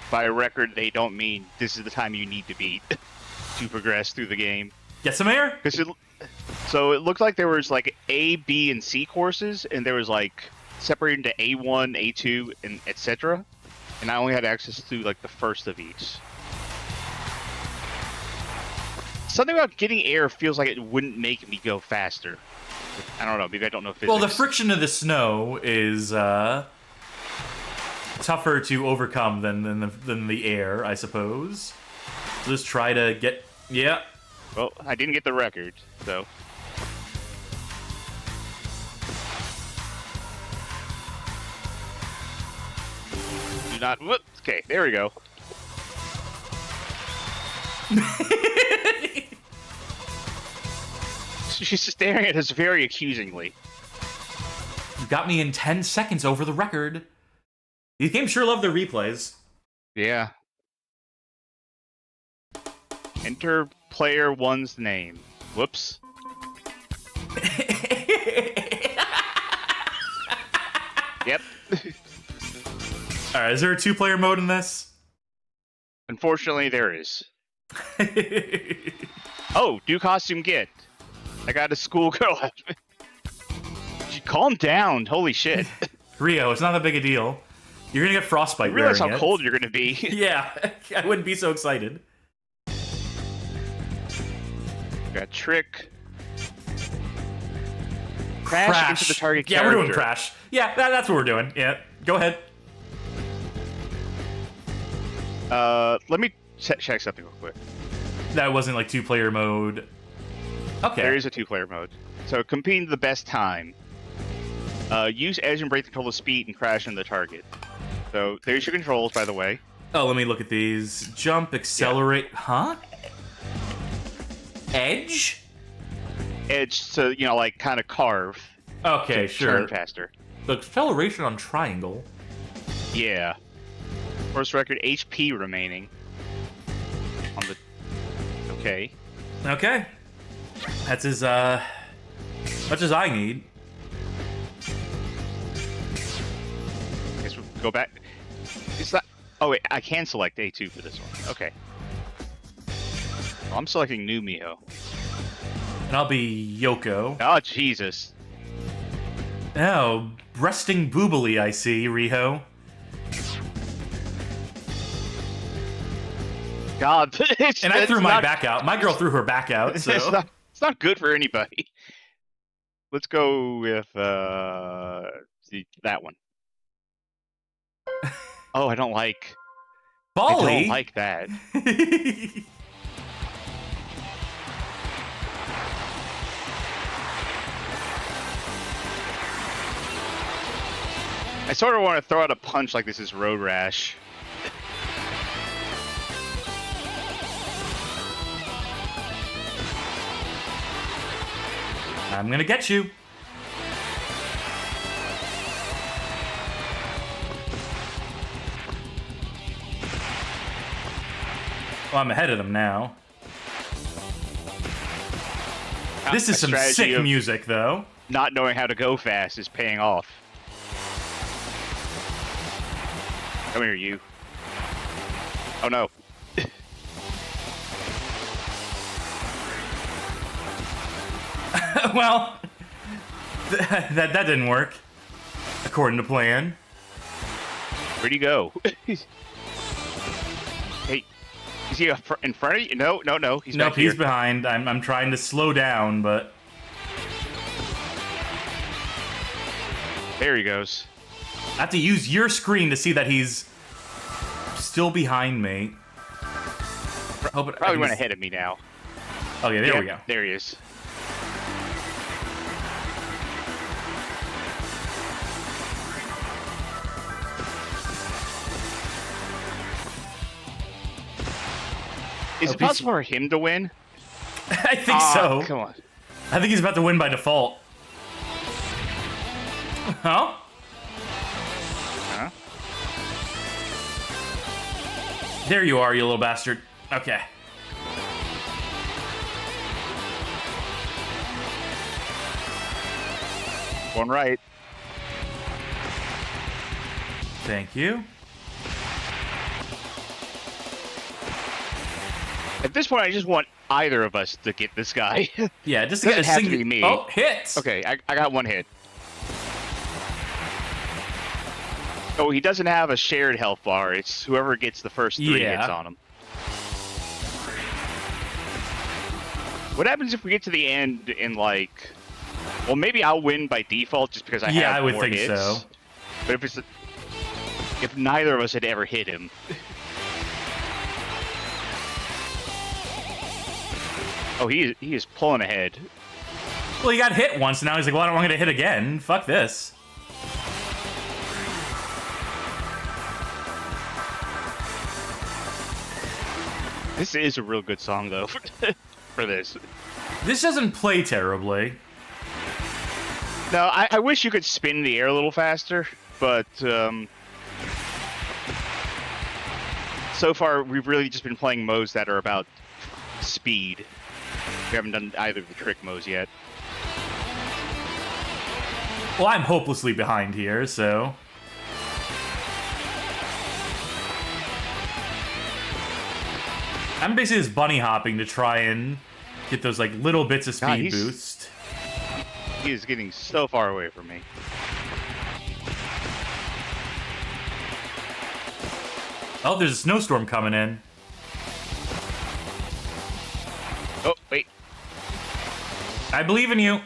by record they don't mean this is the time you need to beat to progress through the game. Get some air? So it looked like there was like A, B, and C courses, and there was like separated into A1, A2, and etc. And I only had access to like the first of each. Something about getting air feels like it wouldn't make me go faster. I don't know. Maybe I don't know physics. Well, the friction of the snow is tougher to overcome than the air, I suppose. So just try to get... Yeah. Well, I didn't get the record, so... Do not... Whoop. Okay, there we go. She's staring at us very accusingly. You got me in 10 seconds over the record. These games sure love their replays. Yeah. Enter player one's name. Whoops. Yep. Alright, is there a two-player mode in this? Unfortunately, there is. Oh, do costume get. I got a schoolgirl outfit. Calm down. Holy shit. Rio, it's not that big a deal. You're gonna get frostbite. You realize how wearing it. cold you're gonna be. Yeah, I wouldn't be so excited. Got trick. Crash into the target Yeah, character. we're doing crash. Yeah, that's what we're doing. Yeah, go ahead. Let me check something real quick. That wasn't like two-player mode. Okay. There is a two-player mode. So competing the best time. Use edge and brake to control the speed and crash into the target. So there's your controls, by the way. Oh, let me look at these. Jump, accelerate, huh? Edge? Edge to, you know, like kind of carve. Okay, to sure. Turn faster. The acceleration on triangle. Yeah. First record, HP remaining. On the... Okay. Okay. That's as, much as I need. Guess we'll go back. It's not... Oh, wait, I can select A2 for this one. Okay. Well, I'm selecting new Miho. And I'll be Yoko. Oh, Jesus. Oh, resting boobily, I see, Riho. God. And I threw my back out. My girl threw her back out, so... It's not good for anybody. Let's go with, that one. Oh, I don't like... Bali? I don't like that. I sort of want to throw out a punch like this is Road Rash. I'm gonna get you. Well, I'm ahead of them now. This is some sick music, though. Not knowing how to go fast is paying off. Come here, you. Oh, no. Well, that didn't work, according to plan. Where'd he go? Hey, is he in front of you? No, he's Nope, back here. he's behind. I'm trying to slow down, but... There he goes. I have to use your screen to see that he's still behind me. Probably went ahead of me now. Okay, there we go. There he is. Is it possible for him to win? I think so. Come on. I think he's about to win by default. Huh? Huh? There you are, you little bastard. Okay. One right. Thank you. At this point, I just want either of us to get this guy. Yeah, just to get a Doesn't have to single... be me. Oh, hit! Okay, I got one hit. Oh, he doesn't have a shared health bar. It's whoever gets the first 3 hits on him. What happens if we get to the end and like... Well, maybe I'll win by default just because I have more hits. Yeah, I would think so. But if neither of us had ever hit him... Oh, he is pulling ahead. Well, he got hit once, and now he's like, well, I don't want to get hit again. Fuck this. This is a real good song, though, for this. This doesn't play terribly. No, I wish you could spin the air a little faster, but so far we've really just been playing modes that are about speed. We haven't done either of the trick modes yet. Well, I'm hopelessly behind here, so... I'm basically just bunny hopping to try and get those like little bits of speed boost. He is getting so far away from me. Oh, there's a snowstorm coming in. Oh, wait. I believe in you.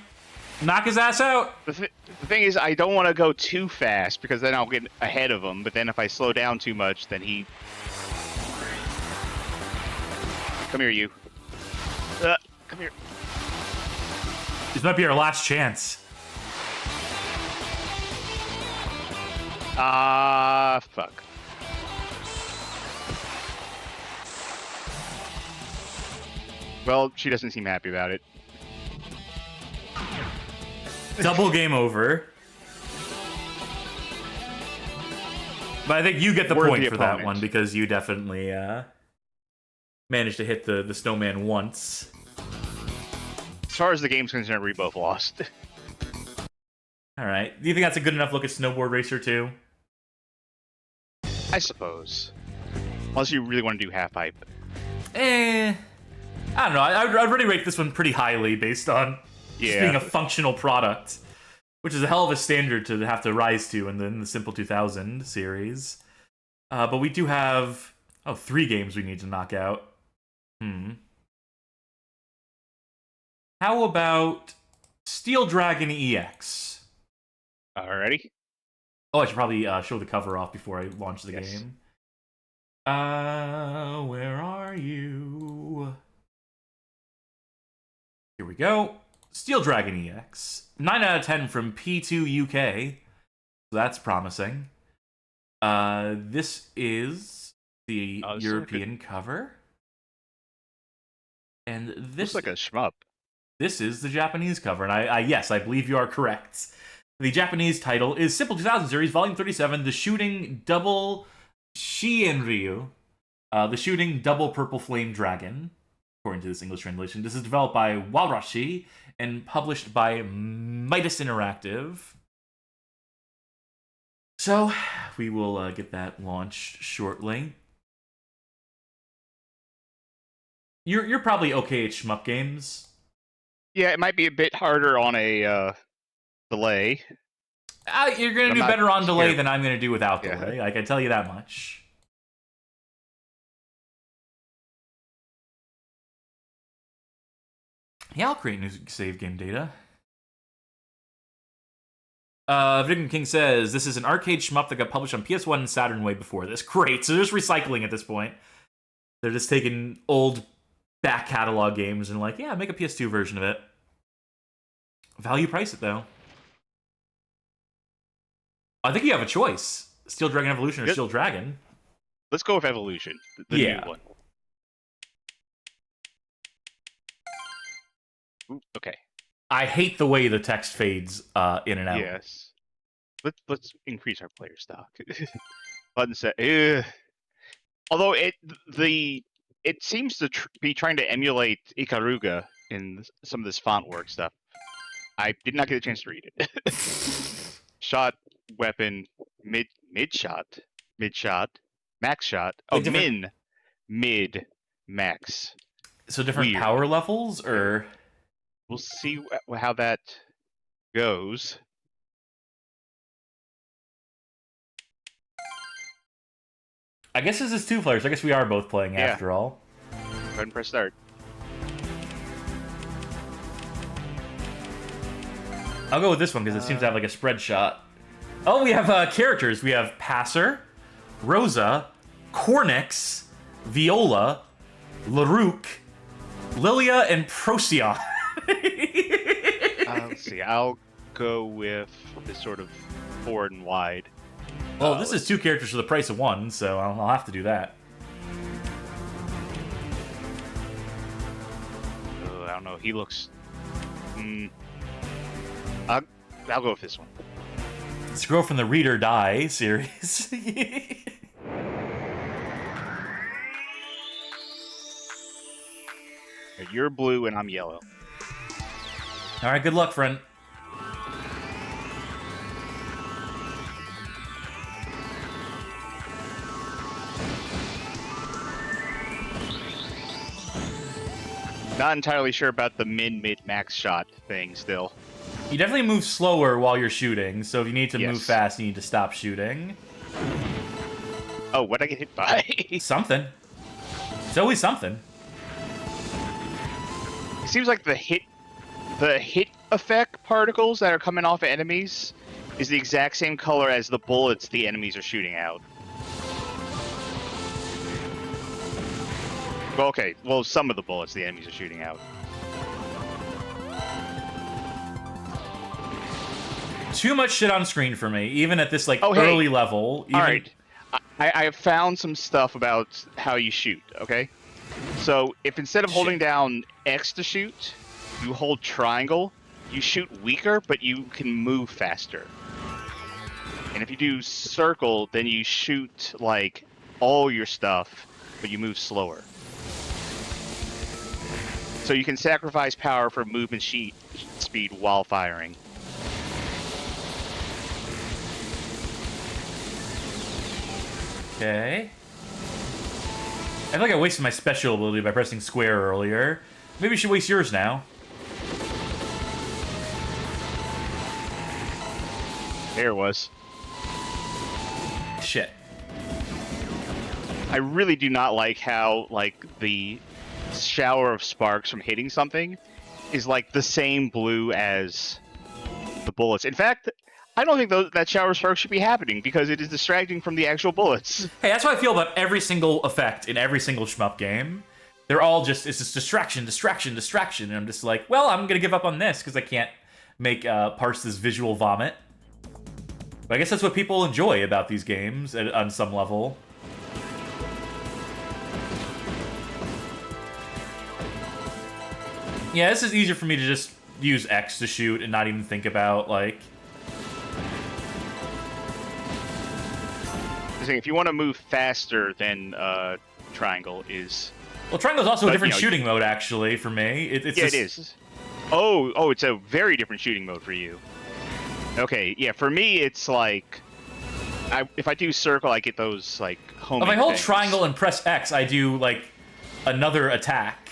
Knock his ass out. The thing is, I don't want to go too fast because then I'll get ahead of him. But then if I slow down too much, then he... Come here, you. Come here. This might be our last chance. Fuck. Well, she doesn't seem happy about it. Double game over. But I think you get the point for that one because you definitely managed to hit the snowman once. As far as the game's concerned, we both lost. Alright. Do you think that's a good enough look at Snowboard Racer 2? I suppose. Unless you really want to do half pipe. I don't know. I'd already rate this one pretty highly based on just being a functional product, which is a hell of a standard to have to rise to in the Simple 2000 series. But we do have 3 games we need to knock out. How about Steel Dragon EX? Alrighty. Oh, I should probably show the cover off before I launch the game. Where are you? Here we go. Steel Dragon EX. 9 out of 10 from P2 UK. So that's promising. This is the European cover. And this looks like a shmup. This is the Japanese cover, and yes, I believe you are correct. The Japanese title is Simple 2000 Series, Volume 37, The Shooting Double Shienryu. The Shooting Double Purple Flame Dragon, according to this English translation. This is developed by Walrashi and published by Midas Interactive. So, we will get that launched shortly. You're probably okay at shmup games. Yeah, it might be a bit harder on a delay. You're going to do better on delay than I'm going to do without delay. I can tell you that much. Yeah, I'll create new save game data. Victim King says, this is an arcade shmup that got published on PS1 and Saturn way before this. Great, so they're just recycling at this point. They're just taking old back catalog games and like, yeah, make a PS2 version of it. Value price it, though. I think you have a choice. Steel Dragon Evolution or Steel Dragon. Let's go with Evolution, the new one. Okay. I hate the way the text fades in and out. Yes. Let's increase our player stock. Button set. Ugh. Although it seems to be trying to emulate Ikaruga in some of this font work stuff. I did not get a chance to read it. Shot, weapon, mid shot, max shot. Oh, Like different- mid, max. So different Weird. power levels, or We'll see how that goes. I guess this is 2 players. I guess we are both playing Yeah. after all. Go ahead and press start. I'll go with this one because it seems to have like a spread shot. Oh, we have characters. We have Passer, Rosa, Cornix, Viola, Larouk, Lilia, and Procyon. Let's see. I'll go with this sort of forward and wide. Well, this is 2 characters for the price of 1, so I'll have to do that. I don't know. He looks. I'll go with this one. Let's go from the Read or Die series. You're blue and I'm yellow. All right, good luck, friend. Not entirely sure about the mid-max shot thing still. You definitely move slower while you're shooting, so if you need to move Yes. fast, you need to stop shooting. Oh, what'd I get hit by? Something. It's always something. It seems like the hit effect particles that are coming off of enemies is the exact same color as the bullets the enemies are shooting out. Well, okay. Well, some of the bullets the enemies are shooting out. Too much shit on screen for me, even at this like Oh, hey. early level. Even... All right. I have found some stuff about how you shoot, okay? So, if instead of holding down X to shoot, you hold triangle, you shoot weaker, but you can move faster. And if you do circle, then you shoot, like, all your stuff, but you move slower. So you can sacrifice power for movement speed while firing. Okay. I feel like I wasted my special ability by pressing square earlier. Maybe you should waste yours now. There it was. Shit. I really do not like how, like, the shower of sparks from hitting something is, like, the same blue as the bullets. In fact, I don't think that shower of sparks should be happening because it is distracting from the actual bullets. Hey, that's how I feel about every single effect in every single shmup game. They're all just, it's just distraction, distraction, distraction. And I'm just like, well, I'm gonna give up on this because I can't make parse this visual vomit. But I guess that's what people enjoy about these games on some level. Yeah, this is easier for me to just use X to shoot and not even think about, like... If you want to move faster than triangle is... Well, triangle's also a But, different you know, shooting mode, actually, for me. It's Yeah, just... it is. Oh, it's a very different shooting mode for you. Okay, yeah, for me, it's like... if I do circle, I get those, like, homing If I hold things. triangle and press X, I do, like, another attack.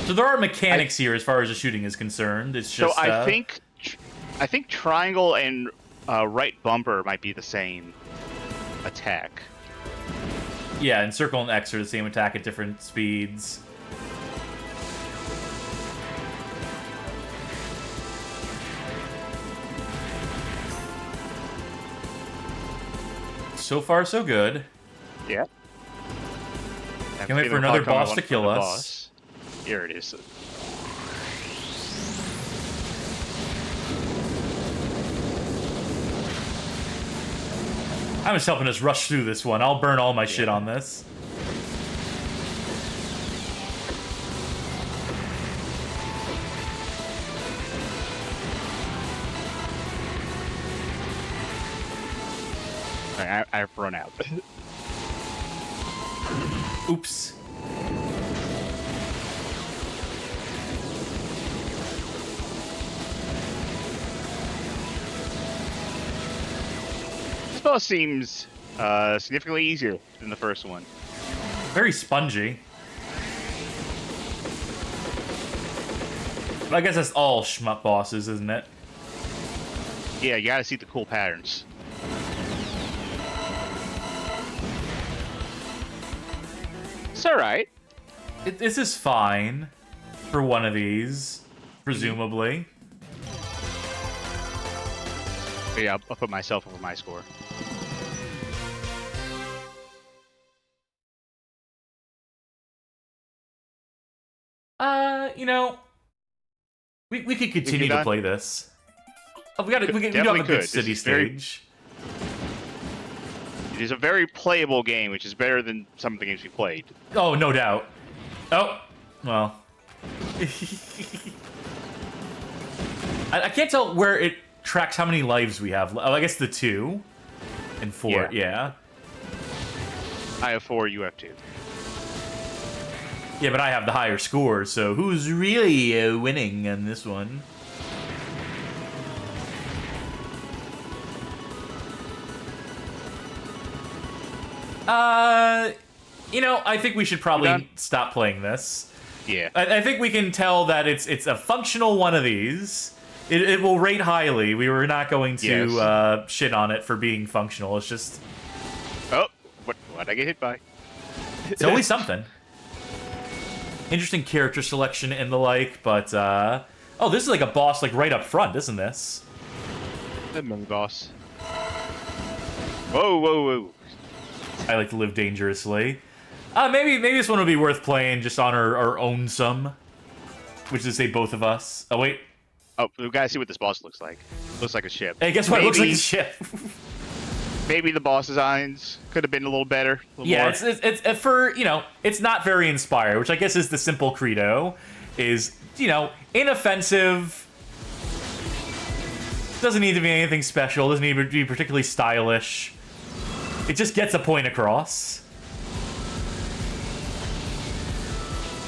So there are mechanics here as far as the shooting is concerned. It's just... So I think triangle and right bumper might be the same attack. Yeah, and circle and X are the same attack at different speeds. So far, so good. Yeah. Can't wait for another boss to kill us. Here it is. I'm just helping us rush through this one. I'll burn all my shit on this. I've run out. Oops. This boss seems significantly easier than the first one. Very spongy. I guess that's all shmup bosses, isn't it? Yeah, you gotta see the cool patterns. It's alright. This is fine for one of these, presumably. But yeah, I'll put myself over my score. You know, we could continue to done? play this. Oh, we do have a Definitely good could. city This is very- stage. It is a very playable game, which is better than some of the games we played. Oh, no doubt. Oh, well. I can't tell where it tracks how many lives we have. Oh, I guess the 2 and 4. Yeah. I have 4, you have 2. Yeah, but I have the higher score, so who's really winning on this one? You know, I think we should probably stop playing this. Yeah. I think we can tell that it's a functional one of these. It will rate highly. We were not going to shit on it for being functional. It's just... Oh, what'd I get hit by? It's always something. Interesting character selection and the like, but... Oh, this is like a boss like right up front, isn't this? The mini boss. Whoa, whoa, whoa. I like to live dangerously. Maybe this one would be worth playing just on our own sum. Which is to say both of us. Oh, wait. Oh, we gotta see what this boss looks like. Looks like a ship. Hey, guess what? It looks like a ship. Maybe the boss designs could have been a little better. Yeah, it's for, you know, it's not very inspired, which I guess is the simple credo. Is, you know, inoffensive. Doesn't need to be anything special. Doesn't need to be particularly stylish. It just gets a point across.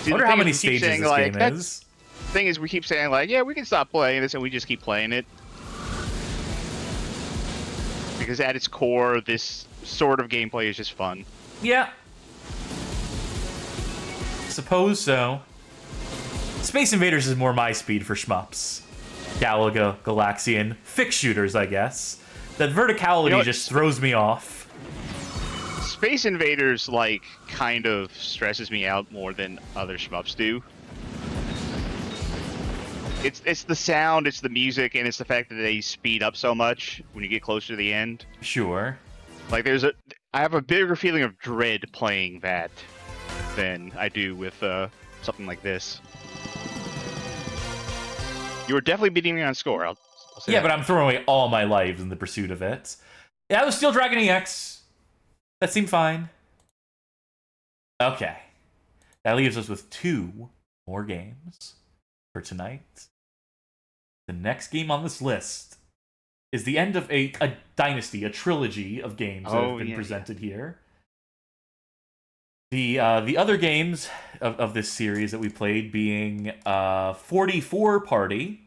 I wonder how many stages this game is. Thing is, we keep saying, like, yeah, we can stop playing this, and we just keep playing it. Because at its core, this sort of gameplay is just fun. Yeah. Suppose so. Space Invaders is more my speed for shmups. Galaga, Galaxian, fixed shooters, I guess. That verticality just throws me off. Space Invaders, like, kind of stresses me out more than other shmups do. It's the sound, it's the music, and it's the fact that they speed up so much when you get closer to the end. Sure. Like, I have a bigger feeling of dread playing that than I do with something like this. You were definitely beating me on score. I'll say Yeah, that. but I'm throwing away all my lives in the pursuit of it. Yeah, it was Steel Dragon EX. That seemed fine. Okay. That leaves us with 2 more games for tonight. The next game on this list is the end of a dynasty, a trilogy of games that have been presented here. The other games of this series that we played being 44 Party,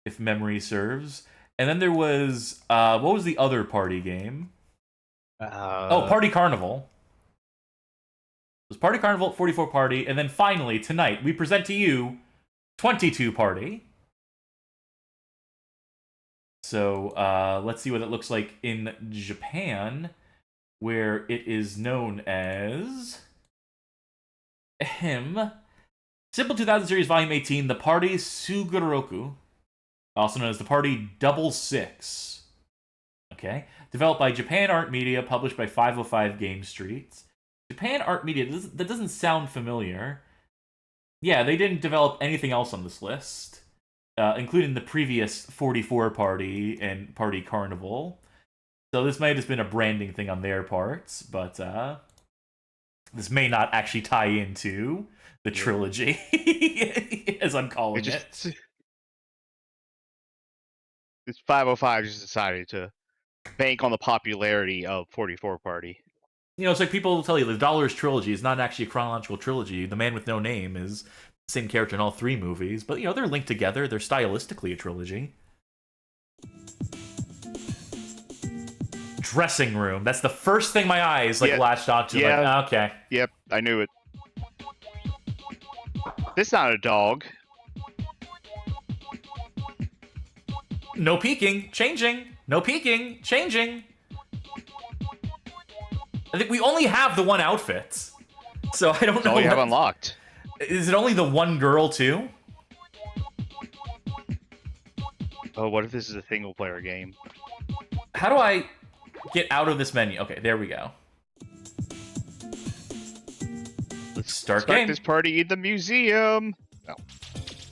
if memory serves. And then there was, what was the other party game? Party Carnival. It was Party Carnival, 44 Party, and then finally, tonight, we present to you 22 Party. So, let's see what it looks like in Japan, where it is known as... Simple 2000 Series Volume 18, The Party Sugoroku, also known as The Party Double Six. Okay? Developed by Japan Art Media, published by 505 Game Street. Japan Art Media, that doesn't sound familiar. Yeah, they didn't develop anything else on this list, including the previous 44 Party and Party Carnival. So this might have just been a branding thing on their parts, but this may not actually tie into the trilogy, as I'm calling it. It's 505 just decided to bank on the popularity of 44 Party. You know, it's like people will tell you the Dollars trilogy is not actually a chronological trilogy. The Man with No Name is the same character in all three movies, but you know, they're linked together. They're stylistically a trilogy. Dressing room. That's the first thing my eyes latched onto. Yeah. Like, okay. Yep, I knew it. This is not a dog. No peeking. Changing. No peeking. Changing. I think we only have the one outfit. So I don't know. All you have unlocked. Is it only the one girl, too? Oh, what if this is a single-player game? How do I get out of this menu? Okay, there we go. Let's start game. this party in the museum. Oh.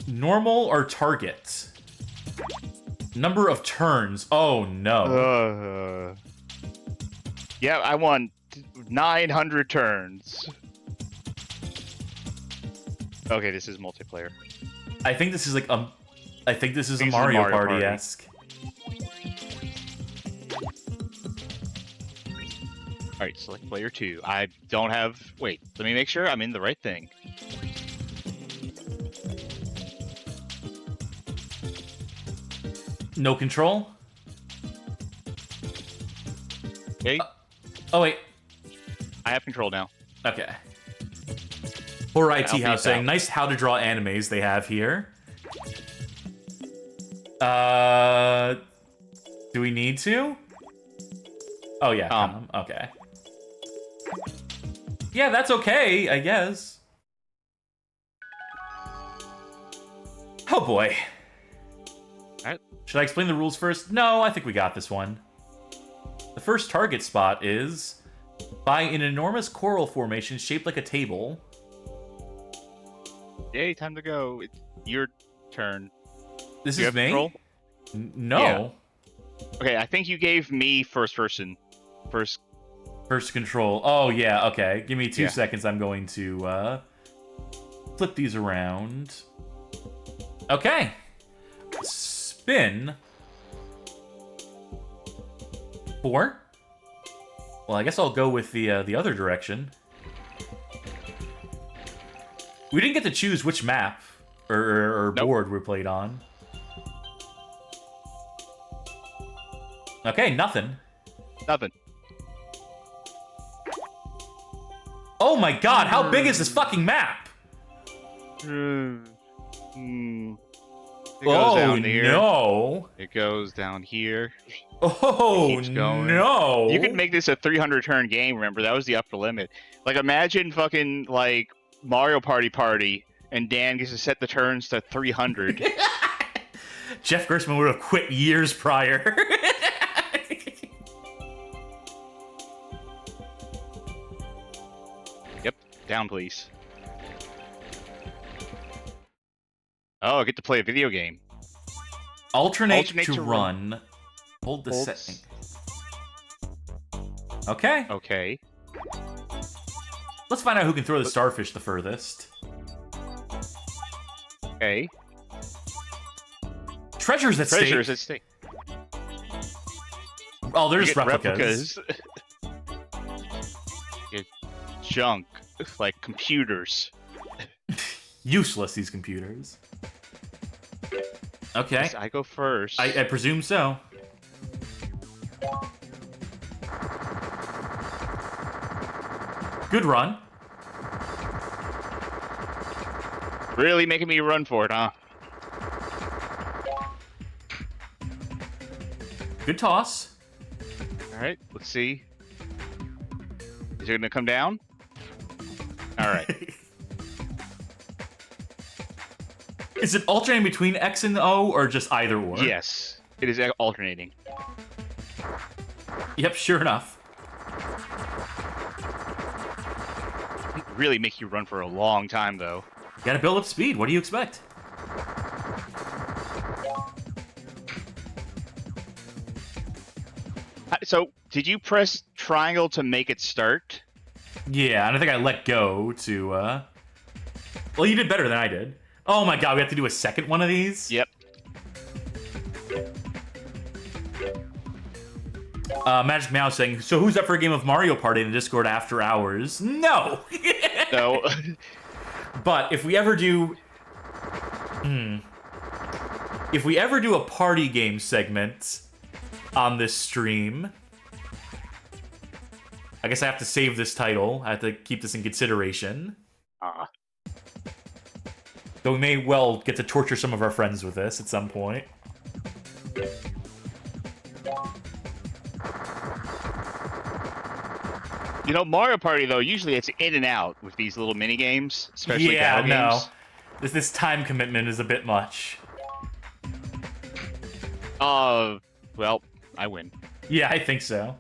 Normal or target? Number of turns. Oh, no. Yeah, I want 900 turns. Okay, this is multiplayer. I think this is like I think this is a This is Mario Party-esque. Alright, select player 2. I don't have... Wait, let me make sure I'm in the right thing. No control? Okay, Oh, wait. I have control now. Okay. Poor IT I'll House beat saying, that. nice how to draw animes they have here. Do we need to? Oh, yeah. Okay. Yeah, that's okay, I guess. Oh, boy. Alright. Should I explain the rules first? No, I think we got this one. The first target spot is by an enormous coral formation shaped like a table. Yay, time to go. It's your turn. This You is have me? control? No. Yeah. Okay, I think you gave me first person. First. First control. Oh, yeah, okay. Give me 2 Yeah. seconds. I'm going to flip these around. Okay. Spin. 4. Well, I guess I'll go with the other direction. We didn't get to choose which map or Nope. board we played on. Okay, nothing. Nothing. Oh my god, how big is this fucking map? It goes down here. No. It goes down here. Oh, Keeps going. no. You could make this a 300 turn game, remember? That was the upper limit. Like, imagine fucking, like, Mario Party, and Dan gets to set the turns to 300. Jeff Gerstmann would have quit years prior. Yep, down, please. Oh, I get to play a video game. Alternate Alternate to to run. Hold the Hold setting. Okay. Okay. Let's find out who can throw the starfish the furthest. Okay. Treasures at Treasures stake. at stake. Oh, there's You get replicas. Get junk, like computers. Useless, these computers. Okay. Yes, I go first. I presume so. Good run. Really making me run for it, huh? Good toss. Alright, let's see. Is it gonna come down? Alright. Is it alternating between X and O, or just either or? Yes, it is alternating. Yep, sure enough. Really make you run for a long time, though. Gotta build up speed. What do you expect? So, did you press triangle to make it start? Yeah, and I think I let go to, Well, you did better than I did. Oh my god, we have to do a second one of these? Yep. Magic Mouse saying, so who's up for a game of Mario Party in the Discord after hours? No! No. But if we ever do... If we ever do a party game segment on this stream... I guess I have to save this title. I have to keep this in consideration. Though we may well get to torture some of our friends with this at some point. You know, Mario Party, though, usually it's in and out with these little mini games, especially battle games. This time commitment is a bit much. Well, I win. Yeah, I think so.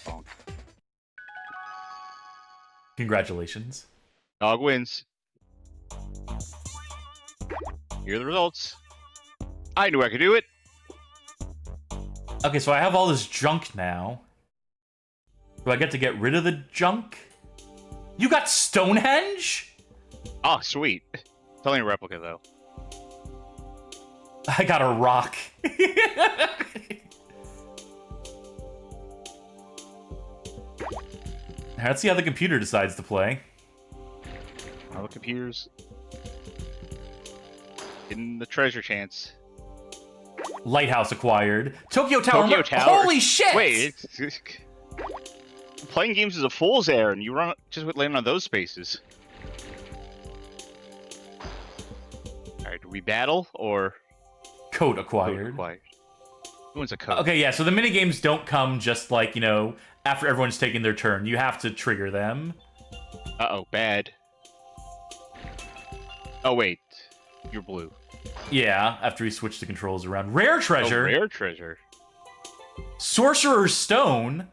Bonk. Congratulations. Dog wins. Here are the results. I knew I could do it. Okay, so I have all this junk now. Do I get to get rid of the junk? You got Stonehenge? Oh, sweet. It's only a replica, though. I got a rock. Let's see how the computer decides to play. All the computers. In the treasure chance. Lighthouse acquired. Tokyo Tower. Tokyo Tower. Holy shit! Wait, playing games is a fool's errand. You run just with landing on those spaces. Alright, do we battle or Code acquired. Code acquired? Who wants a code? Okay, yeah, so the minigames don't come just like, you know, after everyone's taken their turn. You have to trigger them. Uh-oh, bad. Oh, wait. You're blue. Yeah, after we switch the controls around. Rare treasure. Oh, rare treasure. Sorcerer's Stone.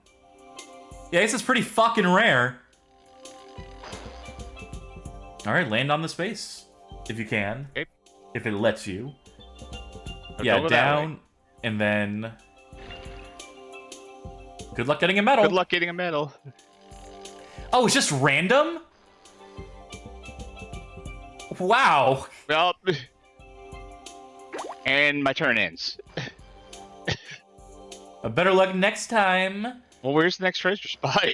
Yeah, this is pretty fucking rare. Alright, land on the space. If you can. Okay. If it lets you. Don't Yeah, go that down, way. and then... Good luck getting a medal. Good luck getting a medal. Oh, it's just random? Wow. Well, and my turn ends. Better luck next time. Well, where's the next treasure spot?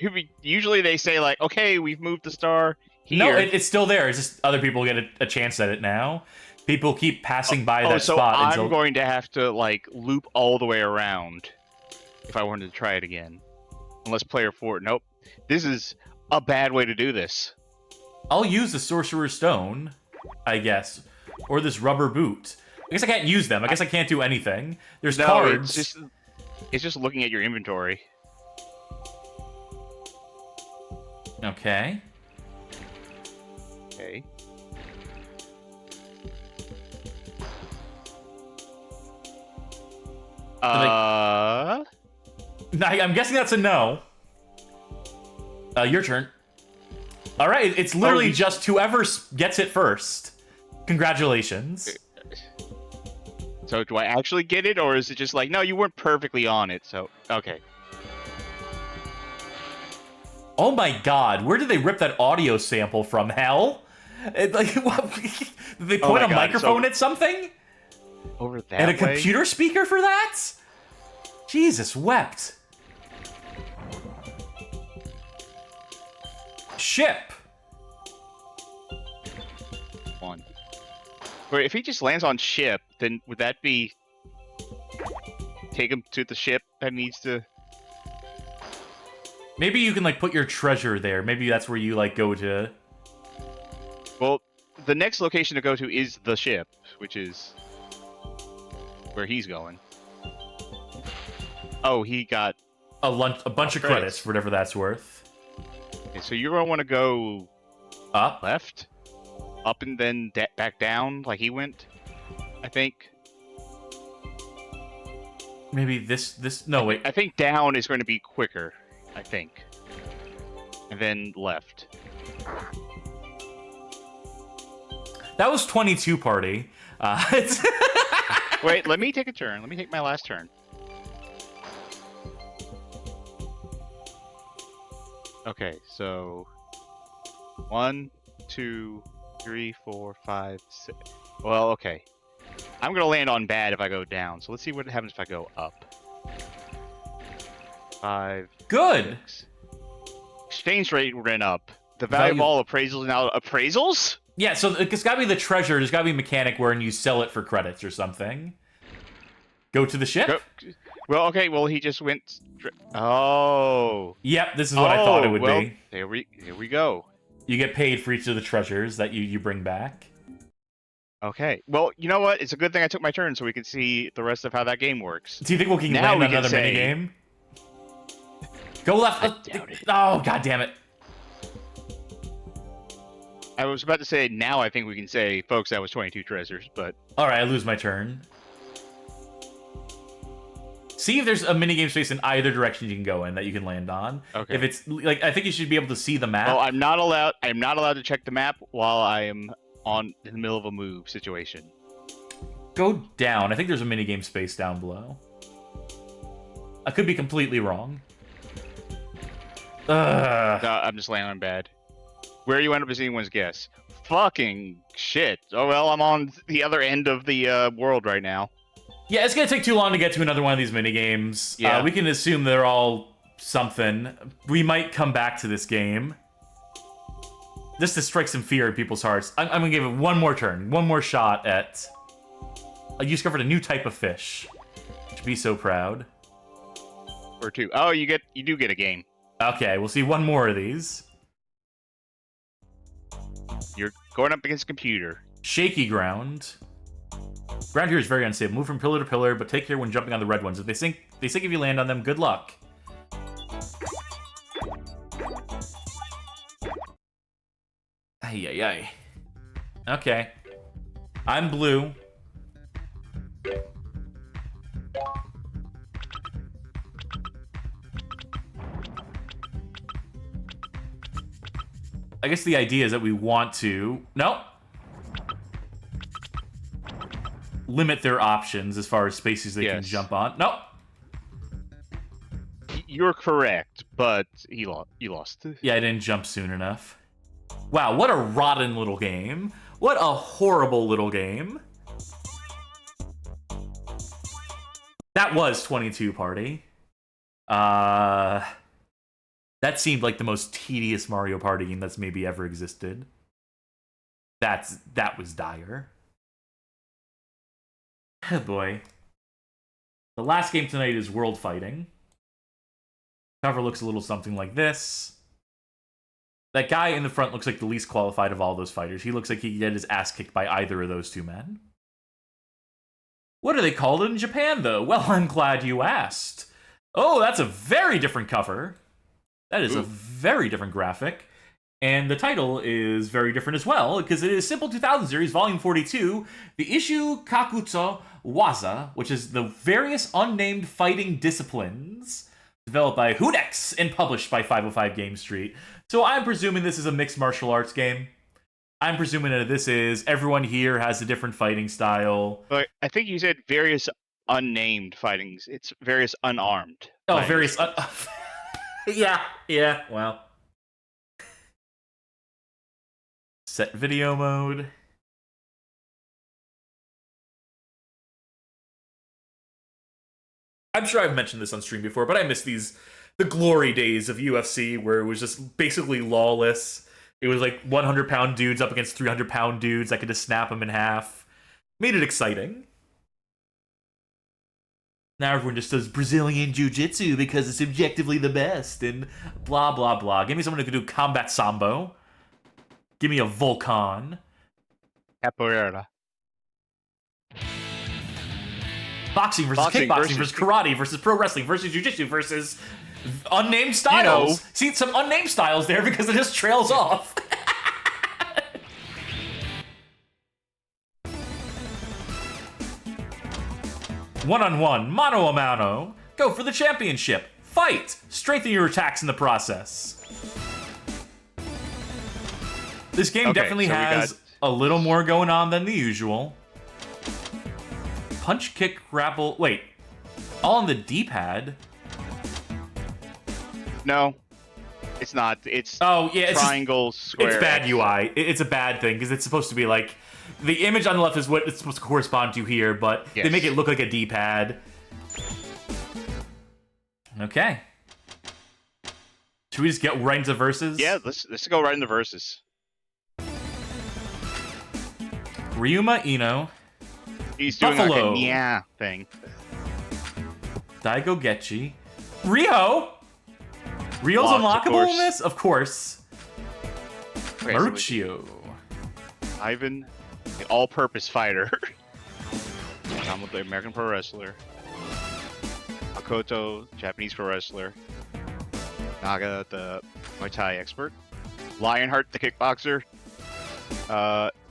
Usually they say, like, okay, we've moved the star here. No, it's still there. It's just other people get a chance at it now. People keep passing by that so spot I'm until... going to have to, like, loop all the way around if I wanted to try it again. Unless player 4... Nope. This is a bad way to do this. I'll use the Sorcerer's Stone, I guess. Or this rubber boot. I guess I can't use them. I guess I can't do anything. There's cards. It's just looking at your inventory. Okay. Okay. I'm guessing that's a no. Your turn. All right, it's literally just whoever gets it first. Congratulations. So do I actually get it, or is it just like, no, you weren't perfectly on it, so... Okay. Oh my god, where did they rip that audio sample from? Hell? Like, what? Did they point a microphone at something? Over that And a way? computer speaker for that? Jesus wept. Ship. One. Wait, if he just lands on ship, then would that be... Take him to the ship that needs to... Maybe you can, like, put your treasure there. Maybe that's where you, like, go to... Well, the next location to go to is the ship, which is... where he's going. Oh, he got... A bunch of credits, for whatever that's worth. Okay, so you're going to want to go... Up? Left? Up and then back down, like he went, I think. Maybe this... No, wait. I think down is going to be quicker, I think. And then left. That was 22 party. Wait, let me take a turn. Let me take my last turn. Okay, so... 1, 2, 3, 4, 5, 6. Well, okay. I'm gonna land on bad if I go down. So let's see what happens if I go up. 5. Good. 6. Exchange rate went up. The value of all appraisals now appraisals? Yeah, so it's got to be the treasure. There's got to be a mechanic wherein you sell it for credits or something. Go to the ship? Well, okay, well, he just went... Oh. Yep, this is what I thought it would be. Here we go. You get paid for each of the treasures that you bring back. Okay. Well, you know what? It's a good thing I took my turn so we can see the rest of how that game works. Do you think we can land another minigame? Go left. Oh, god damn it. I was about to say, now I think we can say, folks, that was 22 treasures, but... Alright, I lose my turn. See if there's a minigame space in either direction you can go in that you can land on. Okay. If it's, like, I think you should be able to see the map. Oh, I'm not allowed to check the map while I am in the middle of a move situation. Go down. I think there's a minigame space down below. I could be completely wrong. No, I'm just landing on bad. Where you end up is anyone's guess. Fucking shit. Oh, well, I'm on the other end of the world right now. Yeah, it's going to take too long to get to another one of these minigames. Yeah. We can assume they're all something. We might come back to this game. Just to strike some fear in people's hearts. I'm going to give it one more turn. One more shot at... You discovered a new type of fish. To be so proud. Or 2. Oh, you do get a game. Okay, we'll see one more of these. You're going up against a computer. Shaky ground. Ground here is very unstable. Move from pillar to pillar, but take care when jumping on the red ones. If they sink if you land on them, good luck. Ay, ay, ay. Okay. I'm blue. I guess the idea is that we want to... Nope. Limit their options as far as spaces they can jump on. Nope. You're correct, but you lost. Yeah, I didn't jump soon enough. Wow, what a rotten little game. What a horrible little game. That was 22 Party. That seemed like the most tedious Mario Party game that's maybe ever existed. That was dire. Oh boy. The last game tonight is World Fighting. Cover looks a little something like this. That guy in the front looks like the least qualified of all those fighters. He looks like he could get his ass kicked by either of those two men. What are they called in Japan, though? Well, I'm glad you asked. Oh, that's a very different cover. That is a very different graphic. And the title is very different as well, because it is Simple 2000 Series, Volume 42, the issue Kakutsu Waza, which is the various unnamed fighting disciplines, developed by Hudex and published by 505 Game Street. So I'm presuming this is a mixed martial arts game. I'm presuming that this is everyone here has a different fighting style. But I think you said various unnamed fightings. It's various unarmed. Oh, fightings. various... yeah, well... Set video mode. I'm sure I've mentioned this on stream before, but I miss the glory days of UFC where it was just basically lawless. It was like 100-pound dudes up against 300-pound dudes. I could just snap them in half. Made it exciting. Now everyone just does Brazilian Jiu-Jitsu because it's objectively the best and blah, blah, blah. Give me someone who can do combat sambo. Give me a Volcan. Capoeira. Boxing versus kickboxing versus karate versus pro wrestling versus jiu-jitsu versus unnamed styles. You know. See, some unnamed styles there because it just trails off. One-on-one, mano-a-mano. Go for the championship. Fight. Strengthen your attacks in the process. This game definitely has a little more going on than the usual. Punch, kick, grapple... Wait. All on the D-pad? No. It's not. It's Oh, yeah, it's triangle, square. It's bad X. UI. It's a bad thing, because it's supposed to be like... The image on the left is what it's supposed to correspond to here, but they make it look like a D-pad. Okay. Should we just get right into verses? Yeah, let's go right into verses. Ryuma Ino. He's doing Buffalo. like a yeah thing. Daigo Getchi. Ryo! Ryo's Locked, of unlockable in course. this? Of course. Okay, so Maruccio. Ivan, an all-purpose fighter. I'm with the American Pro Wrestler. Makoto, Japanese Pro Wrestler. Naga, the Muay Thai expert. Lionheart, the kickboxer.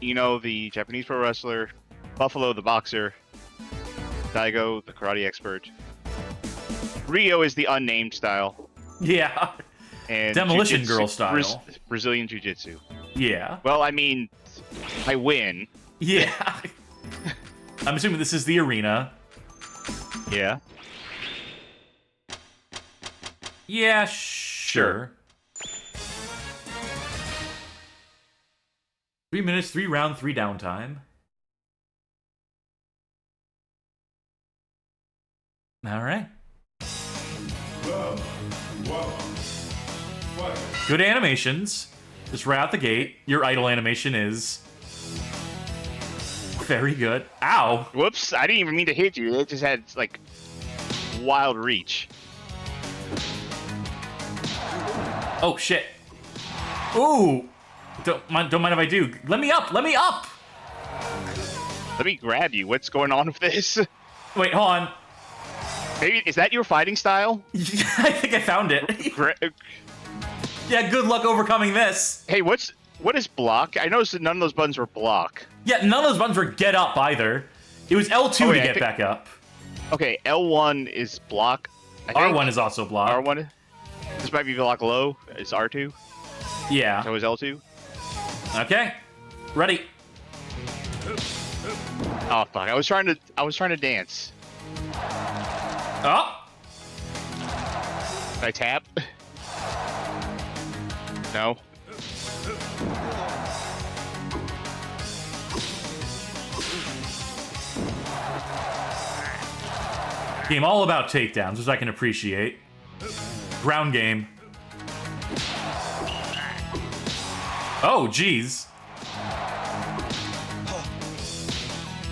Ino, the Japanese Pro Wrestler. Buffalo, the boxer. Daigo, the karate expert. Ryo is the unnamed style. Yeah. And Demolition jiu-jitsu- Girl style. Brazilian Jiu-Jitsu. Yeah. Well, I mean, I win. Yeah. I'm assuming this is the arena. Yeah. Yeah, sure. 3 minutes, 3 round, 3 downtime. All right. Good animations. Just right out the gate. Your idle animation is very good. Ow. Whoops, I didn't even mean to hit you. It just had, like, wild reach. Oh, shit. Ooh. Don't mind if I do. Let me up. Let me up. Let me grab you. What's going on with this? Wait, hold on. Maybe, is that your fighting style? I think I found it. Yeah, good luck overcoming this. Hey, what is block? I noticed that none of those buttons were block. Yeah, none of those buttons were get up either. It was L2 to get back up. Okay, L1 is block. I think. R1 is also block. R1. This might be block low. It's R2. Yeah. So is L2. Okay. Ready. Oh fuck! I was trying to dance. Oh. Can I tap? No. Game all about takedowns, which I can appreciate. Ground game. Oh, jeez.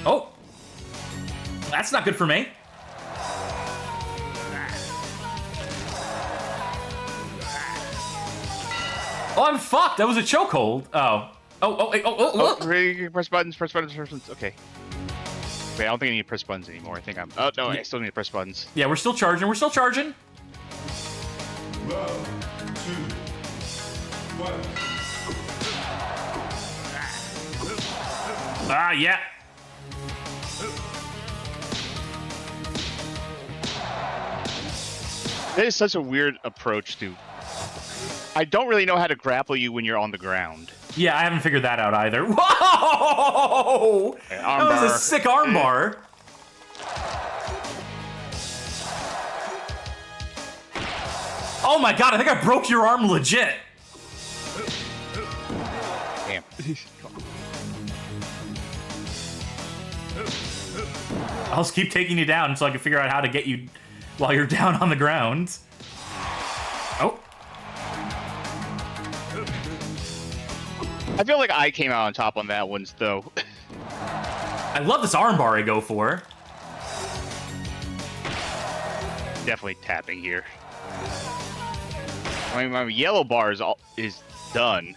Oh. That's not good for me. Oh, I'm fucked. That was a chokehold. Oh. Press buttons, press buttons, press buttons. Okay. Wait, I don't think I need to press buttons anymore. I think I'm... Oh, no, I still need to press buttons. Yeah, we're still charging. We're still charging. Ah, yeah. That is such a weird approach to... I don't really know how to grapple you when you're on the ground. Yeah, I haven't figured that out either. Whoa! That was a sick armbar. Oh my god, I think I broke your arm legit. Damn. I'll just keep taking you down until I can figure out how to get you while you're down on the ground. Oh. I feel like I came out on top on that one, though. I love this armbar I go for. Definitely tapping here. I mean, my yellow bar is done.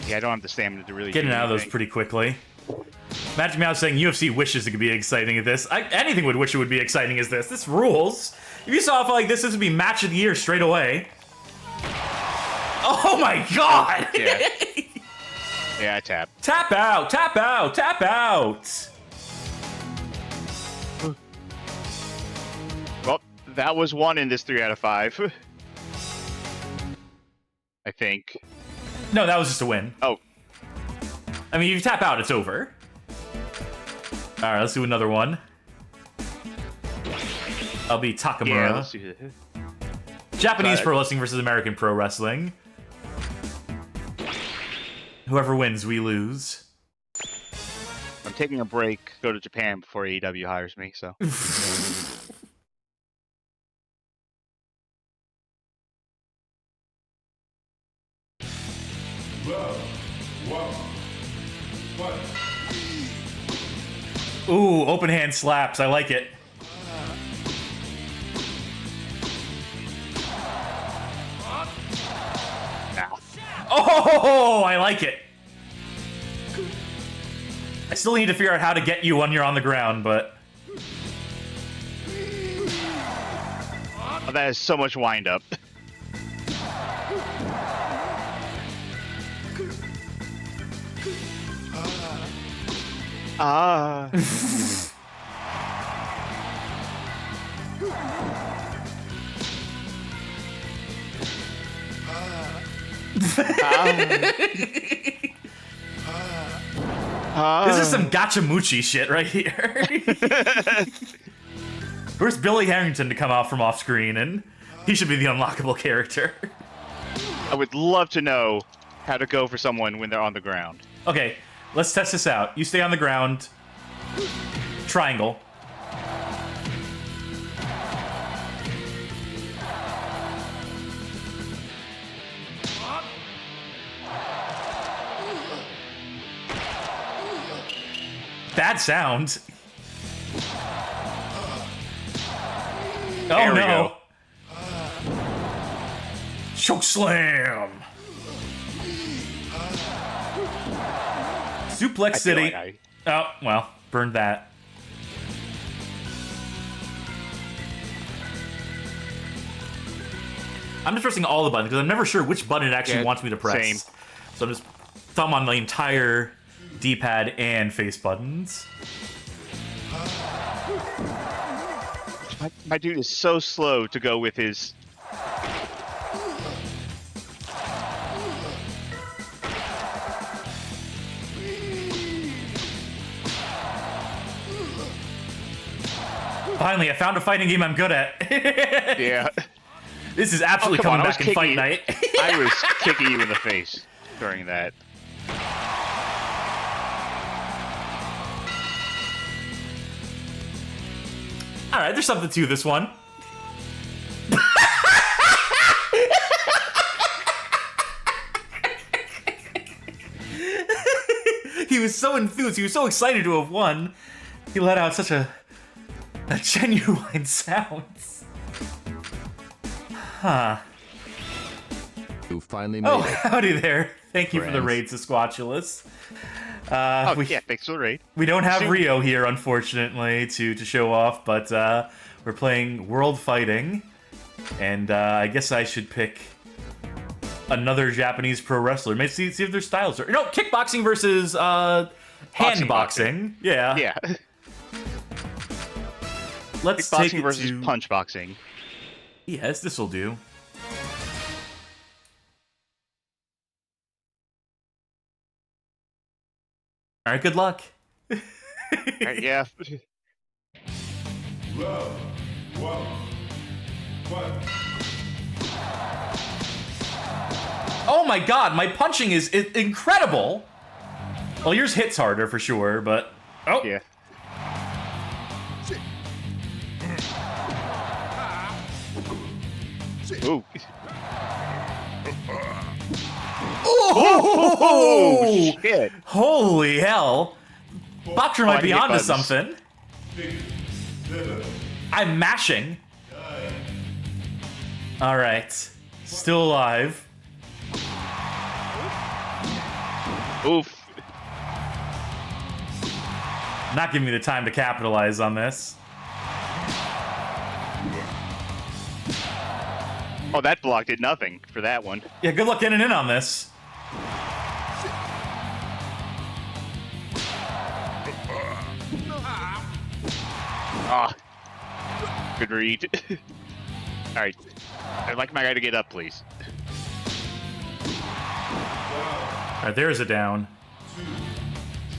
Yeah, I don't have the stamina to really Getting do out of those anything. pretty quickly. Imagine me out saying UFC wishes it could be exciting as this. Anything would wish it would be exciting as this. This rules. If you saw it like this would be match of the year straight away. Oh my god! Yeah. Yeah, I tap. Tap out! Tap out! Tap out! Well, that was one in this 3 out of 5. I think. No, that was just a win. Oh. I mean, if you tap out, it's over. Alright, let's do another one. I'll be Yeah, Takamura. let's do that. Japanese Got it. pro wrestling versus American pro wrestling. Whoever wins, we lose. I'm taking a break. Go to Japan before AEW hires me. So Ooh, open hand slaps. I like it. now, Oh, I like it. I still need to figure out how to get you when you're on the ground, but oh, that is so much wind up. Ah. this is some gachamuchi shit right here. Where's Billy Harrington to come out from off screen, and he should be the unlockable character. I would love to know how to go for someone when they're on the ground. Okay, let's test this out. You stay on the ground. Triangle. Bad sound. There Oh we no. Choke slam. Suplex I feel City. like Oh, well, burned that. I'm just pressing all the buttons because I'm never sure which button it actually Yeah, wants me to press. same. So I'm just thumb on the entire D-pad and face buttons. my dude is so slow to go with his. Finally, I found a fighting game I'm good at. Yeah. This is absolutely Oh, come coming on, I was back in Fight kicking- Night. I was kicking you in the face during that. All right, there's something to this one. He was so enthused. He was so excited to have won. He let out such a genuine sound. Huh. You finally made Oh, it. howdy there. Thank you for the Friends. raid, Sasquatulus. Oh, we, yeah, thanks for the raid. we don't have Super- Rio here, unfortunately, to show off, but we're playing World Fighting, and I guess I should pick another Japanese pro wrestler. Maybe see if their styles are... No, kickboxing versus hand boxing. Yeah. Yeah. Let's take Kickboxing it versus to... punch boxing. Yes, this will do. All right, good luck. Right, yeah. Oh my god, my punching is incredible. Well, yours hits harder for sure, but... Oh, Yeah. Ooh. Oh, Shit. holy hell. Boxer might I be hit onto buttons. something. I'm mashing. All right. Still alive. Oof. Not giving me the time to capitalize on this. Oh, that block did nothing for that one. Yeah, good luck getting in on this. Ah. Good read. Alright. I'd like my guy to get up, please. All right, there's a down.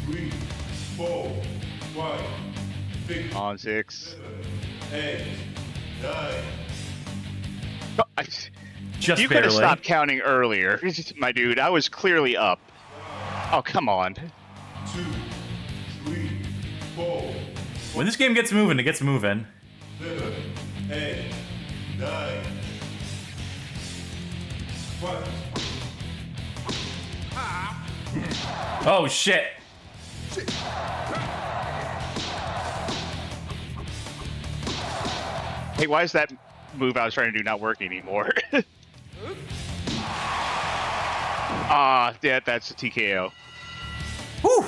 2, 3, 4, 5, 6, On 6. 8, 9. Just You could have barely. stopped counting earlier, my dude. I was clearly up. Oh, come on. 2, 3, 4, When this game gets moving, it gets moving. 7, 8, 9. Fight. Oh shit! Hey, why is that move I was trying to do not work anymore? Yeah, that's a TKO. Whew!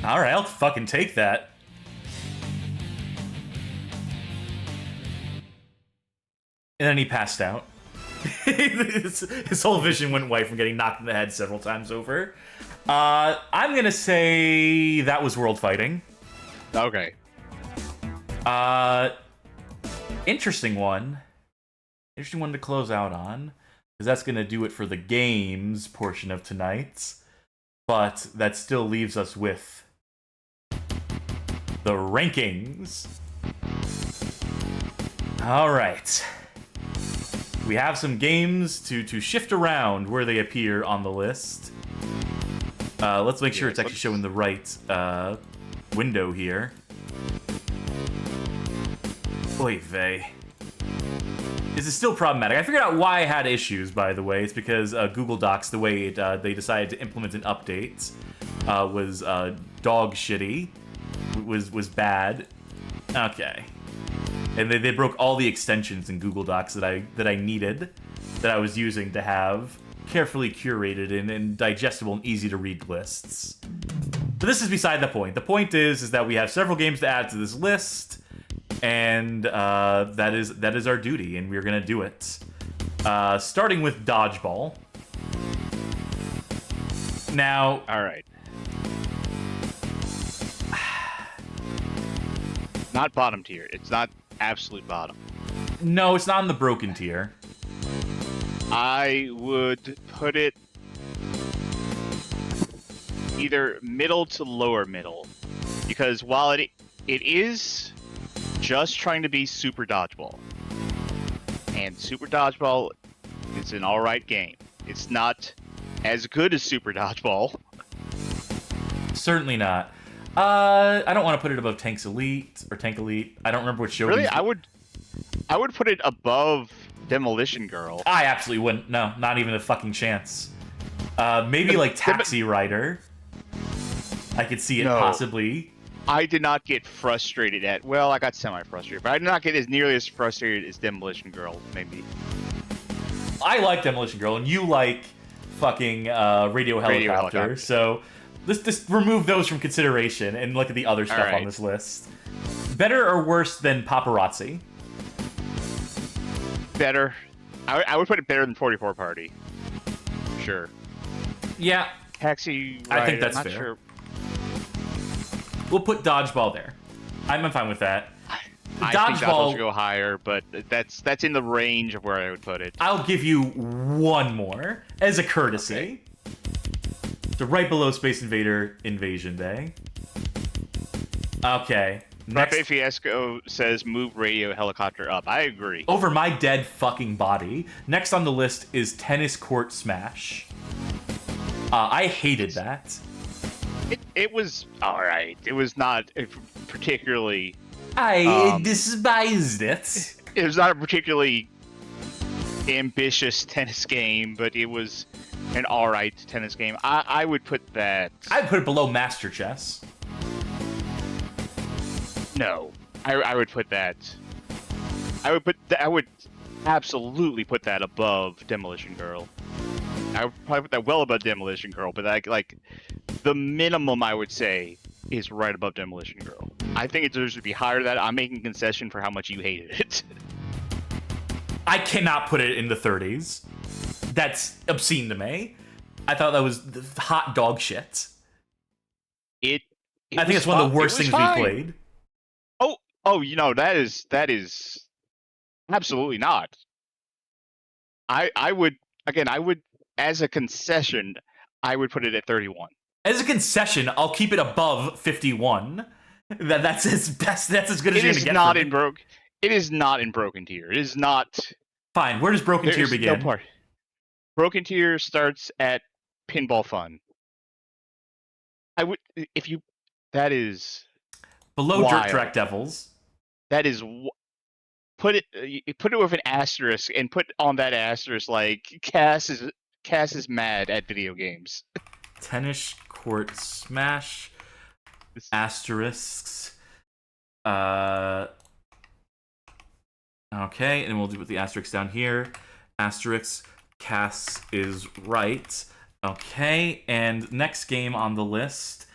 Alright, I'll fucking take that. And then he passed out. His whole vision went white from getting knocked in the head several times over. I'm gonna say that was World Fighting. Okay. Interesting one. Interesting one to close out on. Because that's gonna do it for the games portion of tonight. But that still leaves us with the rankings. Alright. We have some games to shift around where they appear on the list. Let's make sure it's actually showing the right window here. Oy vey. This is still problematic. I figured out why I had issues, by the way. It's because Google Docs, the way they decided to implement an update, was dog shitty. Was bad. Okay. And they broke all the extensions in Google Docs that I needed, that I was using to have carefully curated and digestible and easy to read lists. But this is beside the point. The point is that we have several games to add to this list, and that is our duty, and we're gonna do it. Starting with Dodgeball. Now, All right. Not bottom tier. It's not absolute bottom. no, it's not in the broken tier. I would put it either middle to lower middle, because while it is just trying to be Super Dodgeball, and Super Dodgeball is an alright game. It's not as good as Super Dodgeball. Certainly not. I don't want to put it above Tanks Elite or Tank Elite. I don't remember what show. Really, I would put it above Demolition Girl. I absolutely wouldn't. No, not even a fucking chance. Maybe like Taxi Rider. I could see it No. possibly. I did not get frustrated at. Well, I got semi-frustrated, but I did not get as nearly as frustrated as Demolition Girl. Maybe. I like Demolition Girl, and you like fucking Radio Helicopter. So let's just remove those from consideration and look at the other stuff Alright. on this list. Better or worse than Paparazzi? Better. I would put it better than 44 Party. Sure. Yeah, Taxi Rider, I think that's I'm not fair. sure. we'll put Dodgeball there. I'm fine with that. I think Dodgeball should go higher, but that's in the range of where I would put it. I'll give you one more as a courtesy. So right below Space Invader Invasion Day. Okay. Next. Next, Fiasco says move Radio Helicopter up. I agree. over my dead fucking body. Next on the list is Tennis Court Smash. I hated that. It was alright. It was not particularly. I despised it. It was not a particularly ambitious tennis game, but it was an alright tennis game. I would put that. I'd put it below Master Chess. No, I would put that. I would absolutely put that above Demolition Girl. I would probably put that well above Demolition Girl, but like the minimum I would say is right above Demolition Girl. I think it deserves to be higher than that. I'm making concession for how much you hated it. I cannot put it in the 30s. That's obscene to me. I thought that was hot dog shit. I think it's one of the worst things we played. Oh, you know, that is absolutely not. I would as a concession, I would put it at 31. As a concession, I'll keep it above 51. That's as best. That's as good as It you're is gonna get. not from in it. broke. It is not in broken tier. It is not. Fine. Where does broken tier There's no begin? part. Broken tier starts at pinball fun. I would if you. That is Below Dirt wild. Track Devils. That is put it with an asterisk and put on that asterisk like Cass is mad at video games. Tennis Court Smash. Asterisks. Okay, and we'll do with the asterisks down here. Asterisks. Cass is right. Okay, and next game on the list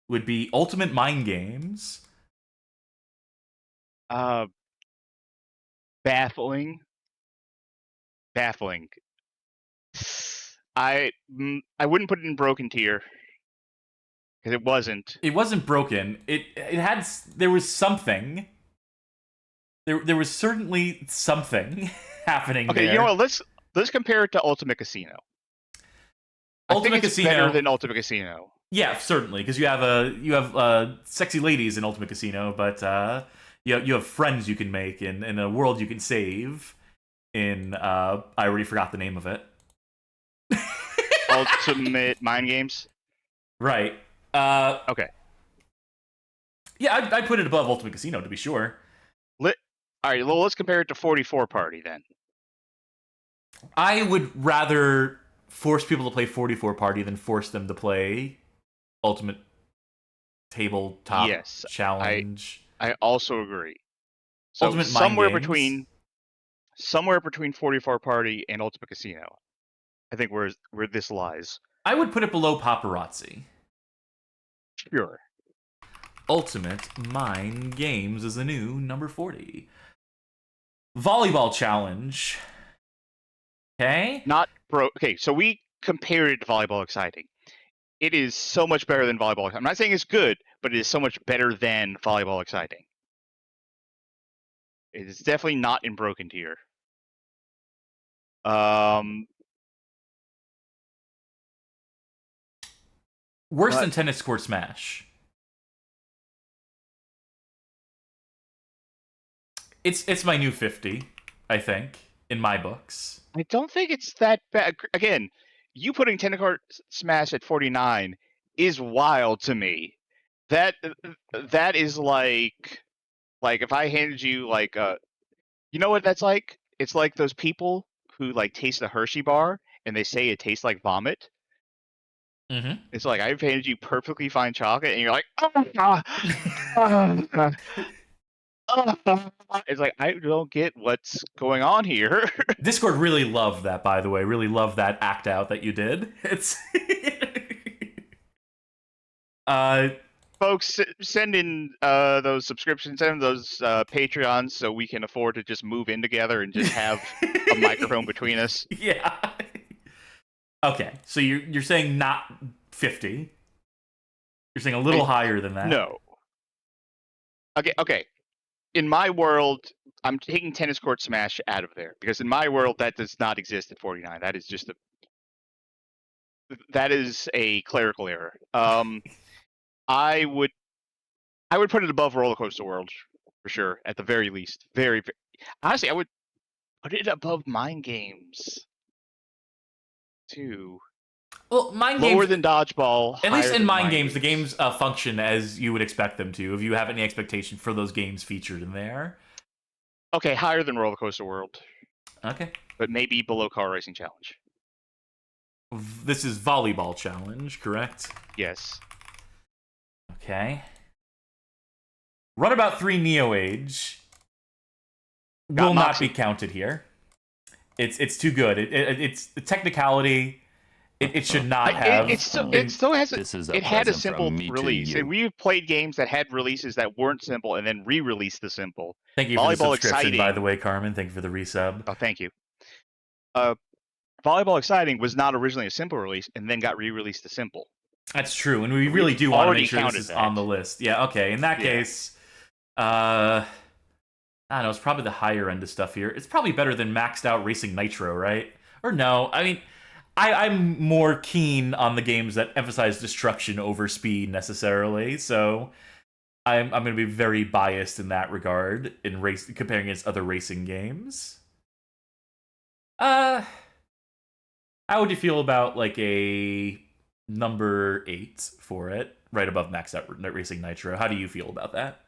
would be Ultimate Mind Games. Baffling. I wouldn't put it in broken tier because it wasn't. It wasn't broken. It had, there was something. There was certainly something happening Okay, there. you know what? Let's compare it to Ultimate Casino. Ultimate I think Casino, it's better than Ultimate Casino. Yeah, certainly, because you have sexy ladies in Ultimate Casino, but you have friends you can make in a world you can save. In I already forgot the name of it. Ultimate Mind Games. Right. Okay. Yeah, I'd put it above Ultimate Casino to be sure. All right. Well, let's compare it to 44 Party then. I would rather force people to play 44 Party than force them to play Ultimate Tabletop Challenge. I also agree. So Ultimate somewhere Mind Games. between 44 Party and Ultimate Casino. I think where this lies. I would put it below Paparazzi. Sure. Ultimate Mind Games is the new number 40. Volleyball Challenge. Okay? Okay, so we compared it to Volleyball Xciting. It is so much better than Volleyball. I'm not saying it's good, but it is so much better than Volleyball Xciting. It is definitely not in broken tier. Worse than Tennis Court Smash. It's my new 50, I think, in my books. I don't think it's that bad. Again, you putting Tennis Court Smash at 49 is wild to me. That is like if I handed you like you know what that's like? It's like those people who like taste a Hershey bar and they say it tastes like vomit. Mm-hmm. It's like I've handed you perfectly fine chocolate and you're like, oh, it's like I don't get what's going on here. Discord really loved that, by the way. Really loved that act out that you did. It's folks, send in those subscriptions, send in those Patreons so we can afford to just move in together and just have a microphone between us. Yeah. Okay, so you're saying not 50. You're saying a little higher than that. No. Okay. In my world, I'm taking Tennis Court Smash out of there because in my world that does not exist at 49. That is a clerical error. I would put it above Roller Coaster World for sure, at the very least. Very honestly, I would put it above Mind Games too. Well, Mind Lower Games, than Dodgeball. at least in Mind Games, the games function as you would expect them to. If you have any expectation for those games featured in there. Okay, higher than Roller Coaster World. Okay. But maybe below Car Racing Challenge. This is Volleyball Challenge, correct? Yes. Okay. Runabout 3 Neo Age Got will not Moxie. be counted here. It's too good. It's the technicality. It should not have. It still has. This is It had a present simple from me to release, you. and we've played games that had releases that weren't simple, and then re-released the simple. Thank you for the Volleyball subscription, Xciting. by the way, Carmen. Thank you for the resub. Oh, thank you. Volleyball Xciting was not originally a simple release, and then got re-released to simple. That's true, and we really do want to already make sure this counted is that. on the list. Yeah, okay. In that Yeah. case, I don't know. It's probably the higher end of stuff here. It's probably better than maxed out Racing Nitro, right? Or no? I mean, I'm more keen on the games that emphasize destruction over speed necessarily. So I'm going to be very biased in that regard in comparing against other racing games. How would you feel about like a number 8 for it, right above Max Out Racing Nitro? How do you feel about that?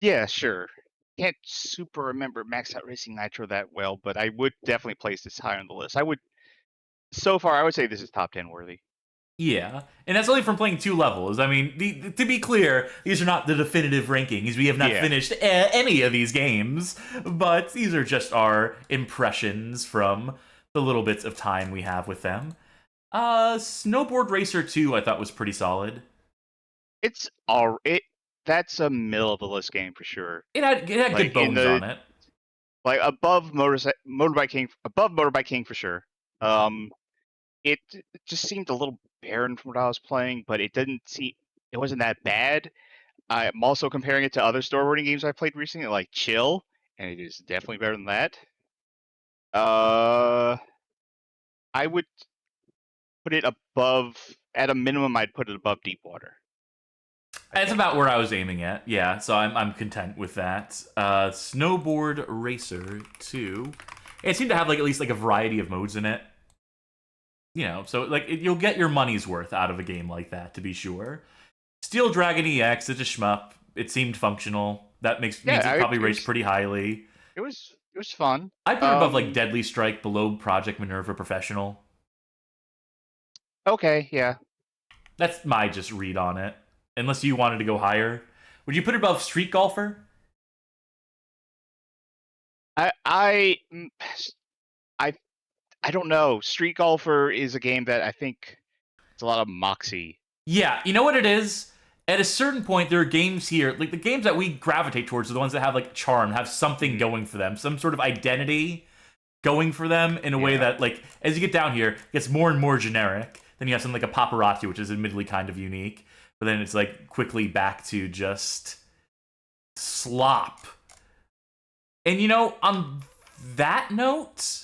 Yeah, sure. Can't super remember Max Out Racing Nitro that well, but I would definitely place this higher on the list. So far, I would say this is top 10 worthy. Yeah, and that's only from playing 2 levels. I mean, to be clear, these are not the definitive rankings. We have not finished any of these games, but these are just our impressions from the little bits of time we have with them. Snowboard Racer 2 I thought was pretty solid. That's a middle of the list game for sure. It had good bones on it. Like above Motorbike King for sure. It just seemed a little barren from what I was playing, but it wasn't that bad. I'm also comparing it to other snowboarding games I played recently, like Chill, and it is definitely better than that. I would put it above, at a minimum, I'd put it above Deepwater. That's about where I was aiming at, yeah, so I'm content with that. Snowboard Racer 2. It seemed to have like at least like a variety of modes in it. You know, so like you'll get your money's worth out of a game like that, to be sure. Steel Dragon EX, it's a shmup. It seemed functional. That means it probably rates pretty highly. It was fun. I put it above like Deadly Strike, below Project Minerva Professional. Okay, yeah. That's my just read on it. Unless you wanted to go higher. Would you put it above Street Golfer? I don't know. Street Golfer is a game that I think it's a lot of moxie. Yeah, you know what it is? At a certain point, there are games here, like the games that we gravitate towards are the ones that have like charm, have something going for them, some sort of identity going for them in a way that, like, as you get down here, it gets more and more generic. Then you have something like a Paparazzi, which is admittedly kind of unique, but then it's like quickly back to just slop. And you know, on that note,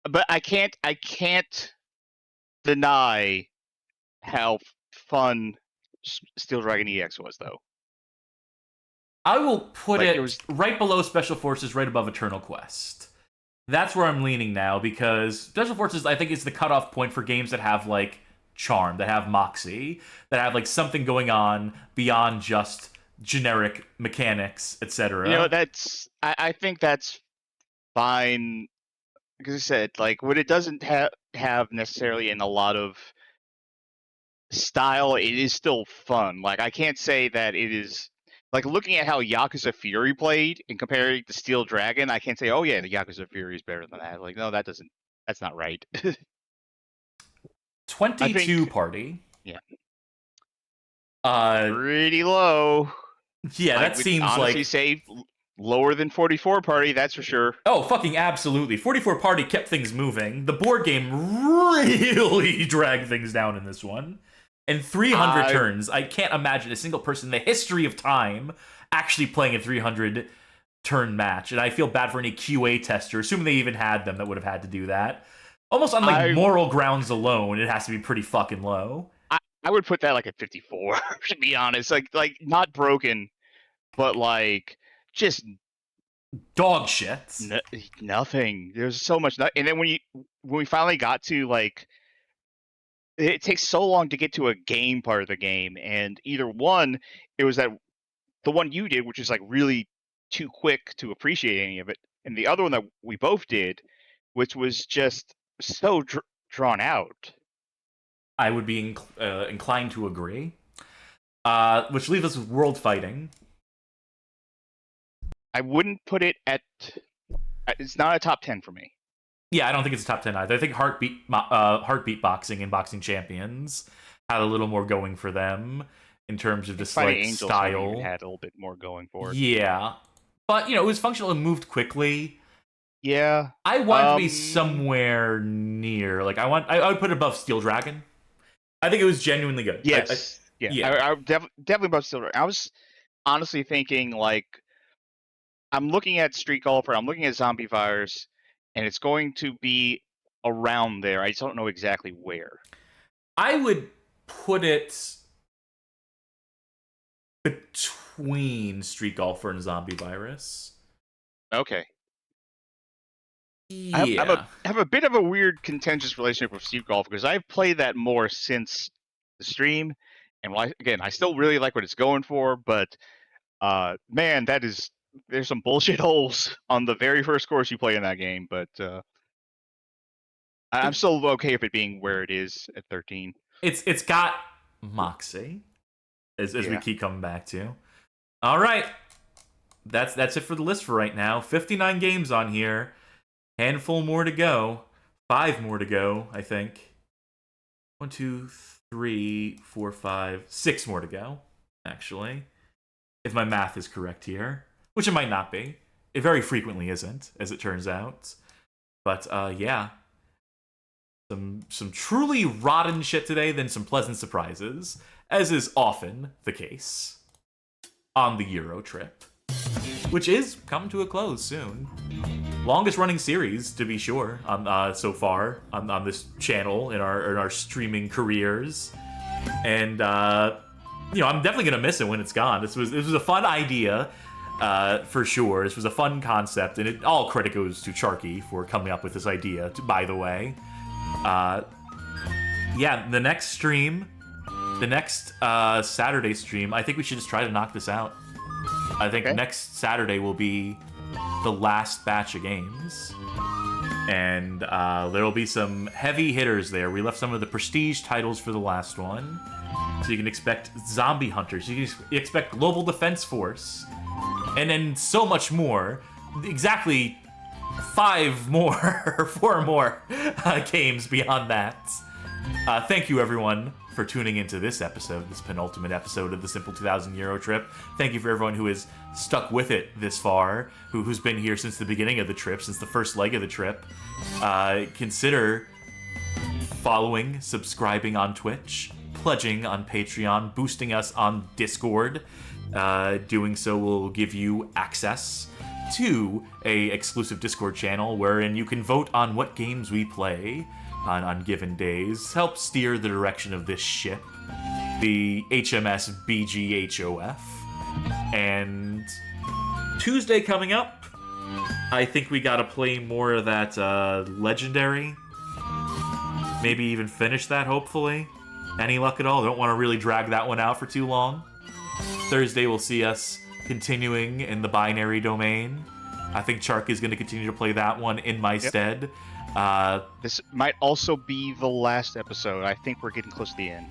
but I can't deny how fun Steel Dragon EX was, though. I will put it right below Special Forces, right above Eternal Quest. That's where I'm leaning now, because Special Forces, I think, is the cutoff point for games that have, like, charm, that have moxie, that have, like, something going on beyond just generic mechanics, etc. You know, I think that's fine. Because I said, like, what it doesn't have necessarily in a lot of style, it is still fun. Like, I can't say that it is, like, looking at how Yakuza Fury played and comparing it to Steel Dragon, I can't say, oh yeah, the Yakuza Fury is better than that. Like, no, that's not right. 22 party. Yeah. Pretty low. Yeah, that seems honestly like... say lower than 44 party, that's for sure. Oh, fucking absolutely. 44 party kept things moving. The board game really dragged things down in this one. And 300 turns. I can't imagine a single person in the history of time actually playing a 300 turn match. And I feel bad for any QA tester, assuming they even had them, that would have had to do that. Almost on like moral grounds alone, it has to be pretty fucking low. I would put that like at 54, to be honest. Like not broken, but like just dog shit. Nothing. There's so much. And then when we finally got to, like, it takes so long to get to a game part of the game, and either one, it was that the one you did, which is like really too quick to appreciate any of it, and the other one that we both did, which was just so drawn out. I would be inclined to agree. Which leaves us with World Fighting. I wouldn't put it at... It's not a top 10 for me. Yeah, I don't think it's a top 10 either. I think Heartbeat Boxing and Boxing Champions had a little more going for them in terms of just like Angels style. Had a little bit more going for it. Yeah. But, you know, it was functional and moved quickly. Yeah. I want to be somewhere near. Like, I would put it above Steel Dragon. I think it was genuinely good. Yes. I definitely above Steel Dragon. I was honestly thinking, like, I'm looking at Street Golfer, I'm looking at Zombie Virus, and it's going to be around there. I just don't know exactly where. I would put it between Street Golfer and Zombie Virus. Okay. Yeah. I have a bit of a weird contentious relationship with Steve Golf because I've played that more since the stream, and I still really like what it's going for, but man, there's some bullshit holes on the very first course you play in that game, but I'm still okay with it being where it is at 13. It's got moxie, as we Yeah. keep coming back to. All right, that's it for the list for right now. 59 games on here, handful more to go, 5 more to go, I think. 1, 2, 3, 4, 5, 6 more to go, actually, if my math is correct here, which it might not be. It very frequently isn't, as it turns out. But yeah, some truly rotten shit today, then some pleasant surprises, as is often the case on the EuroTrip, which is coming to a close soon. Longest running series, to be sure, so far on this channel in our streaming careers, and I'm definitely gonna miss it when it's gone. This was a fun idea, for sure. This was a fun concept, and all credit goes to Charkie for coming up with this idea. By the way, yeah, the next stream, the next Saturday stream, I think we should just try to knock this out. I think next Saturday will be the last batch of games, and there will be some heavy hitters there. We left some of the prestige titles for the last one, so you can expect Zombie Hunters, you can expect Global Defense Force, and then so much more. Exactly 5 more or 4 more games beyond that. Thank you, everyone, for tuning into this episode, this penultimate episode of the Simple 2000 EuroTrip. Thank you for everyone who has stuck with it this far, who's been here since the beginning of the trip, since the first leg of the trip. Consider following, subscribing on Twitch, pledging on Patreon, boosting us on Discord. Doing so will give you access to a exclusive Discord channel wherein you can vote on what games we play on given days, help steer the direction of this ship, the HMS BGHOF. And Tuesday coming up, I think we gotta play more of that Legendary. Maybe even finish that, hopefully. Any luck at all? Don't want to really drag that one out for too long. Thursday will see us continuing in the binary domain. I think Chark is going to continue to play that one in my stead. This might also be the last episode. I think we're getting close to the end.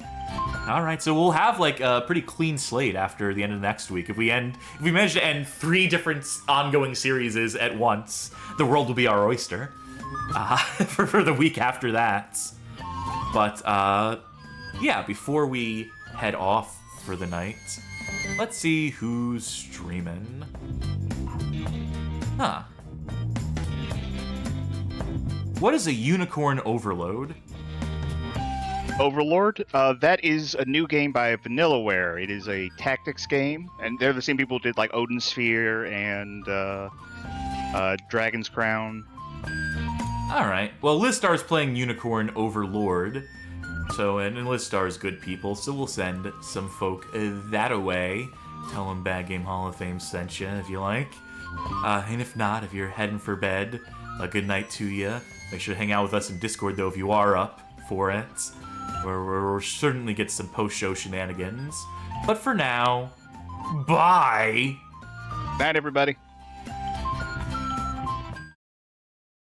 All right, so we'll have like a pretty clean slate after the end of next week. If we manage to end 3 different ongoing series at once, the world will be our oyster for the week after that. But yeah, before we head off for the night, let's see who's streaming. Huh. What is a unicorn overload? Overlord, that is a new game by Vanillaware. It is a tactics game, and they're the same people who did like Odin Sphere and Dragon's Crown. All right. Well, Listar's playing Unicorn Overlord. So, and Listar's good people, so we'll send some folk that away. Tell them Bad Game Hall of Fame sent you, if you like. And if not, if you're heading for bed, a good night to you. Make sure to hang out with us in Discord, though, if you are up for it. Where we'll certainly get some post-show shenanigans. But for now, bye! Night, everybody.